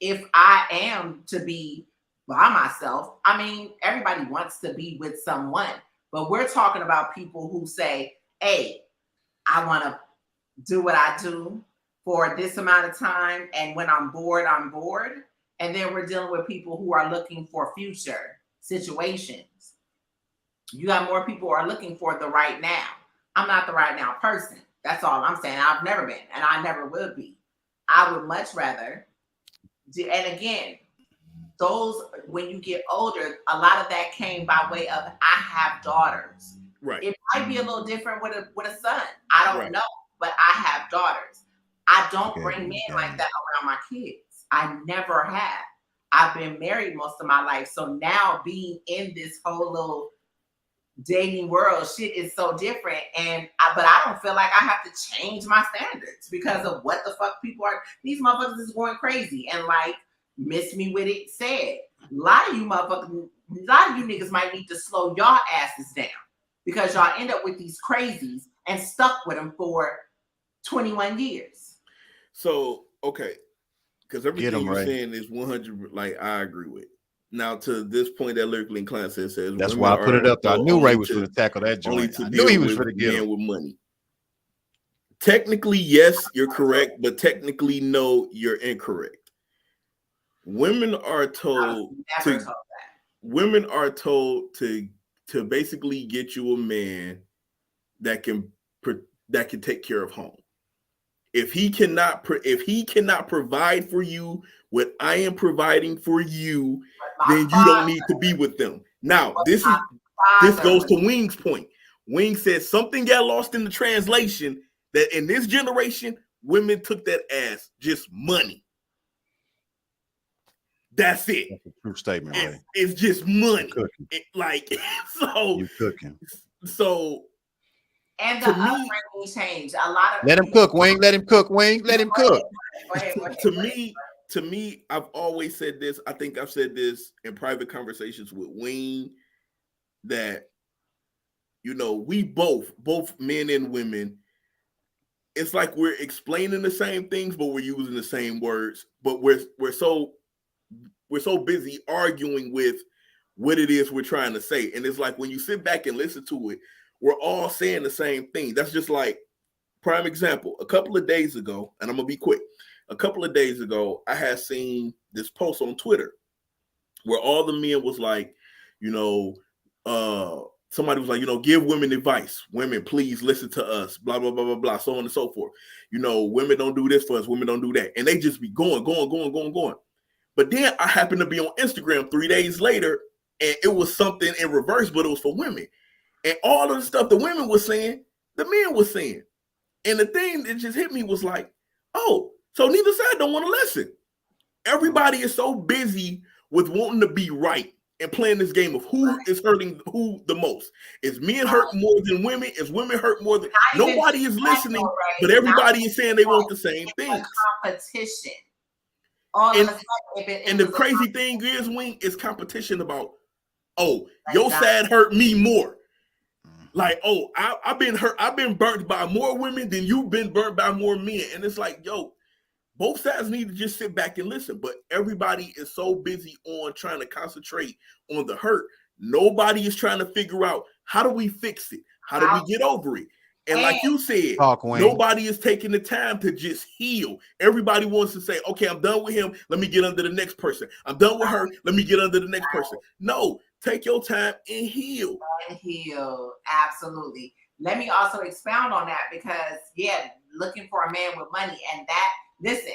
if I am to be by myself, I mean, everybody wants to be with someone, but we're talking about people who say, hey, I want to do what I do for this amount of time, and when I'm bored, I'm bored. And then we're dealing with people who are looking for future situations. You got more people who are looking for the right now. I'm not the right now person. That's all I'm saying. I've never been, and I never will be. I would much rather do, and again, those, when you get older, a lot of that came by way of, I have daughters. Right. It might be a little different with a son. I don't know, but I have daughters. I don't bring men like that around my kids. I never have. I've been married most of my life. So now being in this whole little dating world, shit is so different. But I don't feel like I have to change my standards because of what the fuck people are. These motherfuckers is going crazy. And like Miss Me With It said, a lot of you niggas might need to slow y'all asses down, because y'all end up with these crazies and stuck with them for 21 years. So, okay. Because everything you're saying is 100, like, I agree with. Now, to this point that Lyrically Inclined says that's why I put it up there. I knew Ray was going to tackle that joint. I knew he was going to get it with money. Technically, yes, you're correct, but technically, no, you're incorrect. Women are told to basically get you a man that can take care of home. If he cannot provide for you what I am providing for you, then you don't need to be with them. Now, this goes to Wing's point. Wing said something got lost in the translation, that in this generation, women took that as just money. That's it. That's a true statement, Ray. It's just money. You cooking. So. And the upbringing changed. A lot of let him cook, Wing. Let him cook, Wing. Let him cook. To me, I've always said this. I think I've said this in private conversations with Wing, that, you know, we both men and women, it's like we're explaining the same things, but we're using the same words. But we're so busy arguing with what it is we're trying to say. And it's like when you sit back and listen to it, we're all saying the same thing. That's just like prime example. A couple of days ago, and I'm gonna be quick. A couple of days ago, I had seen this post on Twitter where all the men was like, somebody was like, give women advice. Women, please listen to us. Blah blah blah blah blah. So on and so forth. Women don't do this for us. Women don't do that, and they just be going. But then I happened to be on Instagram 3 days later, and it was something in reverse, but it was for women. And all of the stuff the women were saying, the men were saying. And the thing that just hit me was like, oh, so neither side don't want to listen. Everybody is so busy with wanting to be right and playing this game of who is hurting who the most. Is men hurt more than women? Is women hurt more than... Nobody is listening, but everybody is saying they want the same things. Competition. And the crazy thing is, Wing, is competition about, oh, your side hurt me more. Like, oh, I've been hurt. I've been burnt by more women than you've been burnt by more men. And it's like, yo, both sides need to just sit back and listen. But everybody is so busy on trying to concentrate on the hurt. Nobody is trying to figure out, how do we fix it? How do we get over it? And like you said, nobody is taking the time to just heal. Everybody wants to say, okay, I'm done with him. Let me get under the next person. I'm done with her. Let me get under the next person. No, take your time and heal. And heal. Absolutely. Let me also expound on that because, looking for a man with money. And listen,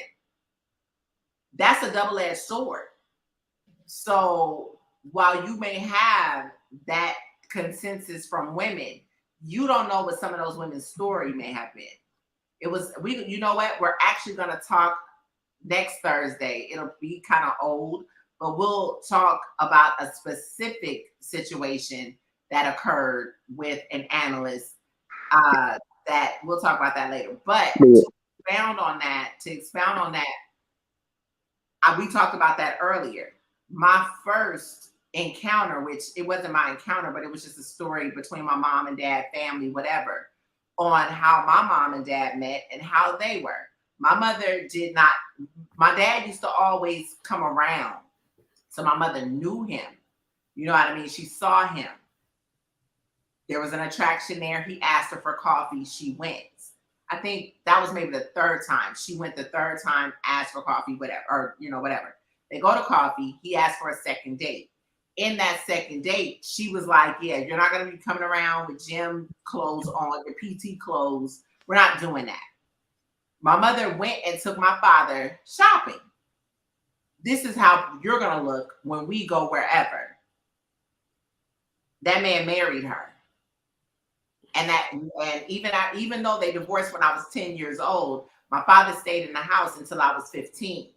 that's a double-edged sword. So while you may have that consensus from women, you don't know what some of those women's story may have been. You know what? We're actually going to talk next Thursday. It'll be kind of old, but we'll talk about a specific situation that occurred with an analyst that we'll talk about that later. But to expound on that, we talked about that earlier. My first encounter, which it wasn't my encounter, but it was just a story between my mom and dad, family, whatever, on how my mom and dad met and how they were. My dad used to always come around. So my mother knew him. You know what I mean? She saw him. There was an attraction there. He asked her for coffee. She went. I think that was maybe the third time. She went the third time, asked for coffee, whatever, or, whatever. They go to coffee. He asked for a second date. In that second date, she was like, yeah, you're not going to be coming around with gym clothes on, your PT clothes. We're not doing that. My mother went and took my father shopping. This is how you're going to look when we go wherever. That man married her. And even though they divorced when I was 10 years old, my father stayed in the house until I was 15.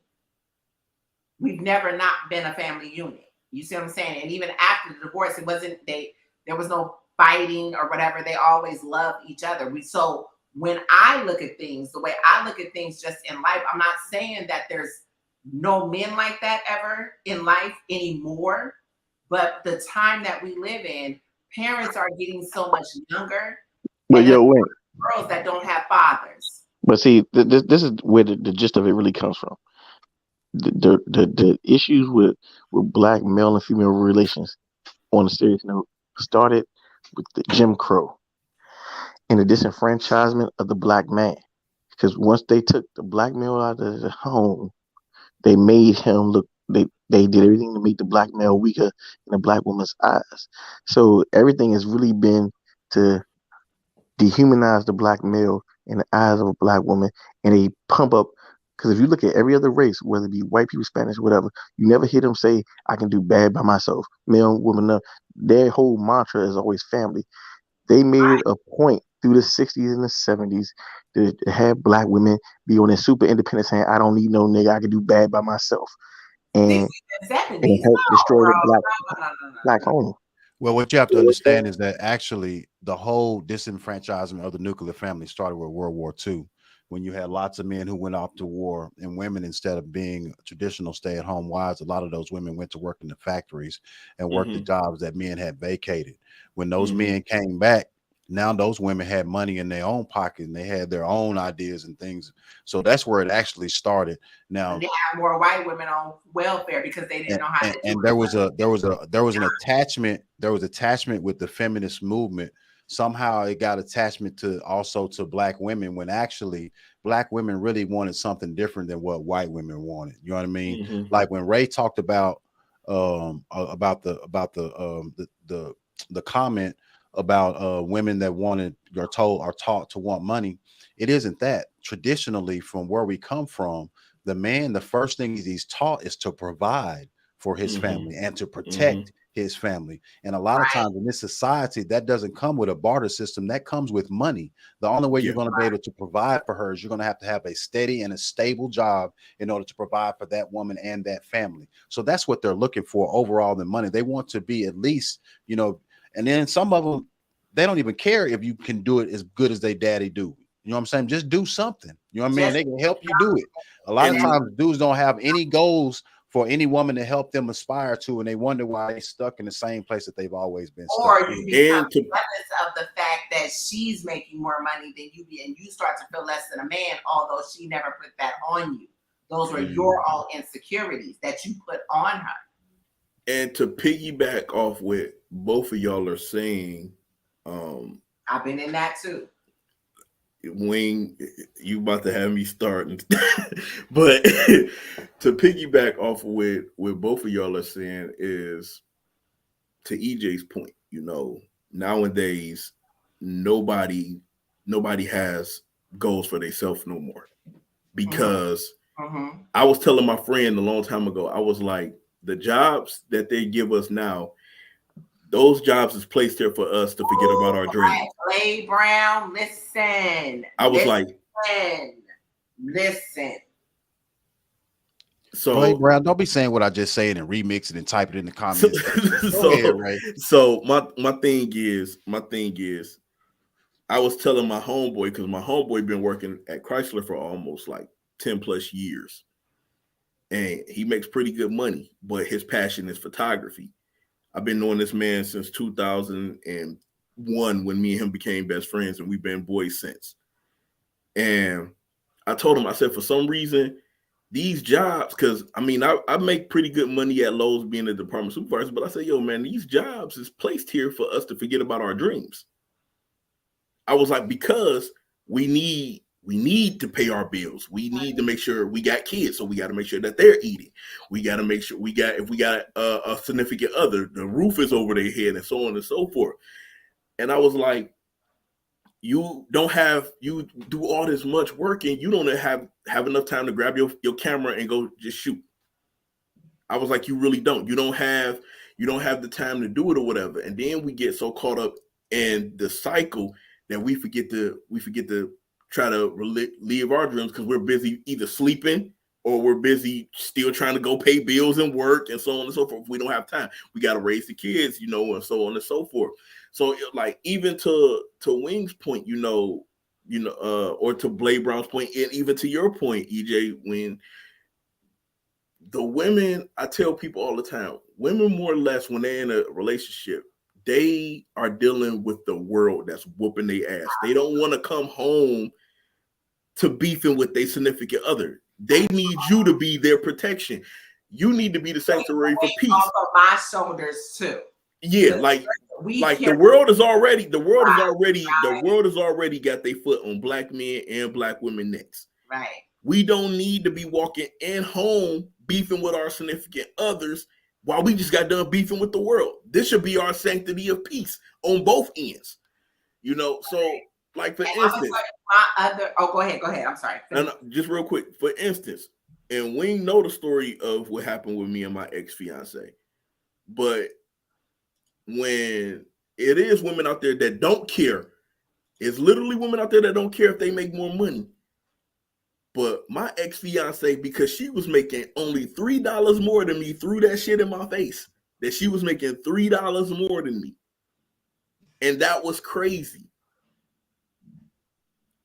We've never not been a family unit. You see what I'm saying? And even after the divorce, there was no fighting or whatever. They always loved each other. So when I look at things, the way I look at things just in life, I'm not saying that there's no men like that ever in life anymore. But the time that we live in, parents are getting so much younger. But wait. Girls that don't have fathers. But see, this is where the gist of it really comes from. The issues with black male and female relations, on a serious note, started with the Jim Crow and the disenfranchisement of the black man. Because once they took the black male out of the home, they made him look. They did everything to make the black male weaker in the black woman's eyes. So everything has really been to dehumanize the black male in the eyes of a black woman, and they pump up. Because if you look at every other race, whether it be white people, Spanish, whatever, you never hear them say, I can do bad by myself. Male, woman, no. Their whole mantra is always family. They made it a point through the 60s and the 70s to have black women be on their super independent saying, I don't need no nigga, I can do bad by myself. And help destroy the black home. Well, what you have to understand is that actually the whole disenfranchisement of the nuclear family started with World War II, when you had lots of men who went off to war, and women, instead of being traditional stay-at-home wives, a lot of those women went to work in the factories and worked the jobs that men had vacated. When those men came back, now those women had money in their own pocket and they had their own ideas and things. So that's where it actually started. Now and they had more white women on welfare because they didn't know how to do and there was an attachment with the feminist movement somehow it got attachment to also to black women, when actually black women really wanted something different than what white women wanted. You know what I mean? Mm-hmm. Like when Ray talked about the comment about women that wanted are taught to want money. It isn't that. Traditionally, from where we come from, the man, the first thing he's taught is to provide for his Mm-hmm. family and to Mm-hmm. protect his family. And a lot of times in this society, that doesn't come with a barter system. That comes with money. The only way you're going to be able to provide for her is you're going to have a steady and a stable job in order to provide for that woman and that family. So that's what they're looking for overall than money. They want to be at least, you know, and then some of them, they don't even care if you can do it as good as they daddy do. You know what I'm saying? Just do something. You know what I mean? They can help you do it. A lot of times dudes don't have any goals for any woman to help them aspire to, and they wonder why they stuck in the same place that they've always been stuck. Or you become jealous of the fact that she's making more money than you be, and you start to feel less than a man, although she never put that on you. Those were your own insecurities that you put on her. And to piggyback off what both of y'all are saying, I've been in that too. Wing, you about to have me starting, but to piggyback off of what both of y'all are saying is, to EJ's point, you know, nowadays nobody has goals for themselves no more, because I was telling my friend a long time ago, I was like, the jobs that they give us now, those jobs is placed here for us to forget about our dreams. Clay Brown, listen. I was like, listen. So Clay Brown, don't be saying what I just said and remix it and type it in the comments. So my thing is, I was telling my homeboy, because my homeboy been working at Chrysler for almost like 10 plus years, and he makes pretty good money, but his passion is photography. I've been knowing this man since 2001 when me and him became best friends, and we've been boys since. And I told him, I said, for some reason, these jobs, because I mean, I make pretty good money at Lowe's being a department supervisor, but I said, yo, man, these jobs is placed here for us to forget about our dreams. I was like, because we need to pay our bills. We need to make sure we got kids, so we got to make sure that they're eating. We got to make sure if we got a significant other, the roof is over their head, and so on and so forth. And I was like, you do all this much work and you don't have enough time to grab your camera and go just shoot. I was like, you really don't. You don't have the time to do it or whatever. And then we get so caught up in the cycle that we forget to try to live our dreams, because we're busy either sleeping or we're busy still trying to go pay bills and work and so on and so forth. We don't have time. We got to raise the kids, and so on and so forth. So like, even to Wing's point, or to Blade Brown's point, and even to your point, EJ, when the women, I tell people all the time, women more or less, when they're in a relationship, they are dealing with the world that's whooping their ass. They don't want to come home to beefing with their significant other. They need you to be their protection. You need to be the sanctuary for peace. Also, my shoulders too. Yeah, like the world is already got their foot on black men and black women necks. Right. We don't need to be walking in home beefing with our significant others while we just got done beefing with the world. This should be our sanctity of peace on both ends. So like, for instance, go ahead. I'm sorry. No, just real quick. For instance, and we know the story of what happened with me and my ex-fiance, but when it is women out there that don't care, it's literally women out there that don't care if they make more money. But my ex-fiance, because she was making only $3 more than me, threw that shit in my face, that she was making $3 more than me. And that was crazy.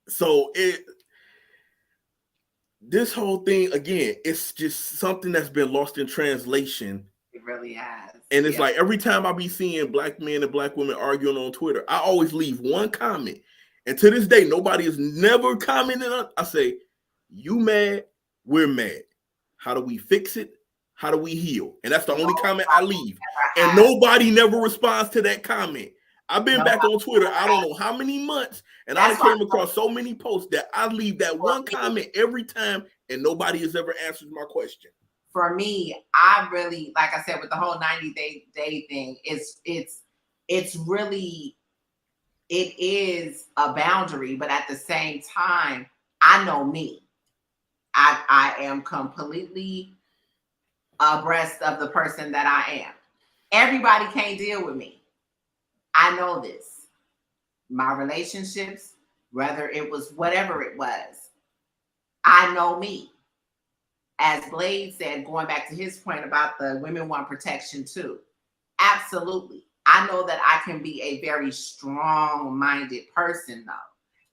So this whole thing, again, it's just something that's been lost in translation. It really has. And it's like, every time I be seeing black men and black women arguing on Twitter, I always leave one comment. And to this day, nobody has never commented on. I say, you mad, we're mad. How do we fix it? How do we heal? And that's the only comment I leave. And nobody never responds to that comment. I've been back on Twitter, I don't know how many months, and I came across so many posts that I leave that one comment every time, and nobody has ever answered my question. For me, I really, like I said, with the whole 90-day thing, it's really, it is a boundary, but at the same time, I know me. I am completely abreast of the person that I am. Everybody can't deal with me. I know this. My relationships, whether it was whatever it was, I know me. As Blade said, going back to his point about the women want protection too. Absolutely. I know that I can be a very strong-minded person though.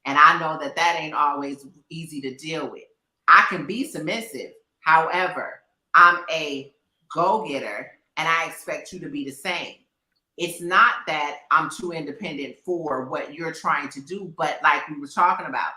And I know that that ain't always easy to deal with. I can be submissive. However, I'm a go-getter and I expect you to be the same. It's not that I'm too independent for what you're trying to do, but like we were talking about,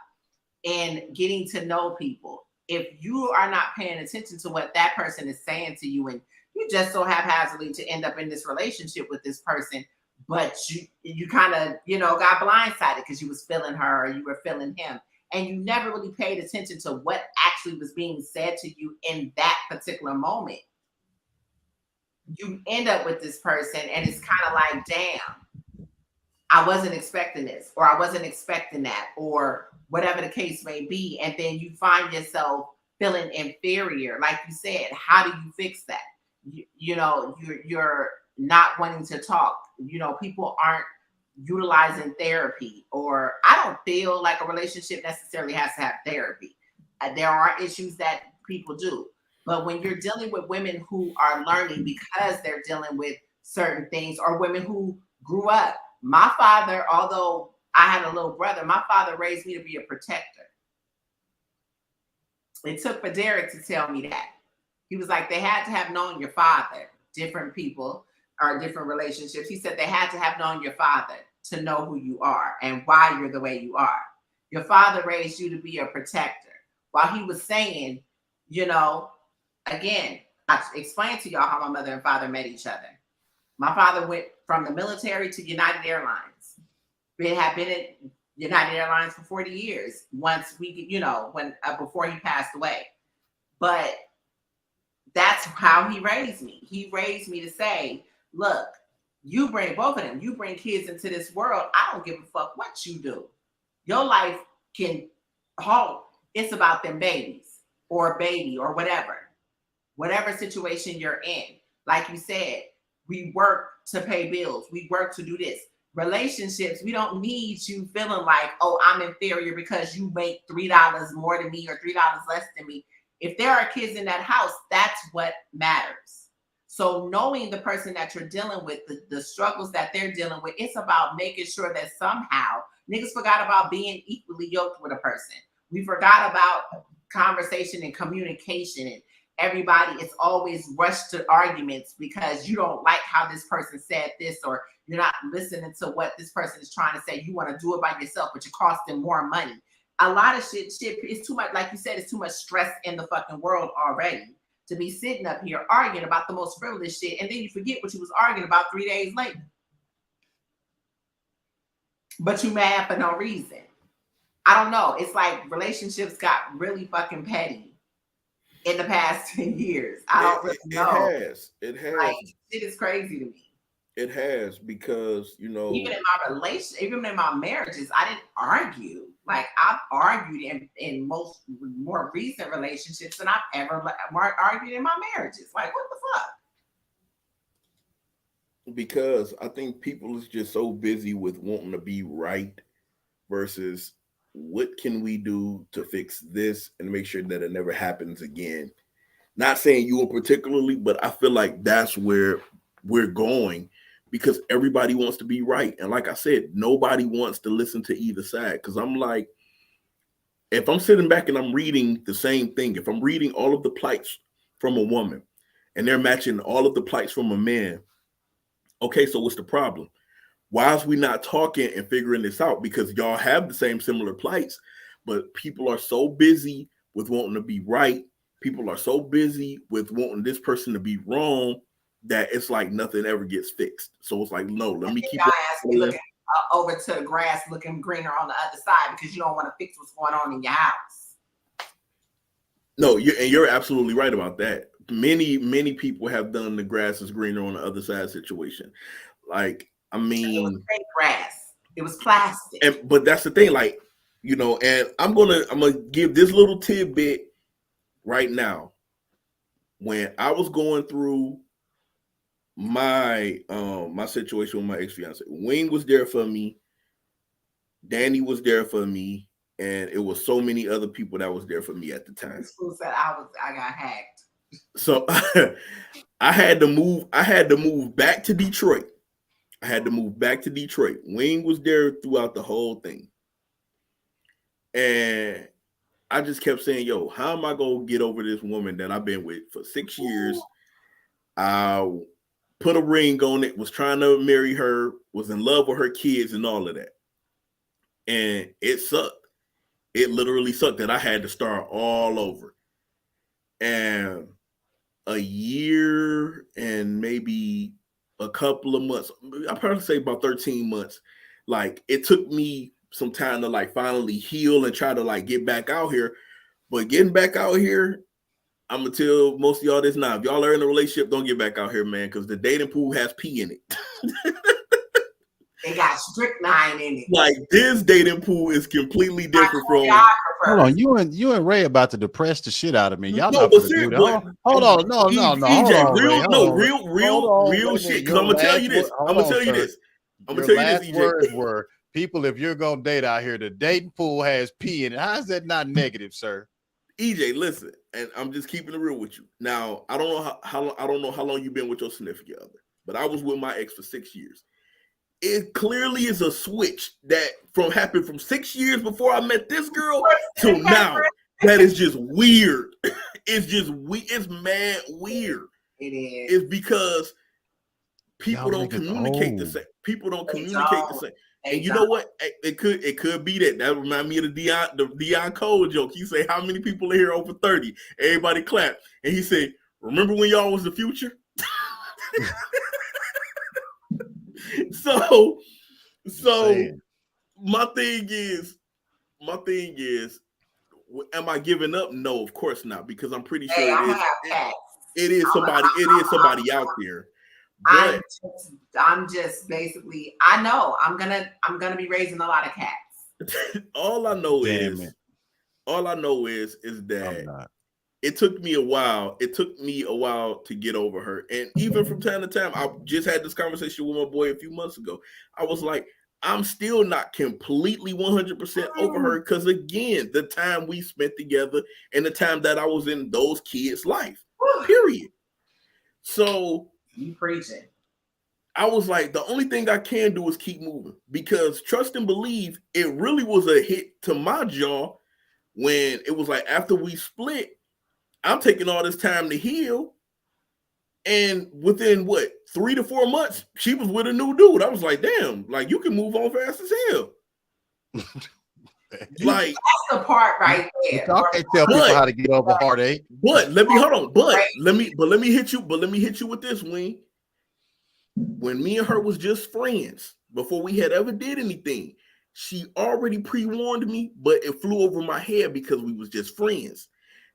and getting to know people. If you are not paying attention to what that person is saying to you, and you just so haphazardly to end up in this relationship with this person, but you kind of, got blindsided because you was feeling her or you were feeling him, and you never really paid attention to what actually was being said to you in that particular moment. You end up with this person and it's kind of like, damn, I wasn't expecting this, or I wasn't expecting that, or whatever the case may be. And then you find yourself feeling inferior. Like you said, how do you fix that? You're not wanting to talk. People aren't utilizing therapy, or I don't feel like a relationship necessarily has to have therapy. There are issues that people do. But when you're dealing with women who are learning because they're dealing with certain things, or women who grew up, my father, although I had a little brother, my father raised me to be a protector. It took for Derek to tell me that. He was like, they had to have known your father. Different people or different relationships. He said they had to have known your father to know who you are and why you're the way you are. Your father raised you to be a protector. While he was saying, again, I explained to y'all how my mother and father met each other. My father went from the military to United Airlines. We had been at United Airlines for 40 years once we, before he passed away. But that's how he raised me. He raised me to say, look, you bring both of them. You bring kids into this world. I don't give a fuck what you do. Your life can halt. It's about them babies or a baby or whatever situation you're in. Like you said, we work to pay bills. We work to do this. Relationships, we don't need you feeling like, oh, I'm inferior because you make $3 more than me or $3 less than me. If there are kids in that house, that's what matters. So knowing the person that you're dealing with, the struggles that they're dealing with, it's about making sure that somehow niggas forgot about being equally yoked with a person. We forgot about conversation and communication, and everybody is always rushed to arguments because you don't like how this person said this, or you're not listening to what this person is trying to say. You want to do it by yourself, but you're costing more money. A lot of shit is too much. Like you said, it's too much stress in the fucking world already to be sitting up here arguing about the most frivolous shit, and then you forget what you was arguing about 3 days later. But you mad for no reason. I don't know. It's like relationships got really fucking petty in the past 10 years. I don't really know. It has. Like, shit is crazy to me. It has, because even in my relationship, even in my marriages, I didn't argue. Like, I've argued in most more recent relationships than I've ever argued in my marriages. Like, what the fuck? Because I think people is just so busy with wanting to be right versus what can we do to fix this and make sure that it never happens again. Not saying you particularly, but I feel like that's where we're going, because everybody wants to be right. And like I said, nobody wants to listen to either side. Because I'm like, if I'm sitting back and I'm reading the same thing, if I'm reading all of the plights from a woman and they're matching all of the plights from a man, okay, so what's the problem? Why is we not talking and figuring this out? Because y'all have the same similar plights, but people are so busy with wanting to be right. People are so busy with wanting this person to be wrong that it's like nothing ever gets fixed. So it's like, no, let me keep it. over to the grass looking greener on the other side because you don't want to fix what's going on in your house. No, you're absolutely right about that. Many people have done the grass is greener on the other side situation. Like, I mean, it was fake grass. It was plastic. But that's the thing, like, you know, and I'm gonna give this little tidbit right now. When I was going through my my situation with my ex-fiance, Wing was there for me, Danny was there for me, and it was so many other people that was there for me at the time. This fool said I got hacked. So I had to move back to Detroit. Wing was there throughout the whole thing. And I just kept saying, yo, how am I going to get over this woman that I've been with for 6 years? I put a ring on it, was trying to marry her, was in love with her kids and all of that. And it sucked. It literally sucked that I had to start all over. And a year and maybe a couple of months, I'd probably say about 13 months, like it took me some time to like finally heal and try to like get back out here. But getting back out here, I'm gonna tell most of y'all this now. If y'all are in a relationship, don't get back out here, man, because the dating pool has pee in it. They got strychnine in it. Like this dating pool is completely different from. Hold on, you and Ray about to depress the shit out of me. Y'all No, not but gonna do that. but- Hold on, no. EJ, real shit. Because I'm gonna tell you this. I'm gonna tell you this. EJ. Words were, people, if you're gonna date out here, the dating pool has pee in it. How is that not negative, sir? EJ, listen, and I'm just keeping it real with you. Now, I don't know how long you've been with your significant other, but I was with my ex for 6 years. It clearly is a switch that happened from 6 years before I met this girl to now. That is just weird. It's just it's mad weird. It is. It's because people don't communicate the same. People don't communicate the same. And you know what? It could be that. That reminds me of the Dion Cole joke. He say, "How many people are here over 30?" Everybody clap. And he said, "Remember when y'all was the future?" So my thing is, am I giving up? No, of course not, because I'm pretty sure it is somebody out there. But I'm just basically, I know I'm gonna be raising a lot of cats. all I know is that it took me a while. It took me a while to get over her. And even from time to time, I just had this conversation with my boy a few months ago. I was like, I'm still not completely 100% over her because, again, the time we spent together and the time that I was in those kids' life, period. So you preaching. I was like, the only thing I can do is keep moving, because trust and believe, it really was a hit to my jaw when it was like, after we split, I'm taking all this time to heal. And within 3 to 4 months, she was with a new dude. I was like, damn, like you can move on fast as hell. Like that's the part right there. Y'all can't tell people how to get over heartache. But let me hit you with this, Wing. When me and her was just friends, before we had ever did anything, she already pre-warned me, but it flew over my head because we was just friends.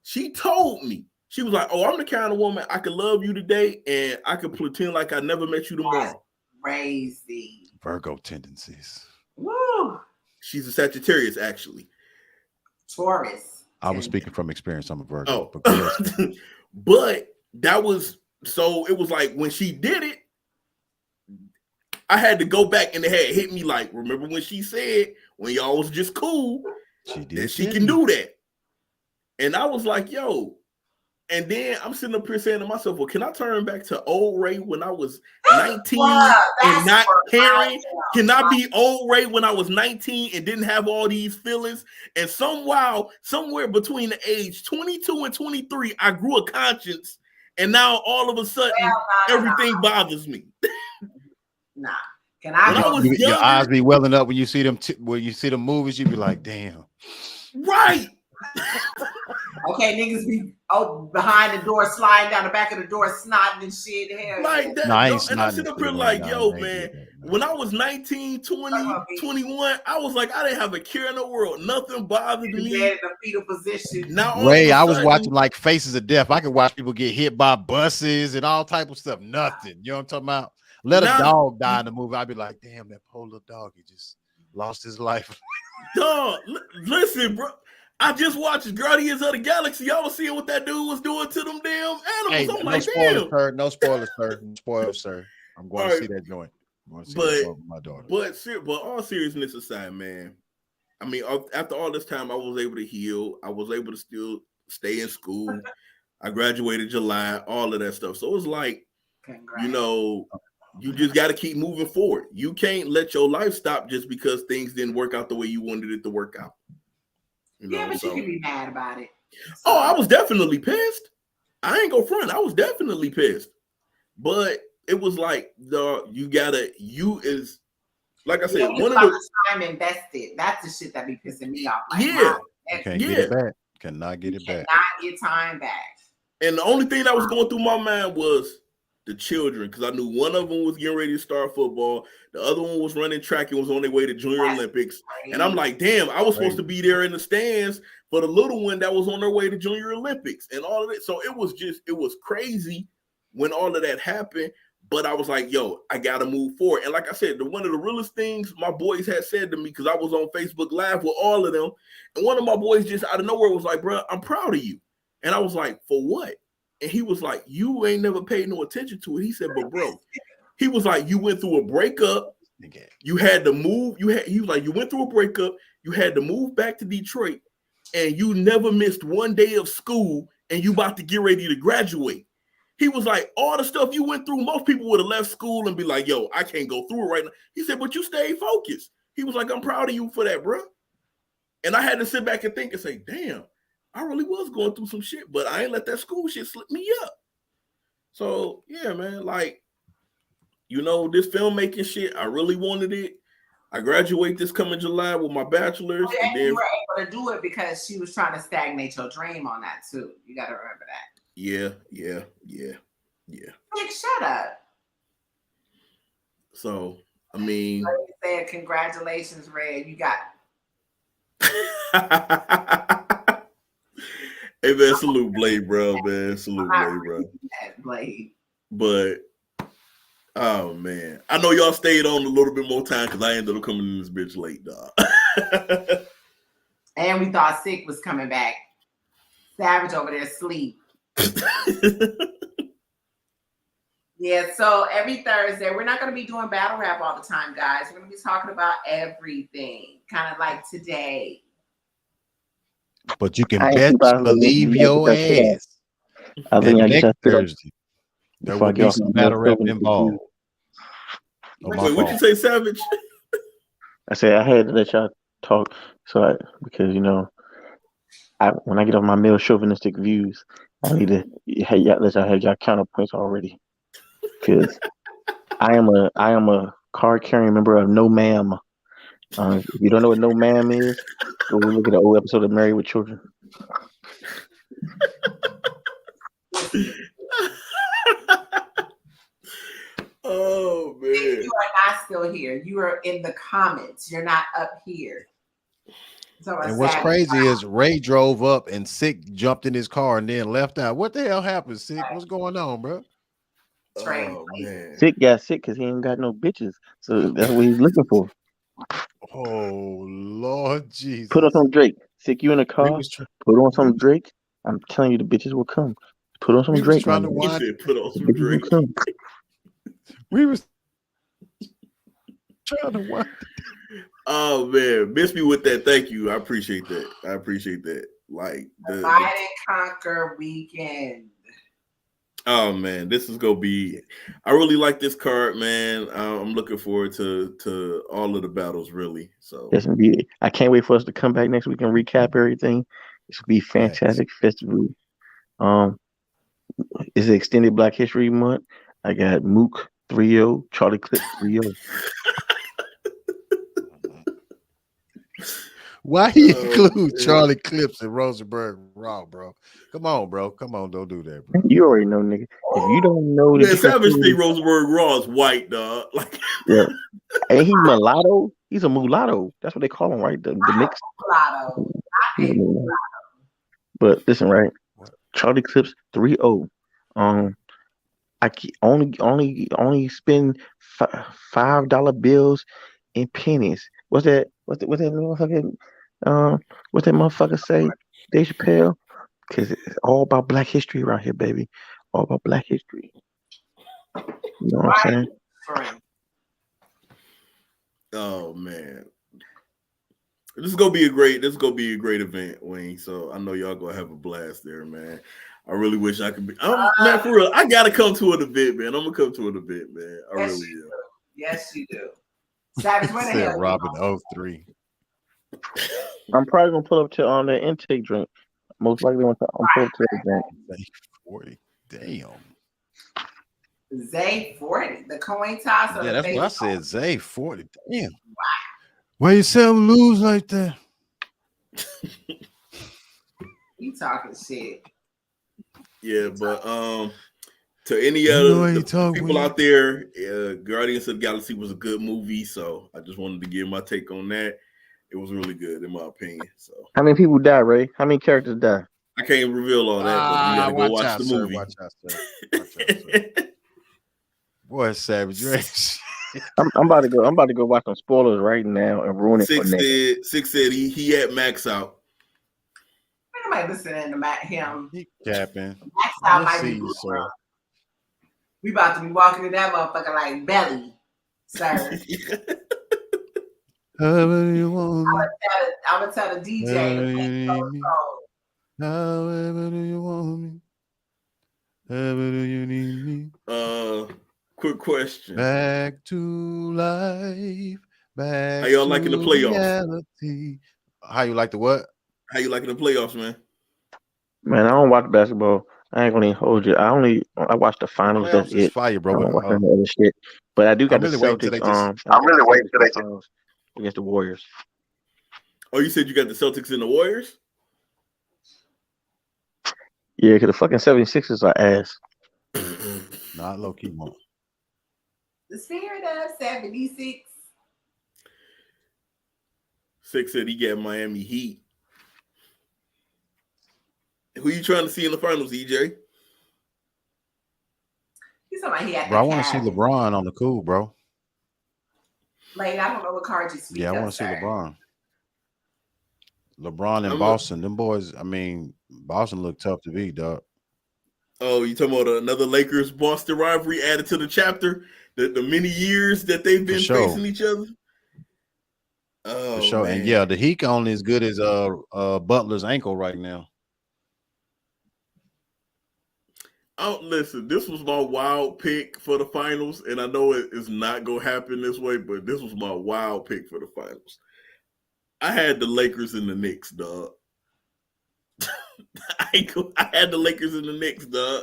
She told me, she was like, "Oh, I'm the kind of woman I could love you today, and I could pretend like I never met you tomorrow." That's crazy. Virgo tendencies. Woo. She's a Sagittarius, actually. Taurus. I was speaking from experience. I'm a Virgo. Oh. But that was, so it was like when she did it, I had to go back, and it had hit me like, remember when she said, when y'all was just cool, that she can do that. And I was like, yo. And then I'm sitting up here saying to myself, well, can I turn back to old Ray when I was 19 and not caring? Can I be old Ray when I was 19 and didn't have all these feelings? And somewhere between the age 22 and 23, I grew a conscience. And now all of a sudden, everything bothers me. Nah. When I was younger, your eyes be welling up when you see them when you see the movies, you be like, damn. Right. Okay, niggas be behind the door, sliding down the back of the door, snotting and shit. Hell Like that, No, I ain't dog. And I snotting sit and up here shit, like, man. yo, I ain't man, did that, man. when I was 19, 20, 21, I was like, I didn't have a care in the world. Nothing bothered You me. dead in a fetal position. Now all Ray, of a I was sudden, watching like Faces of Death. I could watch people get hit by buses and all type of stuff. Nothing. You know what I'm talking about? Let a Now- dog die in the movie. I'd be like, damn, that poor little dog, he just lost his life. dog, listen, bro. I just watched Guardians of the Galaxy. Y'all was seeing what that dude was doing to them damn animals. Hey, I'm no like, spoilers, damn. sir. No spoilers, sir. No spoilers, sir. I'm going All to right. see that joint. I'm going to see But- that joint with my daughter. But all seriousness aside, man. I mean, after all this time, I was able to heal. I was able to still stay in school. I graduated July, all of that stuff. So it's like, Congrats. you know, you just got to keep moving forward. You can't let your life stop just because things didn't work out the way you wanted it to work out. You know, Yeah, but so. you can be mad about it. Oh, I was definitely pissed. I ain't go front. I was definitely pissed. But it was like like I said, It's one of about the the time invested. That's the shit that be pissing me off. Like, Yeah. You can't get it back. Cannot get it back. Cannot get time back. And the only thing that was going through my mind was the children, because I knew one of them was getting ready to start football. The other one was running track and was on their way to Junior Olympics. And I'm like, damn, I was supposed to be there in the stands for the little one that was on their way to Junior Olympics and all of it. So it was crazy when all of that happened. But I was like, yo, I got to move forward. And like I said, one of the realest things my boys had said to me, because I was on Facebook Live with all of them. And one of my boys just out of nowhere was like, bro, I'm proud of you. And I was like, for what? And he was like, you ain't never paid no attention to it. He said, but bro, he was like, you went through a breakup. You had to move. He was like, you went through a breakup. You had to move back to Detroit. And you never missed one day of school. And you about to get ready to graduate. He was like, all the stuff you went through, most people would have left school and be like, yo, I can't go through it right now. He said, but you stayed focused. He was like, I'm proud of you for that, bro. And I had to sit back and think and say, damn, I really was going through some shit, but I ain't let that school shit slip me up. So, yeah, man, like, you know, this filmmaking shit, I really wanted it. I graduate this coming July with my bachelor's. And then you were able to do it because she was trying to stagnate your dream on that, too. You got to remember that. Yeah. Like, shut up. So, I mean, Like you said, congratulations, Red. You got. Hey man, salute Blade, bro, man. Salute Blade, bro. Blade. But oh man, I know y'all stayed on a little bit more time because I ended up coming in this bitch late, dog. And we thought Sick was coming back. Savage over there asleep. Yeah, so every Thursday, we're not going to be doing battle rap all the time, guys. We're going to be talking about everything, kind of like today. But you can bet believe your ass. I think I next just Thursday, there will be some battle rap involved. Oh, Wait, what you say, Savage? I said I had to let y'all talk, because you know, when I get off my male chauvinistic views, I need to let y'all have y'all counterpoints already. Because I am a card carrying member of No Ma'am. If you don't know what No Ma'am is, go look at an old episode of Married with Children. Oh man, You are not still here. You are in the comments. You're not up here. So and what's crazy is Ray drove up and Sick jumped in his car and then left out. What the hell happened, Sick? What's going on, bro? Oh man, Sick got sick because he ain't got no bitches, so that's what he's looking for. Oh Lord Jesus! Put on some Drake. Sick, you in a car? Put on some Drake. I'm telling you, the bitches will come. Put on some We Drake. was trying to watch. Put on some The bitches Drake. will come. We was trying to watch. Oh man, miss me with that. Thank you. I appreciate that. Like the Divide and Conquer weekend. oh man, this is gonna be. I really like this card, man. I'm looking forward to all of the battles, really. So Yes, indeed. I can't wait for us to come back next week and recap everything. It should be fantastic festival. It's extended Black History Month. I got Mook 3-0, Charlie Clip 3-0. Why he Oh, include man. Charlie Clips and Rosenberg Raw, bro? Come on, bro. Come on, don't do that, bro. You already know, nigga. If you don't know the Man, difference Savage between, think Rosenberg Raw is white, dog. Like, yeah, ain't he mulatto? He's a mulatto. That's what they call him, right? The mix. Mulatto. He's a mulatto. But listen, right? Charlie Clips 3-0. I only spend $5 bills and pennies. What's that? What's that motherfucker? What's that motherfucker say? Dave Chappelle? Because it's all about Black history around here, baby. All about Black history. You know what I'm saying? Right. oh man. This is gonna be a great event, Wayne. So I know y'all gonna have a blast there, man. I really wish I could be. Man, for real, I gotta come to an event, man. I'm gonna come to an event, man. I Yes, really you am. do. Yes, you do. Savage, where the Said hell you Robin going? 03. I'm probably gonna pull up to the intake drink. Most likely, I'm pull up to the event. Zay 40. Damn. Zay 40, the coin toss. Or Yeah, the that's what I face said. Zay 40. Damn. Why you seldom lose like that? You talking shit. Yeah, but to any You know other how you talk, people Wayne. out there, Guardians of the Galaxy was a good movie, so I just wanted to give my take on that. It was really good, in my opinion. So How many people die, Ray? How many characters die? I can't reveal all that, but you gotta go watch out, the sir. movie. Watch out, sir. Watch out, sir. Boy, Savage Race. I'm about to go. I'm about to go watch some spoilers right now and ruin it for niggas. Six said he had Max out. Nobody listening to him. He capping. Max out Let's might be see, good, sir. bro. We about to be walking in that motherfucker like belly, sir. However you want me. I'm gonna tell the DJ. However you need me. However do you want me? However do you need me? Quick question. Back to life. Back How y'all liking the playoffs? reality. How you like the what? How you liking the playoffs, man? Man, I don't watch basketball. I ain't gonna even hold you. I watch the finals. That's Playoffs is it. fire, bro. I don't watch any other shit. But I do got I'm the really waiting till Celtics. they just. I'm really waiting till they finals against the Warriors. Oh, you said you got the Celtics and the Warriors? Yeah, because the fucking 76ers are ass. Not low key, more. The spirit of 76. Six said he got Miami Heat. Who you trying to see in the finals, EJ? He's talking about he had Bro, I want to see LeBron on the cool, bro. Like, I don't know what card you speak. Yeah, I want to see LeBron. LeBron and Boston. Them boys, I mean, Boston look tough to beat, dog. Oh, you talking about another Lakers-Boston rivalry added to the chapter? The many years that they've been facing each other? Oh, for sure. Man. And yeah, the Heat only as good as Butler's ankle right now. Oh, listen, this was my wild pick for the finals, and I know it is not going to happen this way, but this was my wild pick for the finals. I had the Lakers and the Knicks, dog. I had the Lakers and the Knicks, dog.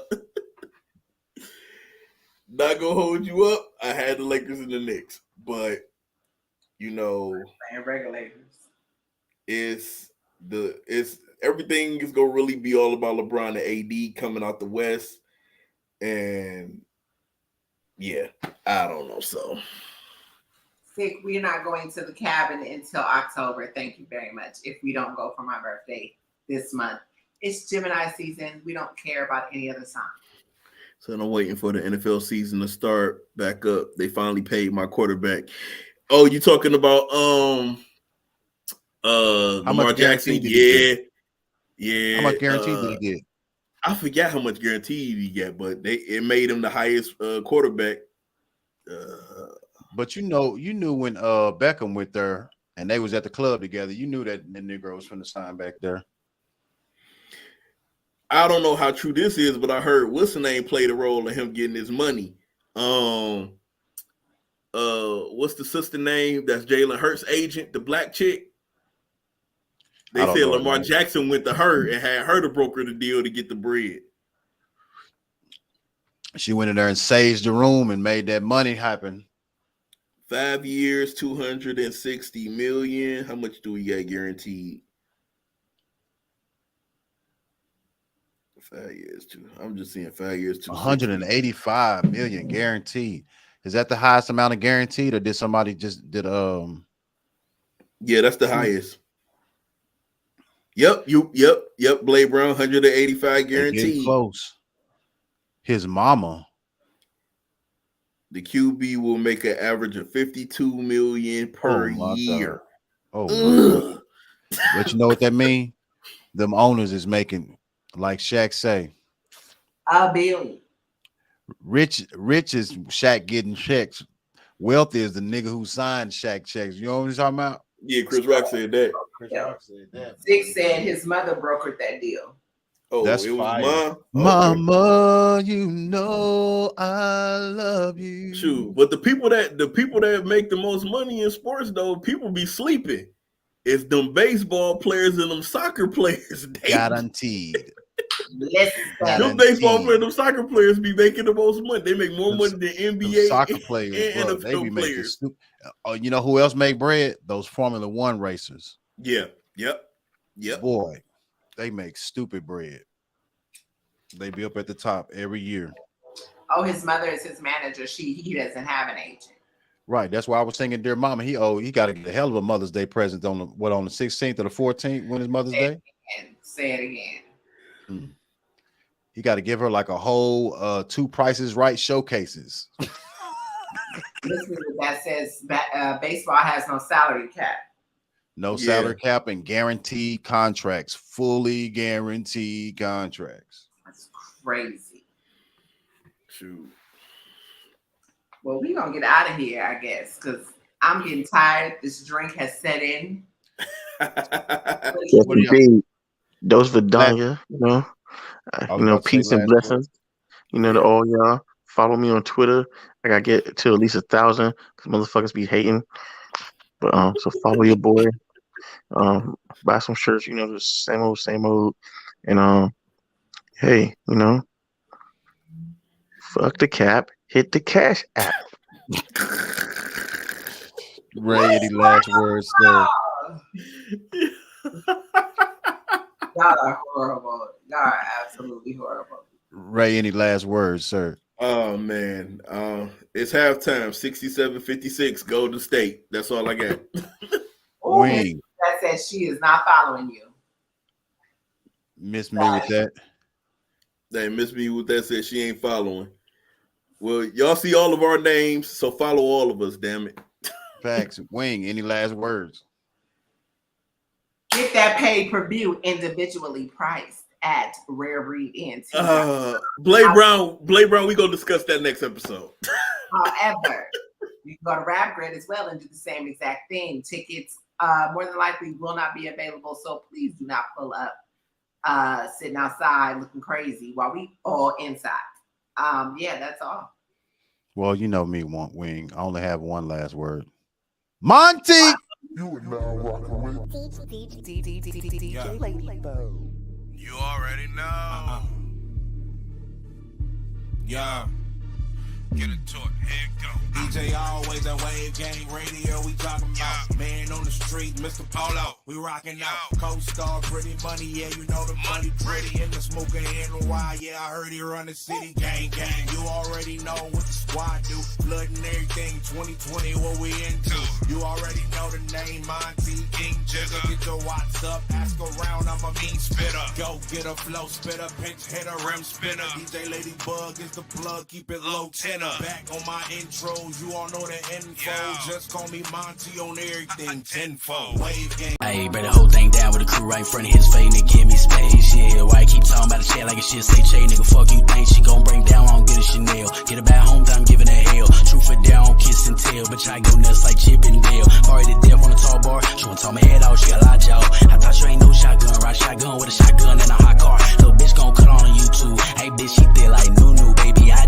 Not gonna hold you up. I had the Lakers and the Knicks, but you know, regulators. It's everything is gonna really be all about LeBron and AD coming out the West, and yeah, I don't know. So, Sick, we're not going to the cabin until October. Thank you very much. If we don't go for my birthday this month, it's Gemini season. We don't care about any other sign. So I'm waiting for the NFL season to start back up. They finally paid my quarterback. Oh, you talking about Lamar Jackson? Yeah. How much guaranteed did he get? I forgot how much guaranteed he got, but it made him the highest quarterback. But you knew when Beckham went there and they was at the club together, you knew that the Negro was from the sign back there. I don't know how true this is, but I heard what's the name played a role in him getting his money. What's the sister name? That's Jalen Hurts' agent, the black chick. They said Lamar Jackson went to her and had her to broker the deal to get the bread. She went in there and saged the room and made that money happen. 5 years, 260 million. How much do we got guaranteed? 5 years, I'm just seeing 5 years, 185 million guaranteed. Is that the highest amount of guaranteed, or did somebody just did Yeah, that's the highest. Yep, Blade Brown, 185 guaranteed. Close. His mama. The QB will make an average of 52 million per year. Oh, but you know what that mean? Them owners is making, like Shaq say, $1 billion. Rich is Shaq getting checks. Wealthy is the nigga who signed Shaq checks. You know what I'm talking about? Yeah, Chris Rock said that. Zig said his mother brokered that deal. Oh, that's it was fire. Mama, you know I love you. True, but the people that make the most money in sports, though, people be sleeping. It's them baseball players and them soccer players. Guaranteed. Them baseball players, them soccer players be making the most money. They make more money than NBA soccer players and bro, NFL players. You know who else make bread? Those Formula One racers. Yeah. Yep. Boy, they make stupid bread. They be up at the top every year. Oh, his mother is his manager. He doesn't have an agent. Right. That's why I was thinking, dear mama, he got to get a hell of a Mother's Day present on the 16th or the 14th when is Mother's Day? Say it again. He got to give her like a whole 2 Prices Right showcases. Listen to that says baseball has no salary cap. No salary cap and guaranteed contracts, fully guaranteed contracts. That's crazy. Shoot. Well, we're going to get out of here, I guess, because I'm getting tired. This drink has set in. Yes, indeed. Those Vidania, peace and blessings. To all y'all. Follow me on Twitter. I gotta get to at least 1,000 because motherfuckers be hating. But so follow your boy. Buy some shirts. The same old. And hey, fuck the cap. Hit the cash app. Ray, any last words, sir? Y'all are horrible. Y'all are absolutely horrible. Ray, any last words, sir? Oh man, it's halftime. 67-56, Golden State. That's all I got. Wing. That says she is not following you. Miss me with that. They miss me with that. Said she ain't following. Well, y'all see all of our names, so follow all of us. Damn it. Facts. Wing. Any last words? Get that pay-per-view individually priced at Rare Breed NT. Blade Brown, we gonna discuss that next episode. However, you can go to Rap Grid as well and do the same exact thing. Tickets more than likely will not be available, so please do not pull up sitting outside looking crazy while we all inside. That's all. Well, you know me, Wing. I only have one last word. Monty! You are now rocking with DJ Ladybug. You already know. Yeah. Get into it. Here it go. DJ always at Wave Gang Radio. We talking about man on the street, Mr. Polo. We rocking out. Co-star, pretty money. Yeah, you know the money pretty. In the smoker and why? Yeah, I heard he run the city. Gang. You already know what the squad do. Blood and everything. 2020, what we into. You already know the name. Monty King Jigger. Get your watts up. Ask around. I'm a mean spitter. Go get a flow spitter. Pinch hit a rim spinner. DJ Ladybug is the plug. Keep it low tenor. Back on my intros, you all know the info. Just call me Monty on everything tenfold. Wave Gang. Hey, bring the whole thing down with the crew right in front of his face and give me space. Yeah, why you keep talking about the chat like a shit? Say, Che, nigga, fuck you think she gon' break down? I don't get a Chanel. Get her back home, I'm giving her hell. Truth or dare, I don't kiss and tell. Bitch, I go nuts like Chip and Dale. Already to death on the tall bar. She wanna talk my head out, she a lot jaw. I thought you ain't no shotgun, right? Shotgun with a shotgun and a hot car. Little bitch gon' cut on YouTube. Hey, bitch, she feel like new,